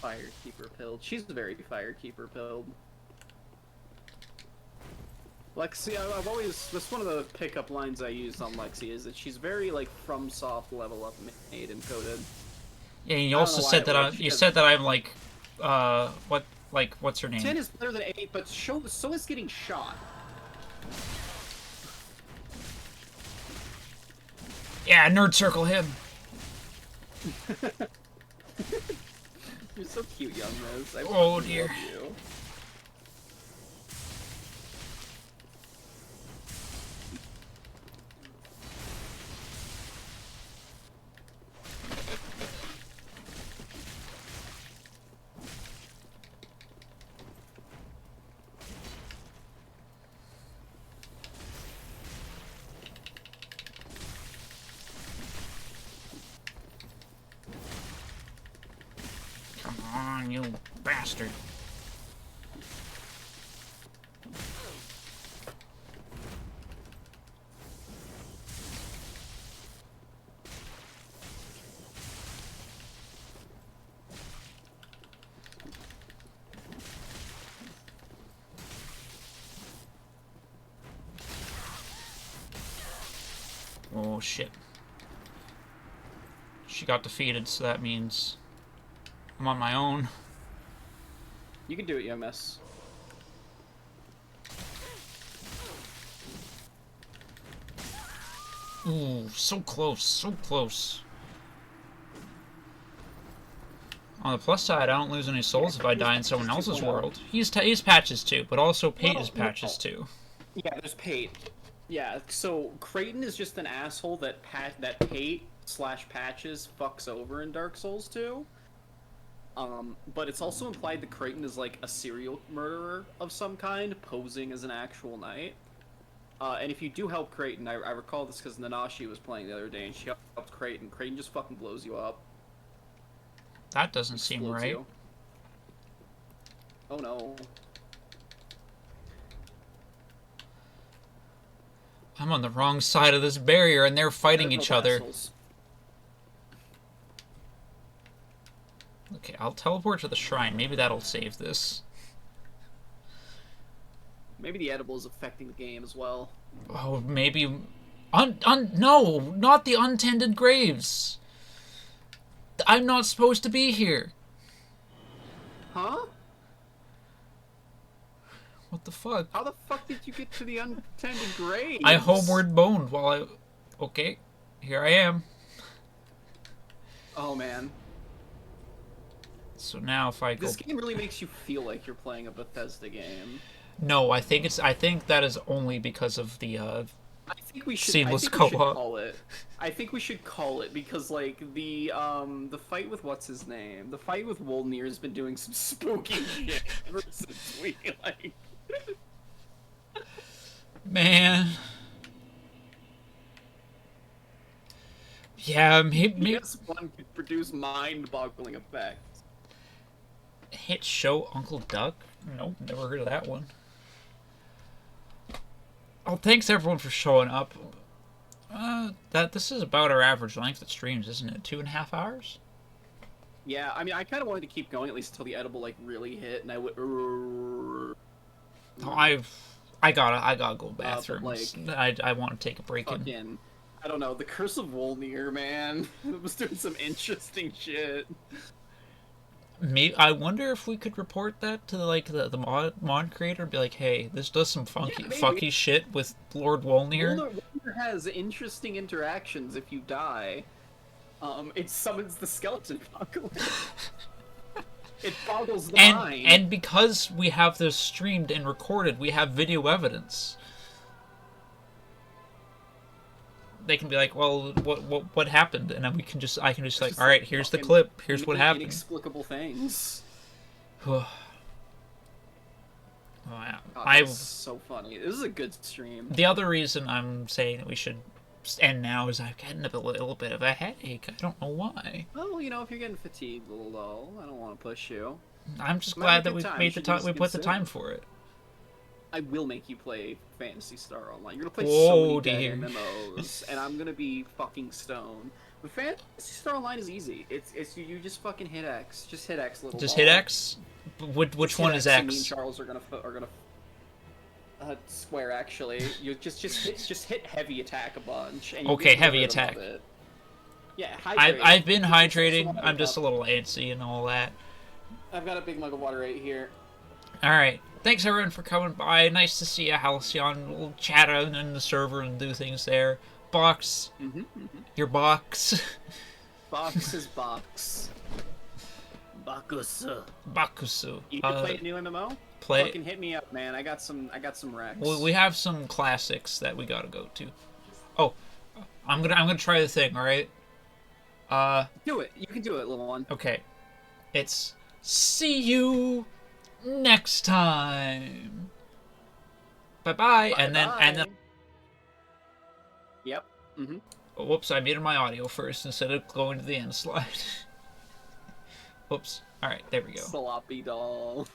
Firekeeper pilled. She's very Firekeeper pilled. Lexi, I've always, that's one of the pickup lines I used on Lexi, is that she's very, like, FromSoft level up made and coded. Yeah, you also said that you said that I'm like, what's her name? 10 is better than 8, but so is getting shot. Yeah, nerd circle him. You're so cute, young Rose. Oh dear. Love you. Come on, you bastard. Oh shit. She got defeated, so that means I'm on my own. You can do it, UMS. Ooh, so close, so close. On the plus side, I don't lose any souls if I die in someone else's world. He's patches too, but also Pate is patches too. Yeah, there's Pate. Yeah, so Creighton is just an asshole that Pate/Patches fucks over in Dark Souls 2. But it's also implied that Creighton is like a serial murderer of some kind, posing as an actual knight. And if you do help Creighton, I recall this because Nanashi was playing the other day and she helped Creighton. Creighton just fucking blows you up. That doesn't seem right. You. Oh no. I'm on the wrong side of this barrier and they're fighting each other. Vessels. Okay, I'll teleport to the shrine. Maybe that'll save this. Maybe the edible is affecting the game as well. Oh, maybe... No! Not the untended graves! I'm not supposed to be here! Huh? What the fuck? How the fuck did you get to the untended graves? I homeward boned while I... Okay, here I am. Oh man. So now if I go... This game really makes you feel like you're playing a Bethesda game. No, I think that is only because of the I think we should seamless co-op. call it. I think we should call it because like the fight with what's his name? The fight with Wolnir has been doing some spooky shit ever since we like Man. Yeah, maybe this one could produce mind-boggling effects. Hit show Uncle Duck? Nope, never heard of that one. Oh, thanks everyone for showing up. This is about our average length of streams, isn't it? 2.5 hours? Yeah, I mean, I kind of wanted to keep going at least until the edible like really hit, and I would. Oh, I gotta go bathroom. I want to take a break. Fucking, I don't know, the Curse of Wolnir, man. It was doing some interesting shit. Maybe I wonder if we could report that to like the mod creator and be like, hey, this does some funky shit with Lord Wolnir. Wolnir has interesting interactions if you die. It summons the skeleton apocalypse. It boggles the mind. And because we have this streamed and recorded, we have video evidence. they can be like, well, what happened, and then I can just like, Just all right, here's the fucking clip, here's what many happened. Inexplicable things. Oh, yeah. God, that's so funny. This is a good stream. The other reason I'm saying that we should end now is I'm getting a little bit of a headache. I don't know why. Well, you know, if you're getting fatigued, little doll, I don't want to push you. I'm just Might glad be a that we good time. made You the should time. just We put the consider time it. for it. I will make you play Phantasy Star Online. You're gonna play Whoa, so many dear. dead MMOs, and I'm gonna be fucking stoned. But Phantasy Star Online is easy. It's you just fucking hit X. Just hit X, little Just ball. hit X. Which Just one hit is and me and X? Charles are gonna square actually. You just hit heavy attack a bunch. And you Okay, get heavy rid of attack. it. Yeah, hydrate. I've been Just hydrating. water I'm just a up. little antsy and all that. I've got a big mug of water right here. All right. Thanks everyone for coming by. Nice to see you, Halcyon. We'll chat out in the server and do things there. Box. Your box. Box is box. Bakusu. Bakusu. You can play a new MMO? Play. Fucking hit me up, man. I got some Rex. We have some classics that we gotta go to. Oh, I'm gonna try the thing. All right. Do it. You can do it, little one. Okay. It's see you next time. Bye bye. And then. Yep. Oh, whoops! I muted my audio first instead of going to the end slide. Whoops. All right. There we go. Sloppy doll.